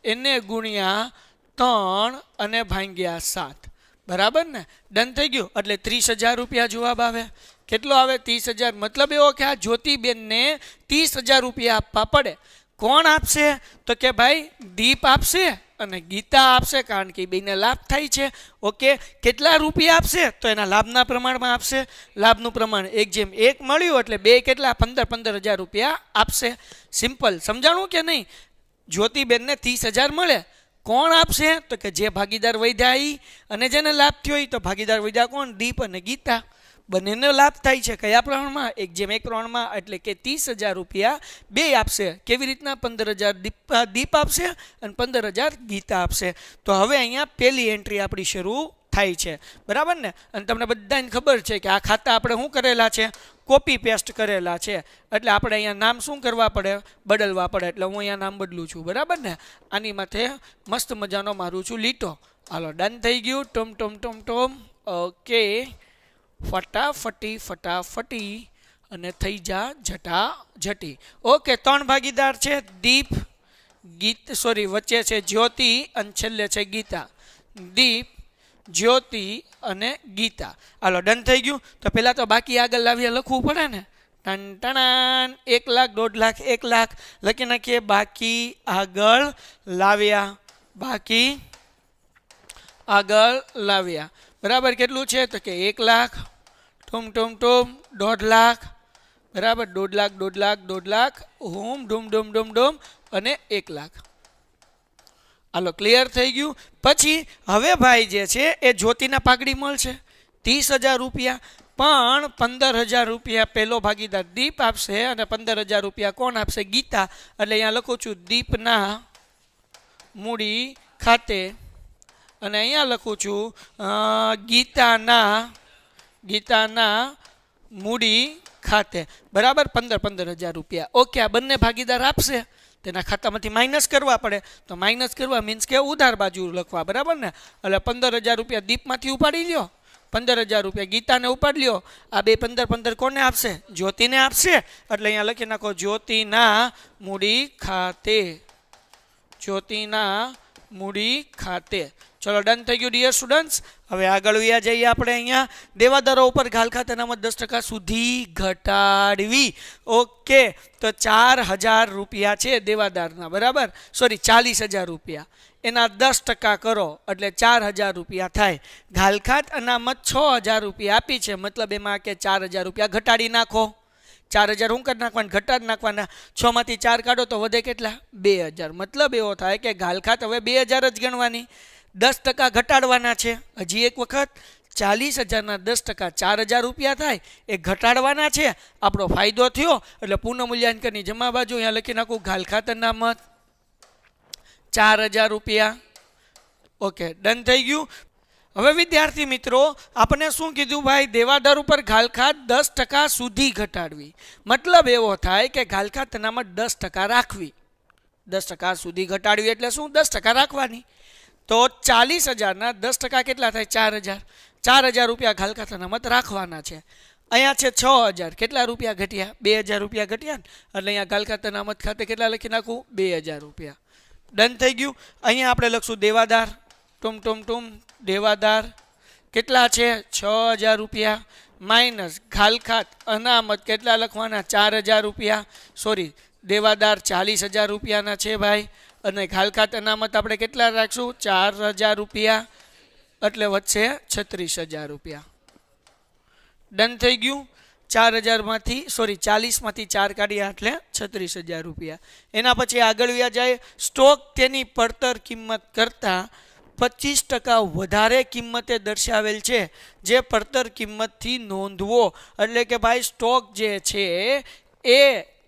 એને ગુણ્યા 3 અને ભાગ્યા 7, બરાબર ને? ડન થઈ ગયું. એટલે 30,000 રૂપિયા જવાબ આવે. કેટલો આવે? 30,000. મતલબ એવો કે આ જ્યોતિબેનને 30,000 રૂપિયા આપવા પડે. કોણ આપશે? તો કે ભાઈ દીપ આપશે અને ગીતા આપશે, કારણ કે બેને લાભ થાય છે. ઓકે, કેટલા રૂપિયા આપશે? તો એના લાભના પ્રમાણમાં આપશે. લાભનું પ્રમાણ 1/1 મળ્યું એટલે બે કેટલા? 15,000 રૂપિયા આપશે. સિમ્પલ. સમજાણું કે નહીં? જ્યોતિબેનને 30,000 મળે. કોણ આપશે? તો કે જે ભાગીદાર વૈધા ઈ, અને જેને લાભ થયો તો ભાગીદાર વૈધા કોણ? દીપ અને ગીતા. બંનેનો લાભ થાય છે. કયા પ્રમાણમાં? 1/1 પ્રમાણમાં. એટલે કે 30,000 રૂપિયા બે આપશે. કેવી રીતના? 15,000 દીપ આપશે અને 15,000 ગીતા આપશે. તો હવે અહીંયા પહેલી એન્ટ્રી આપણી શરૂ થાય છે, બરાબર ને? અને તમને બધાને ખબર છે કે આ ખાતા આપણે શું કરેલા છે? કોપી પેસ્ટ કરેલા છે. એટલે આપણે અહીંયા નામ શું કરવા પડે? બદલવા પડે. એટલે હું અહીંયા નામ બદલું છું, બરાબર ને? આની માથે મસ્ત મજાનો મારું છું લીટો. હાલો, ડન થઈ ગયું. ટોમ. ઓકે, ફટાફટી અને થઈ જા ઝટી. ઓકે, 3 ભાગીદાર છે. દીપ, વચ્ચે છે જ્યોતિ અને છેલ્લે છે ગીતા. દીપ, જ્યોતિ અને ગીતા. હાલો, ડન થઈ ગયું. તો પહેલા તો બાકી આગળ લાવીએ લખવું પડે ને. ટન 1 લાખ 1.5 લાખ 1 લાખ લખી નાખીએ. બાકી આગળ લાવ્યા, બરાબર? કેટલું છે? તો કે 1 લાખ. ટોમ 1.5 લાખ, બરાબર? 1.5 લાખ હોમ ડોમ અને 1 લાખ. હાલો, ક્લિયર થઈ ગયું. પછી હવે ભાઈ જે છે એ જ્યોતિના પાઘડી મળશે 30,000 રૂપિયા. પણ 15,000 રૂપિયા પહેલો ભાગીદાર દીપ આપશે અને 15,000 રૂપિયા કોણ આપશે? ગીતા. એટલે અહીંયા લખું છું દીપના મૂડી ખાતે, અને અહીંયા લખું છું ગીતાના મૂડી ખાતે, બરાબર? 15,000 રૂપિયા. ઓકે, આ બંને ભાગીદાર આપશે તેના ખાતામાંથી માઇનસ કરવા પડે. તો માઇનસ કરવા મીન્સ કે ઉધાર બાજુ લખવા, બરાબર ને. એટલે 15,000 રૂપિયા દીપમાંથી ઉપાડી લ્યો, 15,000 રૂપિયા ગીતાને ઉપાડી લ્યો. આ બે 15 કોને આપશે? જ્યોતિને આપશે. એટલે અહીંયા લખી નાખો જ્યોતિના મૂડી ખાતે, જ્યોતિના મૂડી ખાતે. ચલો ડન થઈ ગયું ડિયર સ્ટુડન્ટ્સ. હવે આગળ વ્યા જઈએ આપણે. અહીંયા દેવાદારો ઉપર ઘાલ ખાતે અનામત 10% સુધી ઘટાડવી. ઓકે, તો 4,000 રૂપિયા છે દેવાદારના, બરાબર. સોરી 40,000 રૂપિયા, એના 10% કરો એટલે 4,000 રૂપિયા થાય. ઘાલખાત અનામત 6,000 રૂપિયા આપી છે, મતલબ એમાં કે 4,000 રૂપિયા ઘટાડી નાખો. 4,000 હું કરી નાખવાના? ઘટાડી નાખવાના. 6 માંથી 4 કાઢો તો વધે કેટલા? 2,000. મતલબ એવો થાય કે ઘાલખાત હવે 2,000 જ ગણવાની, 10% ઘટાડવાના છે. હજી એક વખત 40,000ના 10% 4,000 રૂપિયા થાય, એ ઘટાડવાના છે. આપણો ફાયદો થયો એટલે પુનઃમૂલ્યાંકનની જમા બાજુ અહીંયા લખી નાખું ઘાલખાત અનામત 4,000 રૂપિયા. ઓકે, ડન થઈ ગયું. હવે વિદ્યાર્થી મિત્રો, આપણે શું કીધું ભાઈ? દેવાદાર ઉપર ઘાલખાત 10% સુધી ઘટાડવી. મતલબ એવો થાય કે ઘાલખાત અનામત 10% રાખવી. 10% સુધી ઘટાડવી એટલે શું? 10% રાખવાની. તો 40,000ના 10% કેટલા થાય? 4,000. 4,000 રૂપિયા ઘાલખાત અનામત રાખવાના છે. અહીંયા છે 6,000, કેટલા રૂપિયા ઘટ્યા? 2,000 રૂપિયા ઘટ્યા ને. એટલે અહીંયા ઘાલખાત અનામત ખાતે કેટલા લખી નાખું? 2,000 રૂપિયા. ડન થઈ ગયું. અહીંયા આપણે લખશું દેવાદાર, ટુમ દેવાદાર કેટલા છે? 6,000 રૂપિયા માઇનસ ઘાલખાત અનામત કેટલા લખવાના? 4,000 રૂપિયા. સોરી, દેવાદાર 40,000 રૂપિયાના છે ભાઈ, અને ઘાલખાત અનામત આપણે કેટલા રાખશું? 4,000 રૂપિયા, એટલે વધશે 36,000 રૂપિયા. ડન થઈ ગયું. 4,000માંથી સોરી 40માંથી 4 કાઢ્યા એટલે 36,000 રૂપિયા. એના પછી આગળ વ્યા જાય. સ્ટોક તેની પડતર કિંમત કરતાં 25% વધારે કિંમતે દર્શાવેલ છે, જે પડતર કિંમતથી નોંધવો. એટલે કે ભાઈ સ્ટોક જે છે એ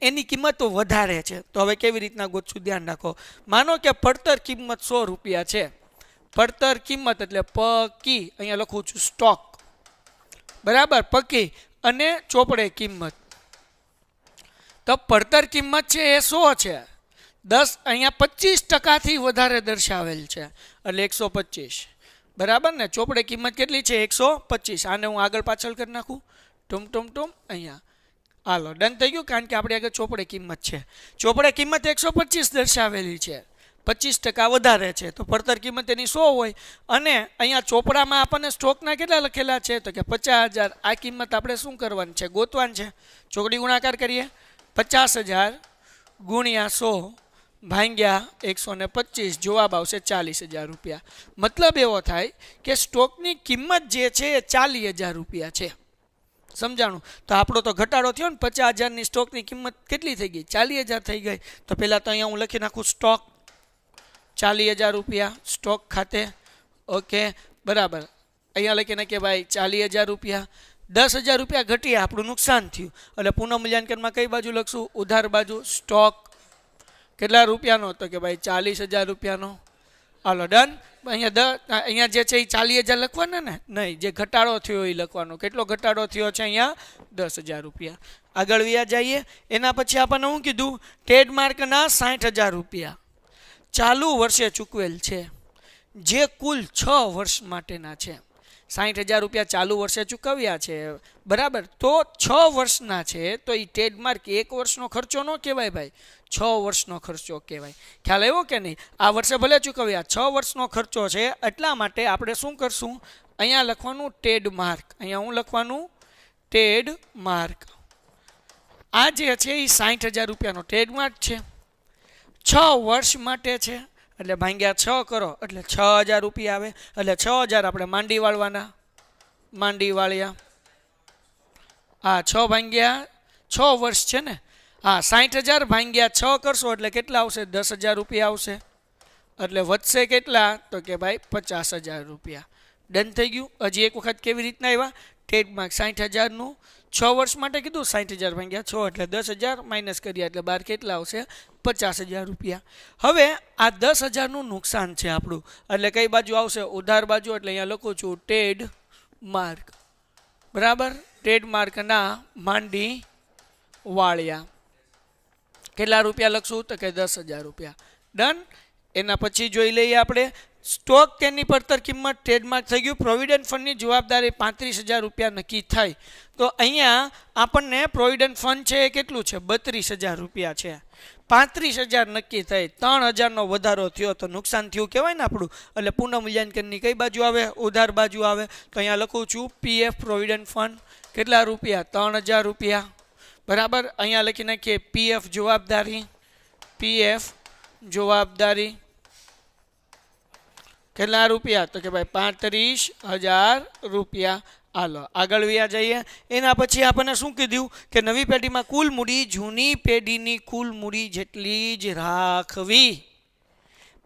એની કિંમત વધારે છે. તો હવે કેવી રીતના ગોતશું? ધ્યાન રાખો. માનો કે પડતર કિંમત 100 રૂપિયા છે. પડતર કિંમત એટલે પકી, અહીંયા લખું છું સ્ટોક, બરાબર, પકી અને ચોપડે કિંમત. તો પડતર કિંમત છે એ 100 છે, 10 અહીંયા 25%થી વધારે દર્શાવેલ છે એટલે 125, બરાબર ને. ચોપડે કિંમત કેટલી છે? 125. આને હું આગળ પાછળ કરી નાખું, ટુમ અહીંયા. હાલો, ડન થઈ ગયું. કારણ કે આપણે આગળ ચોપડે કિંમત છે. ચોપડે કિંમત 125 દર્શાવેલી છે, 25% વધારે છે, તો પડતર કિંમત એની 100 હોય. અને અહીંયા ચોપડામાં આપણને સ્ટોકના કેટલા લખેલા છે? તો કે 50,000. આ કિંમત આપણે શું કરવાની છે? ગોતવાની છે. ચોકડી ગુણાકાર કરીએ. 50,000 ગુણ્યા 100 ભાગ્યા 125, જવાબ આવશે 40,000 રૂપિયા. મતલબ એવો થાય કે સ્ટોકની કિંમત જે છે એ 40,000 રૂપિયા છે. સમજાણું? તો આપણો તો ઘટાડો થયો ને. 50,000ની સ્ટોકની કિંમત કેટલી થઈ ગઈ? 40,000 થઈ ગઈ. તો પહેલાં તો અહીંયા હું લખી નાખું સ્ટોક 40,000 રૂપિયા સ્ટોક ખાતે. ઓકે, બરાબર. અહીંયા લખી નાખીએ ભાઈ 40,000 રૂપિયા. 10,000 રૂપિયા ઘટ્યા, આપણું નુકસાન થયું. એટલે પુનઃમૂલ્યાંકનમાં કઈ બાજુ લખશું? ઉધાર બાજુ. સ્ટોક કેટલા રૂપિયાનો? તો કે ભાઈ 40,000 રૂપિયાનો. હાલો, ડન. અહીંયા જે છે એ 40,000 લખવાના ને? નહીં, જે ઘટાડો થયો એ લખવાનો. કેટલો ઘટાડો થયો છે? અહીંયા 10,000 રૂપિયા. આગળ વ્યા જઈએ. એના પછી આપણને શું કીધું? ટ્રેડમાર્કના 60,000 રૂપિયા ચાલુ વર્ષે ચૂકવેલ છે, જે કુલ 6 વર્ષ માટેના છે. 60,000 રૂપિયા ચાલુ વર્ષે ચૂકવ્યા છે, બરાબર. તો 6 વર્ષના છે, તો એ ટ્રેડમાર્ક 1 વર્ષનો ખર્ચો ન કહેવાય ભાઈ, 6 વર્ષનો ખર્ચો કહેવાય. ખ્યાલ આવ્યો કે નહીં? આ વર્ષે ભલે ચૂકવ્યા, 6 વર્ષનો ખર્ચો છે. એટલા માટે આપણે શું કરશું? અહીંયા લખવાનું ટ્રેડમાર્ક. અહીંયા હું લખવાનું ટ્રેડમાર્ક. આ જે છે એ 60,000 રૂપિયાનો ટ્રેડમાર્ક છે, 6 વર્ષ માટે છે. એટલે ભાગ્યા 6 કરો એટલે 6,000 રૂપિયા આવે. એટલે 6,000 આપણે માંડી વાળવાના. માંડી વાળ્યા. હા, 6 ભાગ્યા 6 વર્ષ છે ને. હા, 60,000 ભાગ્યા 6 કરશો એટલે કેટલા આવશે? 10,000 રૂપિયા આવશે. એટલે વધશે કેટલા? તો કે ભાઈ 50,000 રૂપિયા. ડન થઈ ગયું. હજી એક વખત કેવી રીતના આવ્યા? ટ્રેડમાર્ક 60,000નું 6 વર્ષ માટે કીધું. 60,000 ભાગ્યા 6 એટલે 10,000 માઇનસ કર્યા એટલે બહાર કેટલા આવશે? 50,000 રૂપિયા. હવે આ 10,000નું નુકસાન છે આપણું, એટલે કઈ બાજુ આવશે? ઉધાર બાજુ. એટલે અહીંયા લખું છું ટ્રેડમાર્ક, બરાબર. ટ્રેડમાર્કના માંડી વાળ્યા. કેટલા રૂપિયા લખશું તો કે 10,000 રૂપિયા. ડન. એના પછી જોઈ લઈએ આપણે સ્ટોક તેની પડતર કિંમત ટ્રેડમાર્ક થઈ ગયું. પ્રોવિડન્ટ ફંડની જવાબદારી 35,000 રૂપિયા નક્કી થઈ. તો અહીંયા આપણને પ્રોવિડન્ટ ફંડ છે એ કેટલું છે 32,000 રૂપિયા છે. 35,000 નક્કી થઈ, 3,000નો વધારો થયો તો નુકસાન થયું કહેવાય ને આપણું. એટલે પુનઃમૂલ્યાંકનની કઈ બાજુ આવે? ઉધાર બાજુ આવે. તો અહીંયા લખું છું પીએફ પ્રોવિડન્ટ ફંડ કેટલા રૂપિયા 3,000 રૂપિયા. બરાબર. અહીંયા લખી નાખીએ પીએફ જવાબદારી. પીએફ જવાબદારી કેટલા રૂપિયા તો કે ભાઈ 35,000 રૂપિયા. હાલો આગળ વ્યા જઈએ. એના પછી આપણને શું કીધું કે નવી પેઢીમાં કુલ મૂડી જૂની પેઢીની કુલ મૂડી જેટલી જ રાખવી.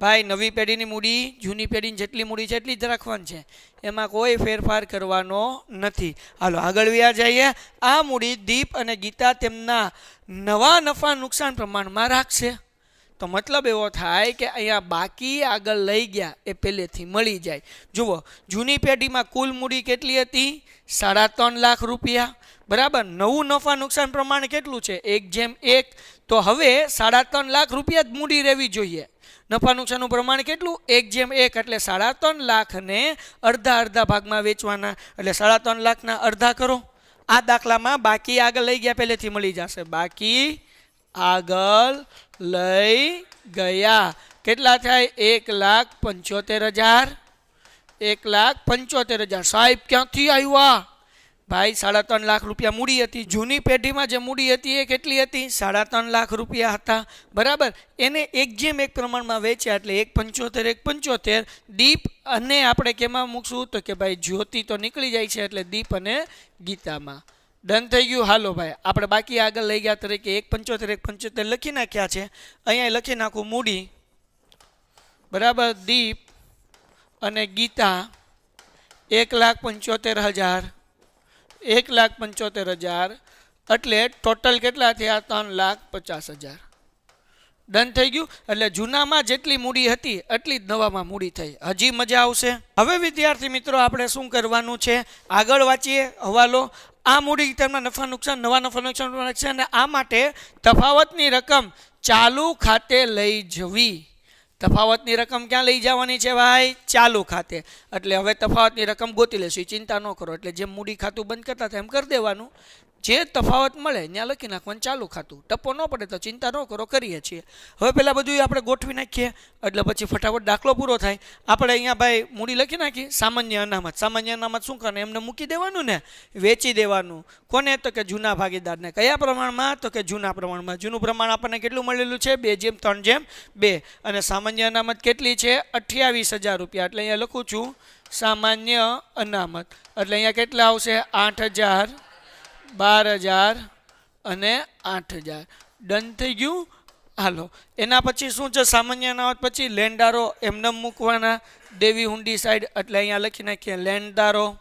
ભાઈ નવી પેઢીની મૂડી જૂની પેઢીની જેટલી મૂડી છે એટલી જ રાખવાની છે, એમાં કોઈ ફેરફાર કરવાનો નથી. હાલો આગળ વ્યા જઈએ. આ મૂડી દીપ અને ગીતા તેમના નવા નફા નુકસાન પ્રમાણમાં રાખશે. તો મતલબ એવો થાય કે અહીંયા બાકી આગળ લઈ ગયા એ પહેલેથી મળી જાય. જુઓ જૂની પેઢીમાં કુલ મૂડી કેટલી હતી 3.5 લાખ રૂપિયા. બરાબર. નવું નફા નુકસાન પ્રમાણ કેટલું છે 1:1. તો હવે 3.5 લાખ રૂપિયા જ મૂડી રહેવી જોઈએ. નફા નુકસાનનું પ્રમાણ કેટલું 1:1 એટલે 3.5 લાખને અડધા ભાગમાં વેચવાના. એટલે 3.5 લાખના અડધા કરો. આ દાખલામાં બાકી આગળ લઈ ગયા પહેલેથી મળી જશે. બાકી આગળ લઈ ગયા કેટલા થાય 1,75,000. 1,75,000 સાહેબ ક્યાંથી આવ્યા? ભાઈ 3.5 લાખ રૂપિયા મૂડી હતી. જૂની પેઢીમાં જે મૂડી હતી એ કેટલી હતી 3.5 લાખ રૂપિયા હતા. બરાબર. એને 1:1 પ્રમાણમાં વેચ્યા એટલે 1,75,1,75. દીપ અને આપણે કેમાં મૂકશું તો કે ભાઈ જ્યોતિ તો નીકળી જાય છે એટલે દીપ અને ગીતામાં. ડન થઈ ગયું. હાલો ભાઈ આપણે બાકી આગળ લઈ ગયા તરીકે 1,75,1,75 લખી નાખ્યા છે. અહીંયા લખી નાખું મૂડી. બરાબર. દીપ અને ગીતા 1,75,000. 1,75,000 એટલે ટોટલ કેટલા થયા 3,50,000. ડન થઈ ગયું. એટલે જૂનામાં જેટલી મૂડી હતી એટલી જ નવામાં મૂડી થઈ. હજી મજા આવશે. હવે વિદ્યાર્થી મિત્રો આપણે શું કરવાનું છે આગળ વાંચીએ હવાલો. આ મૂડી તેમના નફા નુકસાન નવા નફા નુકસાન છે અને આ માટે તફાવતની રકમ ચાલુ ખાતે લઈ જવી. તફાવતની રકમ ક્યાં લઈ જવાની છે ભાઈ? ચાલુ ખાતે. એટલે હવે તફાવતની રકમ ગોતી લેશું, ચિંતા ન કરો. એટલે જેમ મૂડી ખાતું બંધ કરતા હતા એમ કરી દેવાનું. જે તફાવત મળે ત્યાં લખી નાખવાનું ચાલુ ખાતું. ટપ્પો ન પડે તો ચિંતા ન કરો, કરીએ છીએ. હવે પહેલાં બધું આપણે ગોઠવી નાખીએ એટલે પછી ફટાફટ દાખલો પૂરો થાય. આપણે અહીંયા ભાઈ મૂડી લખી નાખી સામાન્ય અનામત. સામાન્ય અનામત શું કરવાનું? એમને મૂકી દેવાનું ને, વેચી દેવાનું. કોને? તો કે જૂના ભાગીદારને. કયા પ્રમાણમાં? તો કે જૂના પ્રમાણમાં. જૂનું પ્રમાણ આપણને કેટલું મળેલું છે 2:3:2. અને સામાન્ય અનામત કેટલી છે 28,000 રૂપિયા. એટલે અહીંયા લખું છું સામાન્ય અનામત. એટલે અહીંયા કેટલા આવશે 8,000, 12,000 અને 8,000. ડન થઈ ગયું. હાલો એના પછી શું છે સામાન્ય અનામત પછી લેણદારો એમને મૂકવાના દેવી હુંડી સાઈડ. એટલે અહીંયા લખી નાખીએ લેણદારો.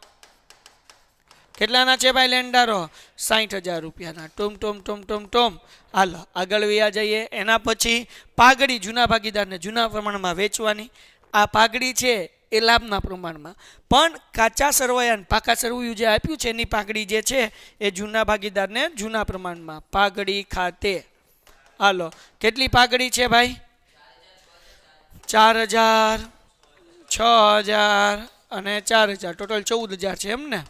કેટલાના છે ભાઈ લેણદારો? 60,000 રૂપિયાના. ટોમ. હાલો આગળ વ્યા જઈએ. એના પછી પાઘડી જૂના ભાગીદારને જૂના પ્રમાણમાં વેચવાની. આ પાઘડી છે એ લાભના પ્રમાણમાં, પણ કાચા સરવૈયા પાકા સરવૈયું જે આપ્યું છે એની પાઘડી જે છે એ જૂના ભાગીદારને જૂના પ્રમાણમાં પાઘડી ખાતે. હાલો કેટલી પાઘડી છે ભાઈ? 4,000, 6,000 અને 4,000. ટોટલ 14,000 છે એમ ને?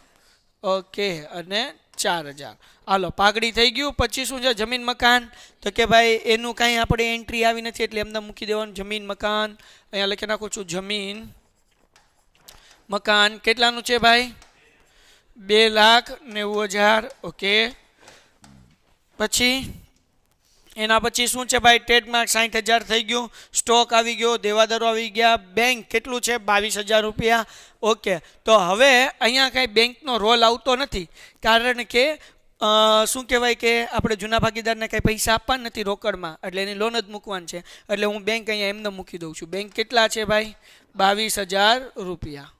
ઓકે. અને 4,000. હાલો પાઘડી થઈ ગયું. પછી શું છે જમીન મકાન. તો કે ભાઈ એનું કાંઈ આપણે એન્ટ્રી આવી નથી એટલે એમને મૂકી દેવાનું જમીન મકાન. અહીંયા લખી નાખું છું જમીન મકાન. કેટલાનું છે ભાઈ? 2,90,000. ઓકે. પછી એના પછી શું છે ભાઈ ટ્રેડમાર્ક 60,000 થઈ ગયું. સ્ટોક આવી ગયો, દેવાદારો આવી ગયા. બેંક કેટલું છે 22,000 રૂપિયા. ઓકે. તો હવે અહીંયા કાંઈ બેંકનો રોલ આવતો નથી કારણ કે શું કહેવાય કે આપણે જૂના ભાગીદારને કાંઈ પૈસા આપવાના નથી રોકડમાં, એટલે એની લોન જ મૂકવાની છે. એટલે હું બેંક અહીંયા એમને મૂકી દઉં છું. બેંક કેટલા છે ભાઈ? 22,000 રૂપિયા.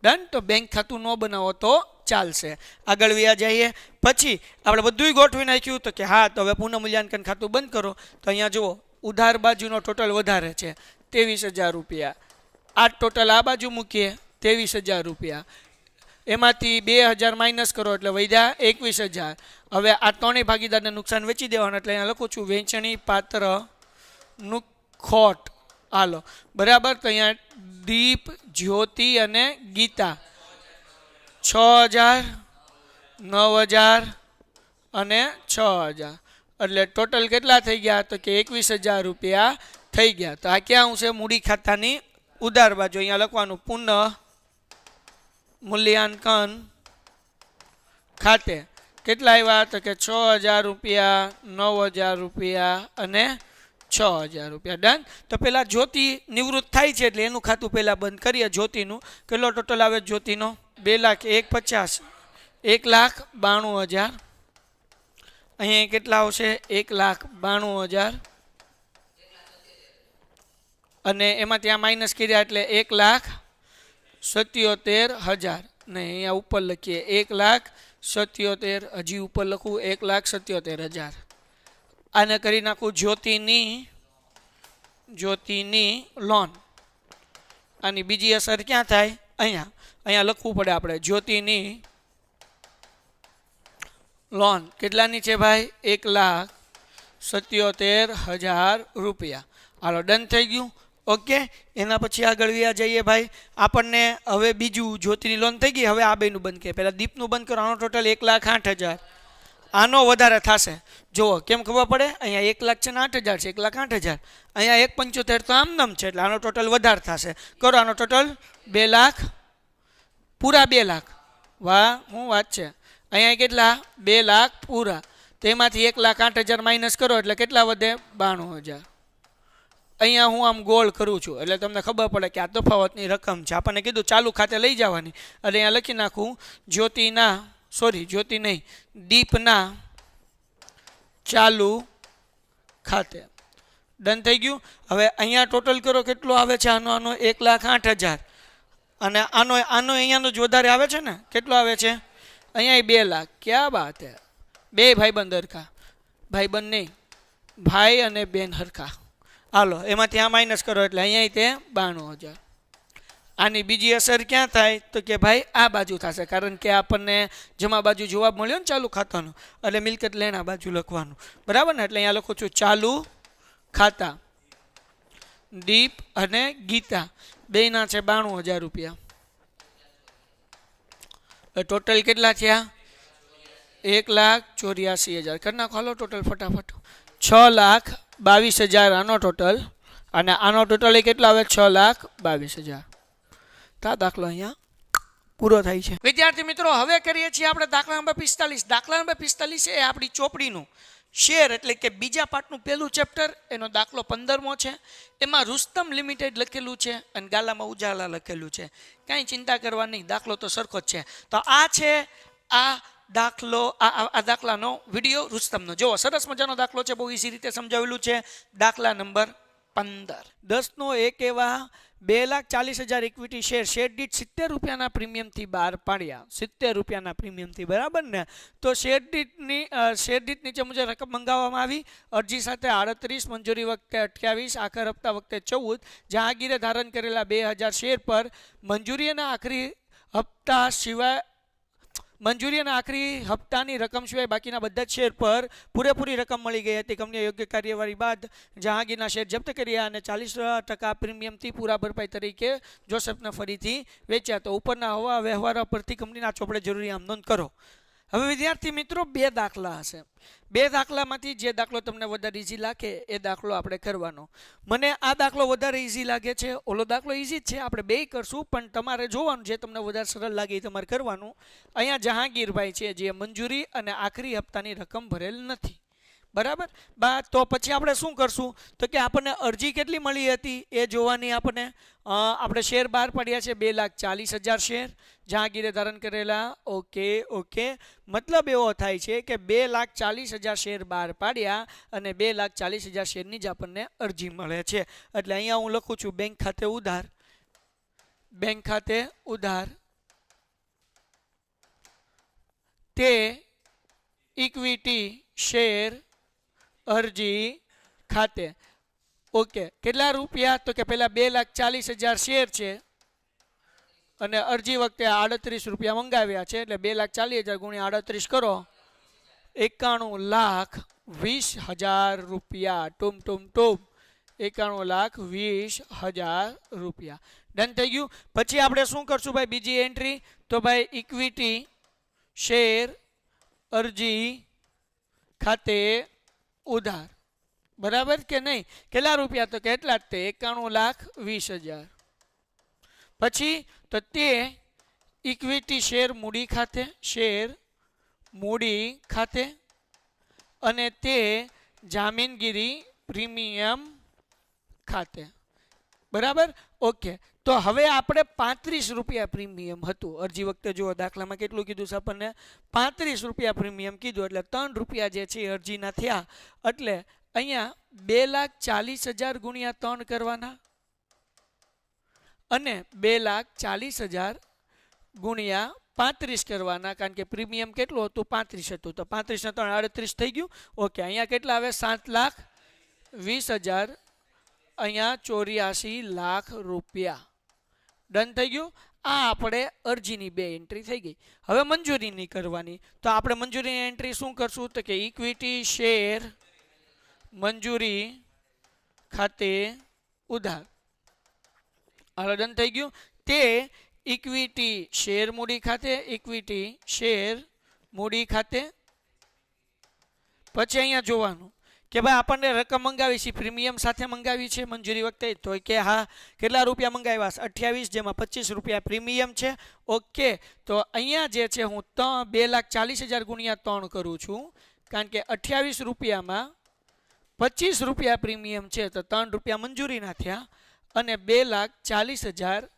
ડન. તો બેંક ખાતું ન બનાવો તો ચાલશે. આગળ વ્યા જઈએ. પછી આપણે બધું ગોઠવી નાખ્યું તો કે હા તો હવે પુનઃમૂલ્યાંકન ખાતું બંધ કરો. તો અહીંયા જુઓ ઉધાર બાજુનો ટોટલ વધારે છે 23,000 રૂપિયા. આ ટોટલ આ બાજુ મૂકીએ 23,000 રૂપિયા. એમાંથી 2000 માઇનસ કરો એટલે વધ્યા 21000. હવે આ ત્રણેય ભાગીદારને નુકસાન વેચી દેવાનું એટલે અહીંયા લખું છું વેચણી પાત્ર ખોટ. હાલો બરાબર. તો અહીંયા દીપ, જ્યોતિ અને ગીતા 6000, 9000 અને 6000 એટલે ટોટલ કેટલા થઈ ગયા તો કે 21000 રૂપિયા થઈ ગયા. તો આ ક્યાં છે મૂડી ખાતાની ઉધાર બાજુ. અહીંયા લખવાનું પુનઃ મૂલ્યાંકન ખાતે કેટલા આવ્યા તો કે 6000 રૂપિયા, 9000 રૂપિયા અને 6000 રૂપિયા. ડન. તો પેલા જ્યોતિ નિવૃત્ત થાય છે એટલે એનું ખાતું પહેલા બંધ કરીએ. જ્યોતિનું કેટલો ટોટલ આવે જ્યોતિનો 2,50,000, 1,92,000. અહીંયા કેટલા આવશે 1,92,000 અને એમાં ત્યાં માઇનસ કર્યા એટલે 1,77,000. ને અહીંયા ઉપર લખીએ 1,77,000. હજી ઉપર લખું 1,77,000. આને કરી નાખું જ્યોતિની લોન. આની બીજી અસર ક્યાં થાય અહીંયા લખવું પડે આપણે જ્યોતિની લોન કેટલાની છે ભાઈ 1,77,000 રૂપિયા. હાલો ડન થઈ ગયું. ઓકે. એના પછી આગળ વ્યા જઈએ ભાઈ. આપણને હવે બીજું જ્યોતિની લોન થઈ ગઈ. હવે આ બેનું બંધ કરે. પહેલાં દીપનું બંધ કરો. આનો ટોટલ 1,08,000. આનો વધારે થશે. જુઓ કેમ ખબર પડે. અહીંયા 1,08,000 છે, 1,08,000. અહીંયા 1,75 તો આમ નામ છે એટલે આનો ટોટલ વધારે થશે. કરો આનો ટોટલ 2 લાખ, પૂરા 2 લાખ. વાહ શું વાત છે. અહીંયા કેટલા 2 લાખ પૂરા. તેમાંથી 1,08,000 માઇનસ કરો એટલે કેટલા વધે 92,000. અહીંયા હું આમ ગોળ કરું છું એટલે તમને ખબર પડે કે આ તફાવતની રકમ છે. આપણને કીધું ચાલુ ખાતે લઈ જવાની એટલે અહીંયા લખી નાખું જ્યોતિ નહીં દીપના ચાલુ ખાતે. ડન થઈ ગયું. હવે અહીંયા ટોટલ કરો કેટલો આવે છે આનો 1,08,000 અને આનો અહીંયાનો જ વધારે આવે છે ને. કેટલો આવે છે અહીંયા 2 લાખ. ક્યાં બાત હે. બે ભાઈબંધ હરખા. ભાઈબંધ નહીં, ભાઈ અને બેન હરખા. હાલો એમાંથી આ માઇનસ કરો એટલે અહીંયા તે 92,000. આની બીજી અસર ક્યાં થાય તો કે ભાઈ આ બાજુ થશે કારણ કે આપણને જમા બાજુ જવાબ મળ્યો ને ચાલુ ખાતાનો એટલે મિલકત લેણા બાજુ લખવાનું. બરાબર ને. એટલે અહીંયા લખું છું ચાલુ ખાતા. દીપ અને ગીતા બેના છે 92,000 રૂપિયા. ટોટલ કેટલા થયા 1,84,000. કરી નાખો હાલો ટોટલ ફટાફટ. 6,22,000 આનો ટોટલ અને આનો ટોટલ એ કેટલો આવે 6,22,000. તા દાખલો અહીંયા પૂરો થાય છે. વિદ્યાર્થી મિત્રો હવે કરીએ છીએ આપણે દાખલા નંબર 45. દાખલા નંબર 45 એ આપણી ચોપડીનું શેર એટલે કે બીજા પાર્ટનું પહેલું ચેપ્ટર એનો દાખલો 15મો છે. એમાં રુસ્તમ લિમિટેડ લખેલું છે અને ગાલામાં ઉજાલા લખેલું છે. કાંઈ ચિંતા કરવાની, દાખલો તો સરખો જ છે. તો આ છે આ દાખલો, આ દાખલાનો વિડીયો રુસ્તમનો. જુઓ સરસ મજાનો દાખલો છે, બહુ ઇઝી રીતે સમજાવેલું છે. દાખલા નંબર 15. 10નો 1 એવા 2,40,000 ઇક્વિટી શેર દીઠ 70 રૂપિયાના પ્રીમિયમથી બહાર પાડ્યા. 70 રૂપિયાના પ્રીમિયમથી. બરાબર ને. તો શેર દીઠ નીચે મુજબ રકમ મંગાવવામાં આવી. અરજી સાથે 38, મંજૂરી વખતે 28, આખર હપ્તા વખતે 14. જહાંગીરે ધારણ કરેલા 2,000 શેર પર મંજૂરી અને આખરી હપ્તાની રકમ સિવાય બાકીના બધા જ શેર પર પૂરેપૂરી રકમ મળી ગઈ હતી. કંપનીએ યોગ્ય કાર્યવાહી બાદ જહાંગીરના શેર જપ્ત કર્યા અને 40% પ્રીમિયમથી પૂરા ભરપાઈ તરીકે જોસેફને ફરીથી વેચ્યા. તો ઉપરના હવા વ્યવહારો પરથી કંપનીના ચોપડે જરૂરી આમ નોંધ કરો. હવે વિદ્યાર્થી મિત્રો 2 દાખલા હશે. 2 દાખલામાંથી જે દાખલો તમને વધારે ઇઝી લાગે એ દાખલો આપણે કરવાનો. મને આ દાખલો વધારે ઇઝી લાગે છે, ઓલો દાખલો ઇઝી જ છે. આપણે 2 કરશું પણ તમારે જોવાનું જે તમને વધારે સરળ લાગે એ તમારે કરવાનું. અહીંયા જહાંગીરભાઈ છે જે મંજૂરી અને આખરી હપ્તાની રકમ ભરેલ નથી. બરાબર. તો પછી આપણે શું કરશું તો કે આપણને અરજી કેટલી મળી હતી એ જોવાની. આપણે શેર બહાર પાડ્યા છે 2,40,000 શેર જહાંગીરે ધારણ કરેલા. ઓકે. મતલબ એવો થાય છે કે 2,40,000 શેર બહાર પાડ્યા અને 2,40,000 શેરની જ આપણને અરજી મળે છે. એટલે અહીંયા હું લખું છું બેંક ખાતે ઉધાર તે ઇક્વિટી શેર અરજી ખાતે. ઓકે. કેટલા રૂપિયા તો કે પહેલા 2,40,000 શેર છે અને અરજી વખતે 38 રૂપિયા મંગાવ્યા છે એટલે 2,40,000 ગુણ્યા 38 કરો 91,20,000 રૂપિયા. ટૂમ ટૂમ ટૂમ 91,20,000 રૂપિયા. ડન થઈ ગયું. પછી આપણે શું કરશું ભાઈ બીજી એન્ટ્રી? તો ભાઈ ઇક્વિટી શેર અરજી ખાતે ઉધાર. બરાબર કે નહીં? કેટલા રૂપિયા? તો કેટલા જ તે 91,20,000. પછી તો તે ઇક્વિટી શેર મૂડી ખાતે, શેર મૂડી ખાતે, અને તે જામીનગીરી પ્રીમિયમ ખાતે. બરાબર? ઓકે. તો હવે આપણે 35 રૂપિયા પ્રીમિયમ હતું અરજી વખતે. જુઓ દાખલામાં કેટલું કીધું છે આપણને? 35 રૂપિયા પ્રીમિયમ કીધું એટલે 3 રૂપિયા જે છે અરજીના થયા. એટલે અહીંયા 2,40,000 ગુણ્યા 3 કરવાના અને 2,40,000 ગુણ્યા 35 કરવાના, કારણ કે પ્રીમિયમ કેટલું હતું? 35 હતું. તો 35 ને 3 38 થઈ ગયું. ઓકે. અહીંયા કેટલા આવે? 7,20,000. અહીંયા 84 લાખ રૂપિયા. ડન થઈ ગયું. આ આપણે અરજીની 2 એન્ટ્રી થઈ ગઈ. હવે મંજૂરીની કરવાની. તો આપણે મંજૂરીની એન્ટ્રી શું કરશું? તો કે ઇક્વિટી શેર મંજૂરી ખાતે ઉધાર. હાલો ડન થઈ ગયું. તે ઇક્વિટી શેર મૂડી ખાતે, ઇક્વિટી શેર મૂડી ખાતે. પછી અહીંયા જોવાનું કે ભાઈ આપણને રકમ મંગાવી છે પ્રીમિયમ સાથે મંગાવી છે મંજૂરી વખતે. તો કે હા, કેટલા રૂપિયા મંગાવ્યા? 28, જેમાં 25 રૂપિયા પ્રીમિયમ છે. ઓકે. તો અહીંયા જે છે હું 2,40,000 ગુણ્યા 3 કરું છું, કારણ કે 28 રૂપિયામાં 25 રૂપિયા પ્રીમિયમ છે તો 3 રૂપિયા મંજૂરીના થયા. અને 2,40,000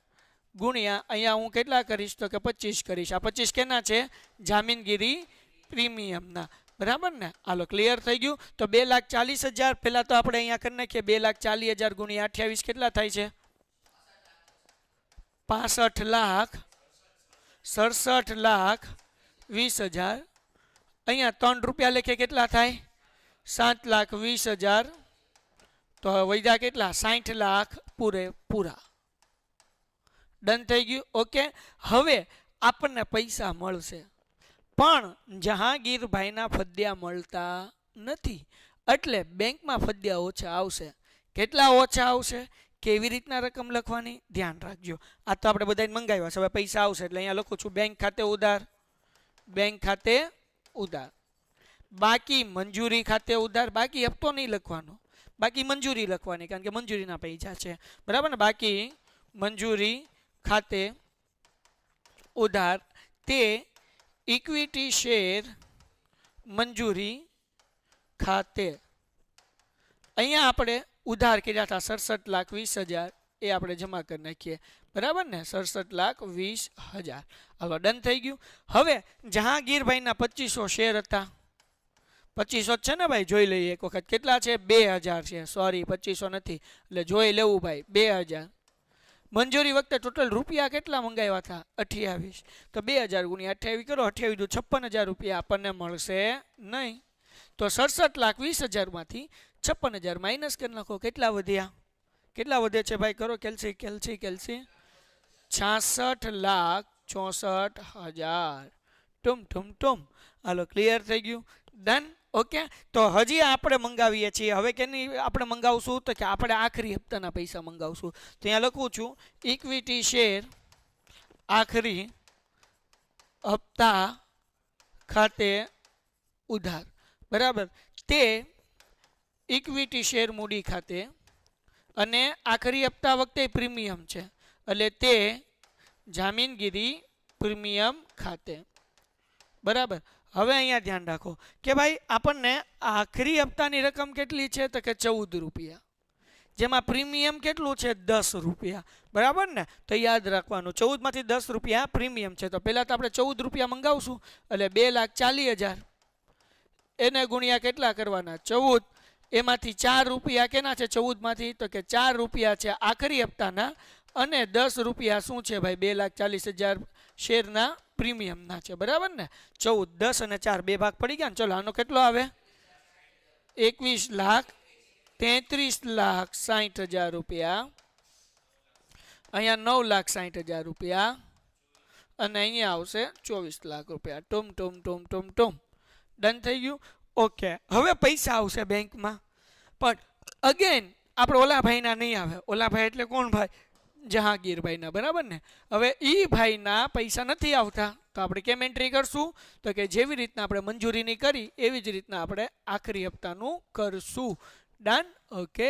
ગુણ્યા અહીંયા હું કેટલા કરીશ? તો કે 25 કરીશ. આ 25 કેના છે? જામીનગીરી પ્રીમિયમના. બરાબર ને? હાલો ક્લિયર થઈ ગયું. તો 2,40,000 પહેલા તો આપણે અહીંયા કરી નાખીએ. 2,40,000 ગુણ્યા 28 કેટલા થાય છે? 65,67,20,000. અહીંયા 3 રૂપિયા લેખે કેટલા થાય? 7,20,000. તો વૈધા કેટલા? 60 લાખ પૂરેપૂરા. ડન થઈ ગયું. ઓકે. હવે આપણને પૈસા મળશે, પણ જહાંગીરભાઈના ફદ્યા મળતા નથી, એટલે બેંકમાં ફદ્યા ઓછા આવશે. કેટલા ઓછા આવશે? કેવી રીતના રકમ લખવાની? ધ્યાન રાખજો. આ તો આપણે બધાને મંગાવ્યા છે. હવે પૈસા આવશે એટલે અહીંયા લખું છું બેંક ખાતે ઉધાર, બેંક ખાતે ઉધાર. બાકી મંજૂરી ખાતે ઉધાર. બાકી હપ્તો નહીં લખવાનો, બાકી મંજૂરી લખવાની, કારણ કે મંજૂરીના પૈસા છે. બરાબર ને? બાકી મંજૂરી ખાતે ઉધાર. તે ઇક્વિટી શેર મંજૂરી ખાતે. અહીંયા આપણે ઉધાર કર્યા હતા 67,20,000, એ આપણે જમા કરી નાખીએ. બરાબર ને? 67,20,000. હાલો ડન થઈ ગયું. હવે જહાંગીરભાઈના 2500 શેર હતા. 2500 છે ને ભાઈ? જોઈ લઈએ એક વખત. કેટલા છે? 2,000 છે. સોરી, 2500 નથી, એટલે જોઈ લેવું ભાઈ. 2,000 મંજૂરી વખતે ટોટલ રૂપિયા કેટલા મંગાવ્યા હતા? 28. તો 2,000 ગુણ્યા 28 કરો. 28 તો 56,000 રૂપિયા આપણને મળશે નહીં. તો 67,20,000 માંથી 56,000 માઇનસ કરી નાખો. કેટલા વધ્યા? કેટલા વધે છે ભાઈ? કરો કેલ્સી કેલ્સી કેલ્સી. 66,64,000. ટુમ ટુમ ટુમ. હાલો ક્લિયર થઈ ગયું. ડન. ઓકે. તો હજી આપણે મંગાવીએ છીએ. હવે કેની આપણે મંગાવશું? તો કે આપણે આખરી હપ્તાના પૈસા મંગાવશું. તો અહીંયા લખું છું ઇક્વિટી શેર આખરી હપ્તા ખાતે ઉધાર. બરાબર? તે ઇક્વિટી શેર મૂડી ખાતે, અને આખરી હપ્તા વખતે પ્રીમિયમ છે એટલે તે જામીનગીરી પ્રીમિયમ ખાતે. બરાબર? હવે અહીંયા ધ્યાન રાખો કે ભાઈ આપણને આખરી હપ્તાની રકમ કેટલી છે? તો કે 14 રૂપિયા, જેમાં પ્રીમિયમ કેટલું છે? 10 રૂપિયા. બરાબર ને? તો યાદ રાખવાનું 14 માંથી 10 રૂપિયા પ્રીમિયમ છે. તો પહેલાં તો આપણે 14 રૂપિયા મંગાવશું એટલે 2,40,000. એને ગુણ્યા કેટલા કરવાના? 14. એમાંથી 4 રૂપિયા કેના છે 14 માંથી? તો કે 4 રૂપિયા છે આખરી હપ્તાના, અને 10 રૂપિયા શું છે ભાઈ? 2,40,000 શેરના પ્રીમિયમના છે. બરાબર ને? 14, 10 અને 4 બે ભાગ પડી ગયા ને. ચલો આનો કેટલો આવે? 21,33,60,000 રૂપિયા. અહીંયા 9,60,000 રૂપિયા. અને અહીંયા આવશે 24 લાખ રૂપિયા. ટુમ ટુમ ટુમ ટુમ ટુમ. ડન થઈ ગયું. ઓકે, હવે પૈસા આવશે બેંકમાં, પણ અગેન આપણે ઓલા ભાઈના નહીં આવે. ઓલા ભાઈ એટલે કોણ ભાઈ? જહાંગીરભાઈના, બરાબર ને? હવે એ ભાઈના પૈસા નથી આવતા, તો આપણે કેમ એન્ટ્રી કરશું? તો કે જેવી રીતના આપણે મંજૂરીની કરી એવી જ રીતના આપણે આખરી હપ્તાનું કરશું. ડન. ઓકે,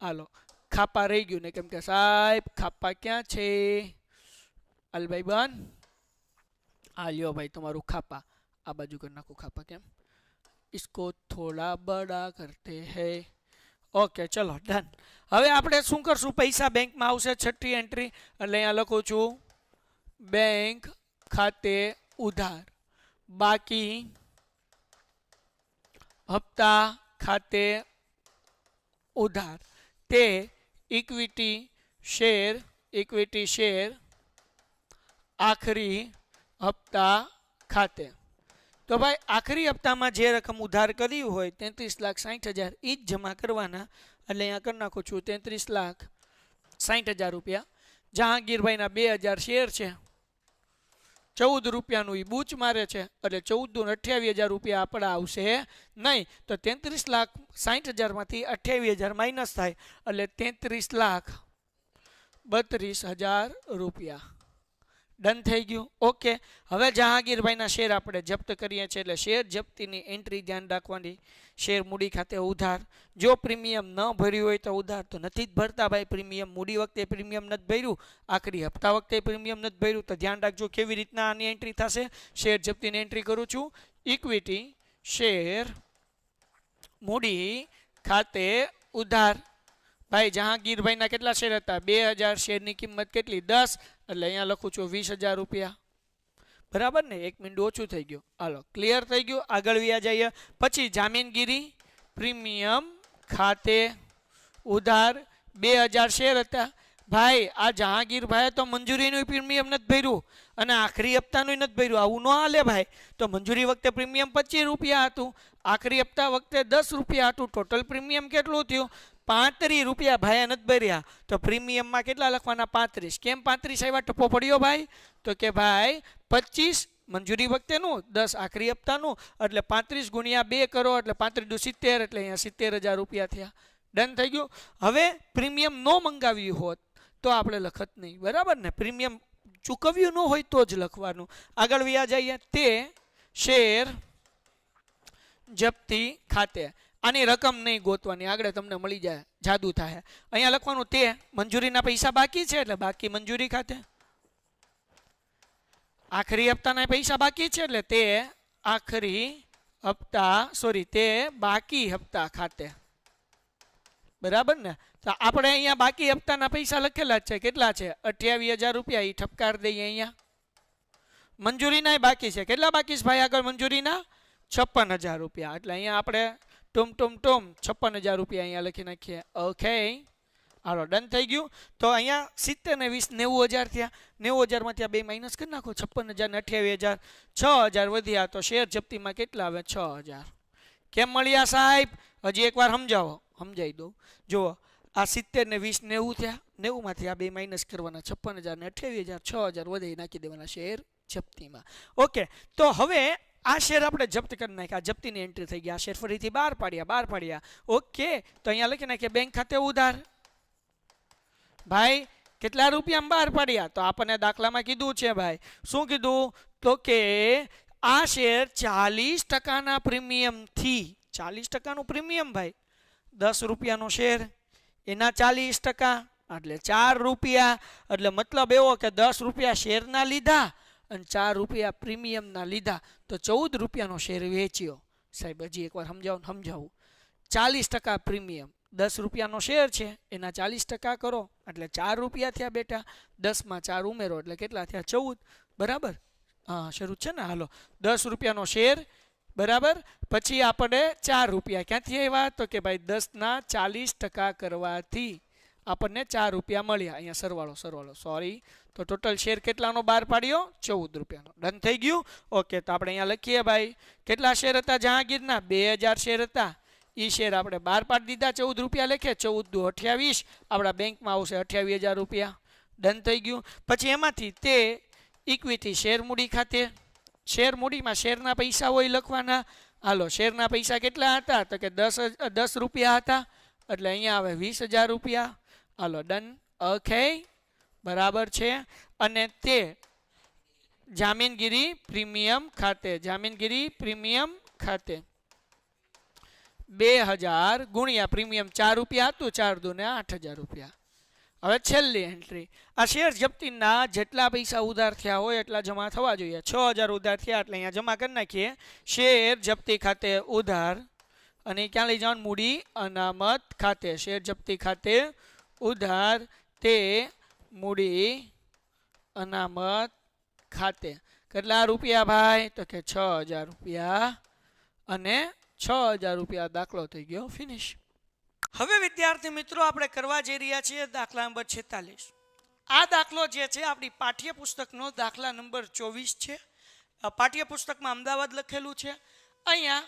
હાલો. ખાપા રહી ગયું ને, કેમ કે સાહેબ ખાપા ક્યાં છે? અલભાઈ બન આ લ્યો ભાઈ તમારું ખાપા. આ બાજુ કરી નાખું ખાપા. કેમ? इसको थोड़ा बड़ा करते हैं. ઓકે, ચલો ડન. હવે આપણે શું કરશું? પૈસા બેંકમાં આવશે. છઠ્ઠી એન્ટ્રી એટલે અહીંયા લખું છું બેંક ખાતે ઉધાર, બાકી હપ્તા ખાતે ઉધાર, તે ઇક્વિટી શેર આખરી હપ્તા ખાતે. તો ભાઈ આખરી હપ્તામાં જે રકમ ઉધાર કરી હોય 33,60,000 એ જ જમા કરવાના. એટલે અહીંયા કરી નાખું છું 33,60,000 રૂપિયા. જહાંગીરભાઈના 2,000 શેર છે, 14 રૂપિયાનું એ બૂચ મારે છે, એટલે 14 ને 28,000 રૂપિયા આપણા આવશે નહીં. તો 33,60,000માંથી 28,000 માઇનસ થાય એટલે 33,32,000 રૂપિયા. ડન થઈ ગયું. ઓકે, હવે જહાંગીરભાઈના શેર આપણે જપ્ત કરીએ છીએ, એટલે શેર જપ્તીની એન્ટ્રી ધ્યાન રાખવાની. શેર મૂડી ખાતે ઉધાર. જો પ્રીમિયમ ન ભર્યું હોય તો ઉધાર તો નથી જ ભરતા ભાઈ. પ્રીમિયમ મૂડી વખતે પ્રીમિયમ નથી ભર્યું, આખરી હપ્તા વખતે પ્રીમિયમ નથી ભર્યું, તો ધ્યાન રાખજો કેવી રીતના આની એન્ટ્રી થશે. શેર જપ્તીની એન્ટ્રી કરું છું. ઇક્વિટી શેર મૂડી ખાતે ઉધાર. ભાઈ જહાંગીરભાઈના કેટલા શેર હતા? 2,000. શેરની કિંમત કેટલી? 10. એટલે અહીંયા લખું છું 20,000 રૂપિયા. બરાબર ને? 1 મિનિટ ઓછું થઈ ગયું. હાલો, ક્લિયર થઈ ગયું. આગળ વ્યા જઈએ. પછી જામીનગીરી પ્રીમિયમ ખાતે ઉધાર. 2,000 શેર હતા. ભાઈ આ જહાંગીરભાઈએ તો મંજૂરીનું પ્રીમિયમ નથી ભર્યું અને આખરી હપ્તાનું નથી ભર્યું. આવું ન હાલે ભાઈ. તો મંજૂરી વખતે પ્રીમિયમ 25 રૂપિયા હતું, આખરી હપ્તા વખતે 10 રૂપિયા હતું. ટોટલ પ્રીમિયમ કેટલું થયું? 35 રૂપિયા ભાઈએ નથી ભર્યા. તો પ્રીમિયમમાં કેટલા લખવાના? 35. કેમ 35 આવ્યા? ટપ્પો પડ્યો ભાઈ. તો કે ભાઈ 25 મંજૂરી વખતેનું, 10 આખરી હપ્તાનું, એટલે 35 ગુણ્યા 2 કરો એટલે 35 દુ 70, એટલે અહીંયા 70,000 રૂપિયા થયા. ડન થઈ ગયું. હવે પ્રીમિયમ ન મંગાવ્યું હોત તો આપણે લખત નહીં, બરાબર ને? પ્રીમિયમ ચૂકવ્યું ન હોય તો જ લખવાનું. આગળ વ્યા જઈએ. તે શેર જપ્તી ખાતે. આની રકમ નહીં ગોતવાની, આગળ તમને મળી જાય, જાદુ થાય. અહીંયા લખવાનું તે મંજૂરીના પૈસા બાકી છે એટલે બાકી મંજૂરી ખાતે. આખરી હપ્તાના પૈસા બાકી છે એટલે તે આખરી હપ્તા તે બાકી હપ્તા ખાતે. બરાબર ને? તો આપણે અહીંયા બાકી હપ્તાના પૈસા લખેલા જ છે. કેટલા છે? 28,000 રૂપિયા. એ ઠપકાર દઈએ અહીંયા. મંજૂરીના બાકી છે. કેટલા બાકી છે ભાઈ આગળ મંજૂરીના? 56,000 રૂપિયા. એટલે અહીંયા આપણે ટુમ 56,000 રૂપિયા અહીંયા લખી નાખીએ. ઓકે, હાલો ડન થઈ ગયું. તો અહીંયા 70 ને 20 90,000 થયા. 90,000માંથી આ બે માઇનસ કરી નાખો. 56,000 ને 28,000, 6,000 વધ્યા. તો શેર જપ્તીમાં કેટલા આવે? 6,000. કેમ મળ્યા સાહેબ? હજી એકવાર સમજાવી દઉં. જુઓ, આ 70 ને 20 90 થયા. 90માંથી આ બે માઇનસ કરવાના. 56,000 ને 28,000, 6,000 વધે નાખી દેવાના શેર જપ્તીમાં. ઓકે, તો હવે આ શેર આપણે જપ્ત કરી નાખ્યા. જપ્તીની એન્ટ્રી થઈ ગયા. શેર ફરીથી બહાર પાડ્યા. ઓકે, તો અહીંયા લખી નાખીએ બેંક ખાતે ઉધાર. ભાઈ કેટલા રૂપિયા બહાર પાડ્યા? તો આપણને દાખલામાં કીધું છે ભાઈ. શું કીધું? તો કે આ શેર 40% પ્રીમિયમથી, 40%નું પ્રીમિયમ ભાઈ, 10 રૂપિયાનો શેર, એના 40% એટલે 4 રૂપિયા. એટલે મતલબ એવો કે 10 રૂપિયા શેરના લીધા અને 4 રૂપિયા પ્રીમિયમના લીધા, તો 14 રૂપિયાનો શેર વેચ્યો. સાહેબ હજી એકવાર સમજાવું. 40% પ્રીમિયમ, 10 રૂપિયાનો શેર છે, એના 40% કરો એટલે 4 રૂપિયા થયા બેટા. 10માં 4 ઉમેરો એટલે કેટલા થયા? 14. બરાબર? હા, શરૂ છે ને? હાલો, 10 રૂપિયાનો શેર, બરાબર. પછી આપણે 4 રૂપિયા ક્યાંથી આવ્યા? તો કે ભાઈ 10ના 40% કરવાથી આપણને 4 રૂપિયા મળ્યા. અહીંયા સરવાળો સોરી. તો ટોટલ શેર કેટલાનો બહાર પાડ્યો? 14 રૂપિયાનો. ડન થઈ ગયું. ઓકે, તો આપણે અહીંયા લખીએ ભાઈ કેટલા શેર હતા જહાંગીરના? 2,000 શેર હતા. એ શેર આપણે બહાર પાડી દીધા. 14 રૂપિયા લખે. 14 દુ 28. આપણા બેંકમાં આવશે 28,000 રૂપિયા. ડન થઈ ગયું. પછી એમાંથી તે ઇક્વિટી શેર મૂડી ખાતે, શેર મૂડીમાં શેરના પૈસા હોય લખવાના. હાલો, શેરના પૈસા કેટલા હતા? તો કે 10 રૂપિયા હતા, એટલે અહીંયા આવે 20,000 રૂપિયા. હાલો, ડન. ઓકે, બરાબર છે. અને તે જામીનગીરી પ્રીમિયમ ખાતે, જામીનગીરી પ્રીમિયમ ખાતે 2000 ગુણ્યા પ્રીમિયમ 4 રૂપિયા હતું, 4 દુને 8,000 રૂપિયા. હવે છેલ્લી એન્ટ્રી, આ શેર જપ્તીના જેટલા પૈસા ઉધાર થયા હોય એટલા જમા થવા જોઈએ. 6,000 ઉધાર થયા એટલે અહીંયા જમા કરી નાખીએ. શેર જપ્તી ખાતે ઉધાર, અને ક્યાં લઈ જવાનું? મૂડી અનામત ખાતે. શેર જપ્તી ખાતે ઉધાર, તે મૂડી અનામત ખાતે. કેટલા રૂપિયા ભાઈ? તો કે 6,000 રૂપિયા, અને 6,000 રૂપિયા દાખલો થઈ ગયો, ફિનિશ. હવે વિદ્યાર્થી મિત્રો, આપણે કરવા જઈ રહ્યા છીએ દાખલા નંબર 46. આ દાખલો જે છે આપણી પાઠ્યપુસ્તકનો દાખલા નંબર 24 છે. પાઠ્યપુસ્તકમાં અમદાવાદ લખેલું છે, અહીંયા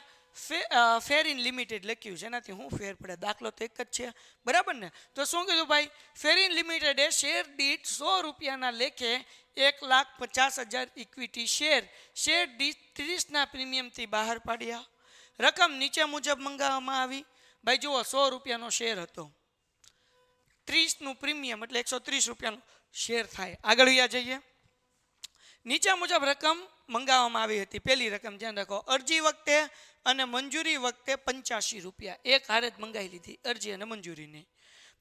ફેર ઇન લિમિટેડ લખ્યું છે. એનાથી શું ફેર પડે? દાખલો તો એક જ છે, બરાબર ને? તો શું કીધું ભાઈ? ફેર ઇન લિમિટેડે શેર દીઠ 100 રૂપિયાના લેખે 1,50,000 ઇક્વિટી શેર દીઠ 30ના પ્રીમિયમથી બહાર પાડ્યા. રકમ નીચે મુજબ મંગાવવામાં આવી. ભાઈ જુઓ, 100 રૂપિયાનો શેર હતો, 30નું પ્રીમિયમ એટલે 130 રૂપિયાનો શેર થાય. આગળ વ્યા જઈએ. નીચે મુજબ રકમ મંગાવવામાં આવી હતી. પહેલી રકમ ધ્યાન રાખો, અરજી વખતે અને મંજૂરી વખતે 85 રૂપિયા એક હારે જ મંગાવી લીધી, અરજી અને મંજૂરીને.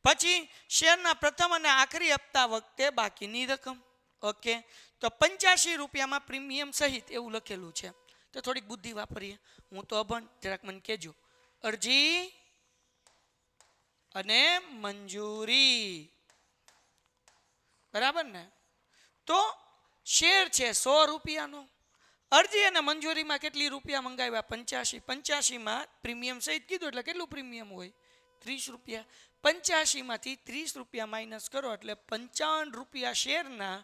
પછી શેરના પ્રથમ અને આખરી હપ્તા વખતે બાકીની રકમ. ઓકે, તો 85 રૂપિયામાં પ્રીમિયમ સહિત એવું લખેલું છે. તો થોડીક બુદ્ધિ વાપરીએ. હું તો અભણ, જરાક મને કહેજો. અરજી અને મંજૂરી, બરાબર ને? તો શેર છે 100 રૂપિયાનો, અરજી અને મંજૂરીમાં કેટલી રૂપિયા મંગાવ્યા? 85. 85માં પ્રીમિયમ સહિત કીધું એટલે કેટલું પ્રીમિયમ હોય? 30 રૂપિયા. 85માંથી 30 રૂપિયા માઇનસ કરો એટલે 55 રૂપિયા શેરના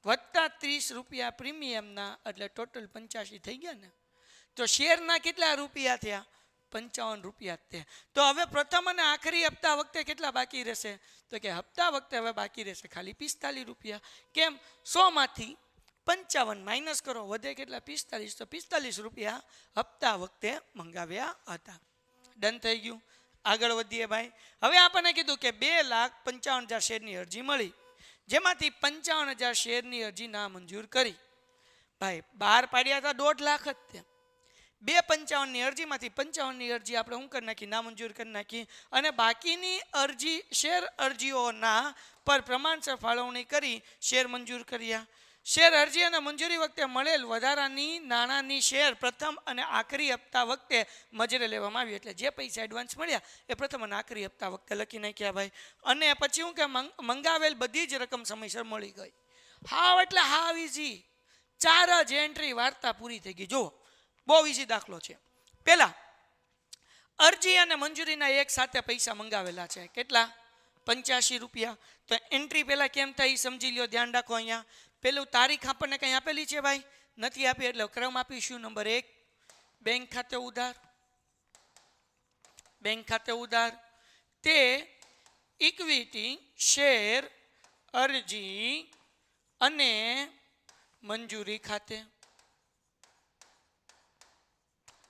વત્તા 30 રૂપિયા પ્રીમિયમના, એટલે ટોટલ 85 થઈ ગયા ને? તો શેરના કેટલા રૂપિયા થયા? 55 રૂપિયા જ. તો હવે પ્રથમ અને આખરી હપ્તા વખતે કેટલા બાકી રહેશે? તો કે હપ્તા વખતે હવે બાકી રહેશે ખાલી 45 રૂપિયા. કેમ? 100માંથી 55 માઇનસ કરો, વધે કેટલા? 45. તો 45 રૂપિયા હપ્તા વખતે મંગાવ્યા હતા. ડન થઈ ગયું. આગળ વધીએ ભાઈ. હવે આપણને કીધું કે 2,55,000 શેરની અરજી મળી, જેમાંથી 55,000 શેરની અરજી ના મંજૂર કરી. ભાઈ બહાર પાડ્યા હતા 1.5 લાખ જ. તે 255ની અરજીમાંથી 55ની અરજી આપણે શું કરી નાખી? ના મંજૂર કરી નાખી. અને બાકીની અરજી શેર અરજીઓના પર પ્રમાણસર ફાળવણી કરી શેર મંજૂર કર્યા. શેર અરજી અને મંજૂરી વખતે મળેલ વધારાની નાણાંની શેર પ્રથમ અને આખરી હપ્તા વખતે મજરે લેવામાં આવી. એટલે જે પૈસા એડવાન્સ મળ્યા એ પ્રથમ અને આખરી હપ્તા વખતે લખી નાખ્યા ભાઈ. અને પછી હું કે મંગાવેલ બધી જ રકમ સમયસર મળી ગઈ. હાવ એટલે હાવ ઇઝી. 4 જ એન્ટ્રી, વાર્તા પૂરી થઈ ગઈ. જુઓ, બહુ ઇઝી દાખલો છે. પહેલા અરજી અને મંજૂરીના એક સાથે પૈસા મંગાવેલા છે. કેટલા? 85 રૂપિયા. તો એન્ટ્રી પહેલા કેમ થાય સમજી લ્યો, ધ્યાન રાખો. અહીંયા પેલું તારીખ આપણને કંઈ આપેલી છે ભાઈ? નથી આપી, એટલે ક્રમ આપીશું. નંબર 1, બેંક ખાતે ઉધાર. બેંક ખાતે ઉધાર, તે ઇક્વિટી શેર અરજી અને મંજૂરી ખાતે.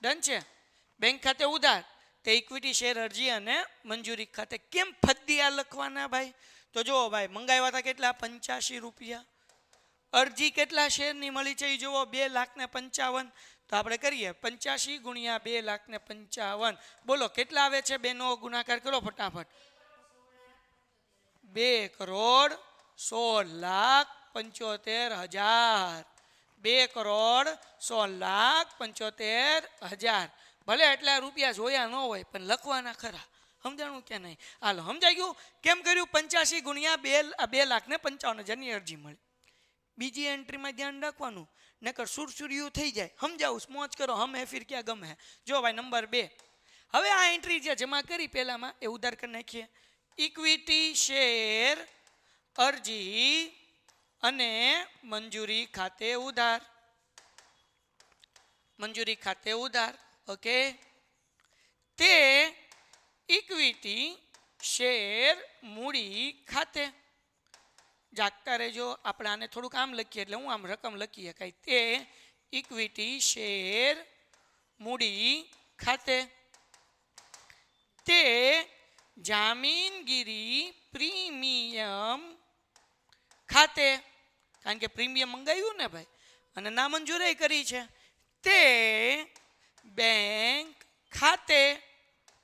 ડન છે? બેંક ખાતે ઉધાર, તે ઇક્વિટી શેર અરજી અને મંજૂરી ખાતે. કેમ ફદ્દિયા લખવાના ભાઈ? તો જુઓ ભાઈ, મંગાવ્યા હતા કેટલા? 85 રૂપિયા. અરજી કેટલા શેરની મળી છે એ જુઓ, 2,55,000. તો આપણે કરીએ 85 ગુણ્યા 2,55,000. બોલો કેટલા આવે છે? બેનો ગુણાકાર કરો ફટાફટ. 2,16,75,000. 2,16,75,000. ભલે એટલા રૂપિયા જોયા ન હોય પણ લખવાના ખરા. સમજાણું કે નહીં? હાલો, સમજાઈ ગયું? કેમ કર્યું? 85 ગુણ્યા 2,55,000ની અરજી મળી. બીજી એન્ટ્રીમાં ધ્યાન રાખવાનું, નકર સુરસુરિયું થઈ જાય. સમજાવું? સ્મોચ કરો. હમે ફિર ક્યાં ગમે. જો ભાઈ નંબર 2. હવે આ એન્ટ્રી જે જમા કરી પહેલામાં એ ઉધાર કરી નાખીએ. ઇક્વિટી શેર અરજી અને મંજૂરી ખાતે ઉધાર. મંજૂરી ખાતે ઉધાર. ઓકે, તે ઇક્વિટી શેર મૂડી ખાતે. જાગતા રહેજો. આપણે આને થોડુંક આમ લખીએ એટલે હું આમ રકમ લખીએ કાંઈ તે ઇક્વિટી શેર મૂડી ખાતે તે જામીનગીરી પ્રીમિયમ ખાતે, કારણ કે પ્રીમિયમ મંગાવ્યું ને ભાઈ અને નામંજૂરી કરી છે, તે બેંક ખાતે,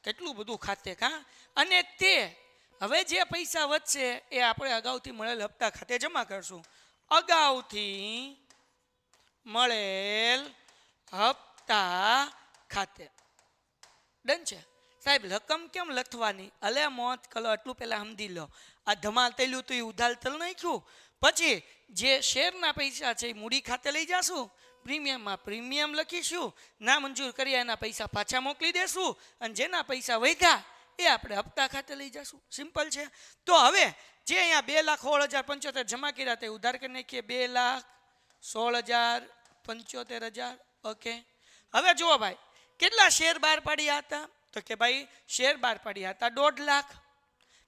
કેટલું બધું ખાતે કા, અને તે હવે જે પૈસા વધશે એ આપણે અગાઉથી મળેલ હપ્તા ખાતે જમા કરશું. અગાઉથી મળેલ હપ્તા ખાતે. ડન છે સાહેબ. રકમ કેમ લખવાની? અલે મોત કલો, એટલું પહેલાં સમજી લો. આ ધમાલ તેલું તો એ ઉધાર તલ નાખ્યું, પછી જે શેરના પૈસા છે એ મૂડી ખાતે લઈ જશું, પ્રીમિયમમાં પ્રીમિયમ લખીશું, ના મંજૂર કર્યા એના પૈસા પાછા મોકલી દેશું, અને જેના પૈસા વધ્યા એ આપણે હપ્તા ખાતે લઈ જશું. સિમ્પલ છે. તો હવે જે અહીંયા 2,16,075 જમા કર્યા તે ઉધાર કરી નાખીએ. 2,16,000 ઓકે. હવે જુઓ ભાઈ કેટલા શેર બહાર પાડ્યા હતા, તો કે ભાઈ શેર બહાર પાડ્યા હતા 1.5 લાખ.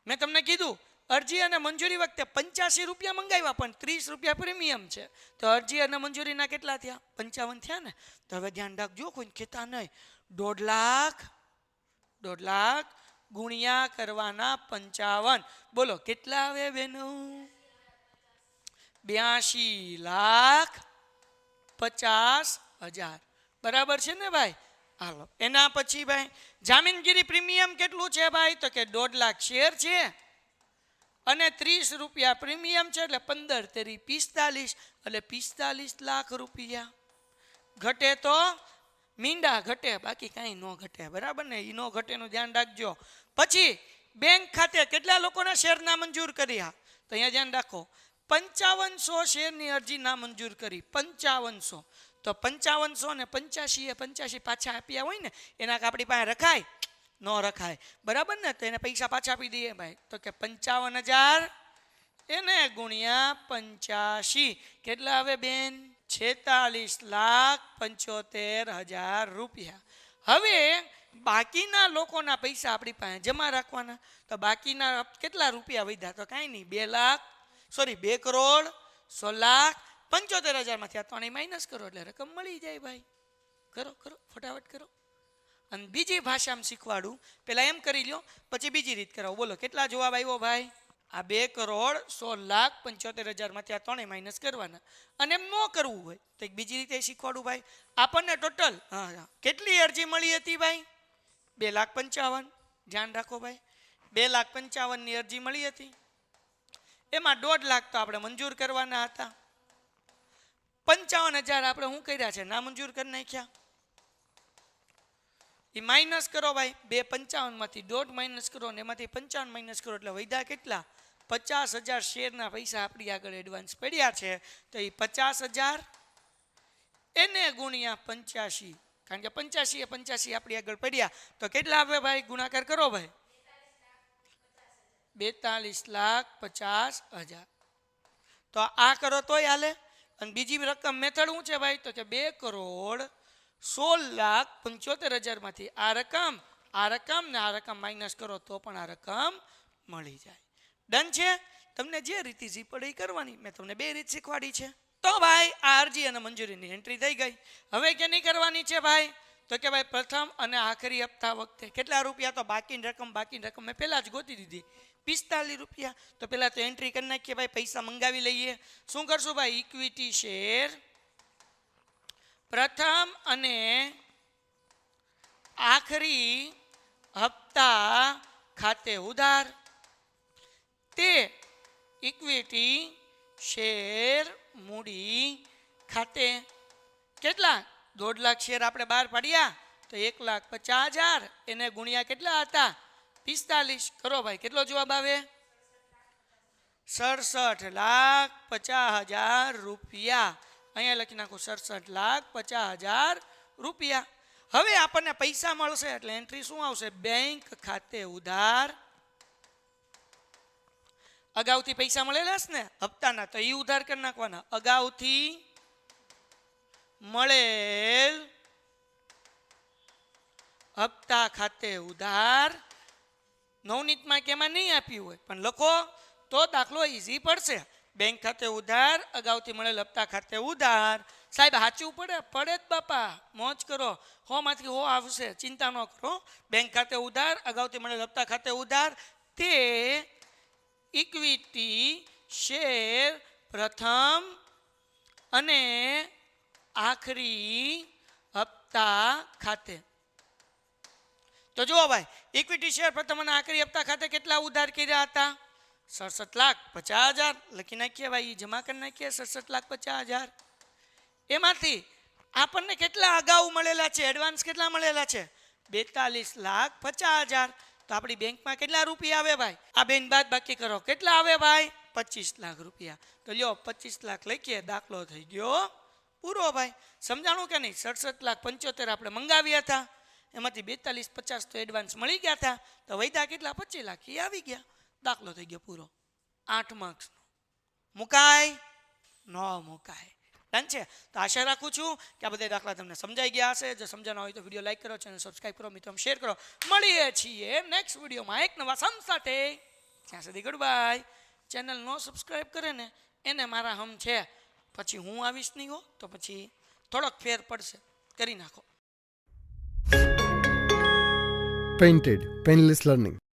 મેં તમને કીધું અરજી અને મંજૂરી વખતે 85 રૂપિયા મંગાવ્યા, પણ 30 રૂપિયા પ્રીમિયમ છે, તો અરજી અને મંજૂરીના કેટલા થયા? 55 થયા ને. તો હવે ધ્યાન રાખજો, કોઈ કહેતા નહીં. 1.5 લાખ ગુણ્યા કરવાના 55. બોલો કેટલા આવે બેનો? 82,50,000. બરાબર છે ને ભાઈ? હાલો એના પછી ભાઈ જામીનગીરી પ્રીમિયમ કેટલું છે ભાઈ? તો કે 1.5 લાખ શેર છે અને 30 રૂપિયા પ્રીમિયમ છે, એટલે 15 તેરી 45, એટલે 45 લાખ રૂપિયા. ઘટે તો મીંડા ઘટે, બાકી કાંઈ ન ઘટે. બરાબર ને? એ ન ઘટેનું ધ્યાન રાખજો. પછી બેંક ખાતે કેટલા લોકોના શેર નામંજૂર કર્યા? તો અહીંયા ધ્યાન રાખો, 5500 શેરની અરજી નામંજૂર કરી. 5500 તો 5500 ને 85 પાછા આપ્યા હોય ને, એના આપણી પાસે રખાય? ન રખાય. બરાબર ને? તો એને પૈસા પાછા આપી દઈએ ભાઈ. તો કે 55,000 એને ગુણ્યા 85 કેટલા આવે બેન? 46,75,000 રૂપિયા. હવે બાકીના લોકોના પૈસા આપણી પાસે જમા રાખવાના. તો બાકીના કેટલા રૂપિયા વધ્યા? તો કાંઈ નહીં, 2,16,75,000 માંથી આ ત્રણેય માઇનસ કરો એટલે રકમ મળી જાય ભાઈ. કરો ફટાફટ કરો. અને બીજી ભાષામાં શીખવાડું, પહેલાં એમ કરી લો પછી બીજી રીત કરાવો. બોલો કેટલા જવાબ આવ્યો ભાઈ? આ 2,16,75,000 માંથી આ ત્રણેય માઇનસ કરવાના. અને એમ ન કરવું હોય તો એક બીજી રીતે શીખવાડું ભાઈ. આપણને ટોટલ કેટલી અરજી મળી હતી ભાઈ? 2,55,000. ધ્યાન રાખો ભાઈ, 2,55,000ની અરજી મળી હતી. એમાં 1.5 લાખ તો આપણે મંજૂર કરવાના હતા. 55,000 આપણે શું કર્યા છે? ના મંજૂર કરી નાખ્યા. એ માઇનસ કરો ભાઈ. 2,55,000 માંથી 1.5 માઇનસ કરો ને એમાંથી 55 માઇનસ કરો એટલે વધ્યા કેટલા? 50,000 શેરના પૈસા આપણી આગળ એડવાન્સ પડ્યા છે. તો એ 50,000 એને ગુણ્યા 85, કારણ કે 85 એ 85 આપણી આગળ પડ્યા, તો કેટલા આવે ભાઈ? ગુણાકાર કરો ભાઈ. 42,50,000. તો આ કરો તોય હાલે. અને બીજી રકમ મેથડ શું છે ભાઈ? તો કે 2,16,75,000 માંથી આ રકમ ને આ રકમ માઇનસ કરો તો પણ આ રકમ મળી જાય. ડન છે? તમને જે રીત ઈઝી પડે એ કરવાની. મેં તમને 2 રીત શીખવાડી છે. તો ભાઈ આ અરજી અને મંજૂરીની એન્ટ્રી થઈ ગઈ. હવે કેની કરવાની છે ભાઈ? તો કે ભાઈ પ્રથમ અને આખરી હપ્તા વખતે કેટલા રૂપિયા? તો બાકીની રકમ મેં પહેલાં જ ગોતી દીધી, 45 રૂપિયા. તો પહેલાં તો એન્ટ્રી કરી નાખીએ ભાઈ, પૈસા મંગાવી લઈએ. શું કરશું ભાઈ? ઇક્વિટી શેર પ્રથમ અને આખરી હપ્તા ખાતે ઉધાર, તે ઇક્વિટી શેર મૂડી ખાતે કેટલા? 1.5 લાખ શેર આપણે બહાર પાડ્યા, તો 1,50,000 એને ગુણ્યા કેટલા હતા? 45. કરો ભાઈ, કેટલો જવાબ આવે? 67,50,000 રૂપિયા. અહીંયા લખી નાખો 67,50,000 રૂપિયા. હવે આપણને પૈસા મળશે એટલે એન્ટ્રી શું આવશે? બેંક ખાતે ઉધાર. અગાઉથી પૈસા મળેલા છે ને હપ્તાના, તો એ ઉધાર કરી નાખવાના. અગાઉથી મળેલ હપ્તા ખાતે ઉધાર. નવનીતમાં કેમાં નહીં આપ્યું હોય પણ લખો તો દાખલો ઈઝી પડશે. બેંક ખાતે ઉધાર, અગાઉથી મળેલ હપ્તા ખાતે ઉધાર. સાહેબ સાચું પડે જ બાપા, મોજ કરો. 100 માંથી 100 આવશે, ચિંતા ન કરો. બેંક ખાતે ઉધાર, અગાઉથી મળેલ હપ્તા ખાતે ઉધાર, તે ઇક્વિટી શેર પ્રથમ અને આખરી હપ્તા ખાતે. તો જુઓ ભાઈ, ઇક્વિટી શેર પ્રથમ અને આખરી હપ્તા ખાતે કેટલા ઉધાર કર્યા હતા? 67,50,000 લખી નાખીએ ભાઈ, જમા કરી નાખીએ 67,50,000. એમાંથી આપણને કેટલા અગાઉ મળેલા છે, એડવાન્સ કેટલા મળેલા છે? 42,50,000. તો આપણી બેંકમાં કેટલા રૂપિયા આવે ભાઈ? આ બેન બાદ બાકી કરો, કેટલા આવે ભાઈ? 25 લાખ રૂપિયા. તો લ્યો 25 લાખ લખીએ, દાખલો થઈ ગયો પૂરો ભાઈ. સમજાણું કે નહીં? 67,75,000 આપણે મંગાવ્યા હતા, એમાંથી 42,50,000 તો એડવાન્સ મળી ગયા હતા, તો વૈધા કેટલા? 25 લાખ એ આવી ગયા. દાખલો થઈ ગયો પૂરો. 8 માર્ક્સનો. મુકાય ન મુકાય? ડન છે? તો આશા રાખું છું કે આ બધા દાખલા તમને સમજાઈ ગયા હશે. જો સમજાના હોય તો વિડીયો લાઈક કરો, ચેનલ સબસ્ક્રાઈબ કરો, મિત્રો શેર કરો. મળીએ છીએ નેક્સ્ટ વિડીયોમાં એક નવા સમ સાથે. ત્યાં સુધી ગુડ બાય. ચેનલ નો સબસ્ક્રાઈબ કરે ને એને મારા હમ છે, પછી હું આવીશ નહીં હો, તો પછી થોડોક ફેર પડશે. કરી નાખો. Painted, Painless Learning.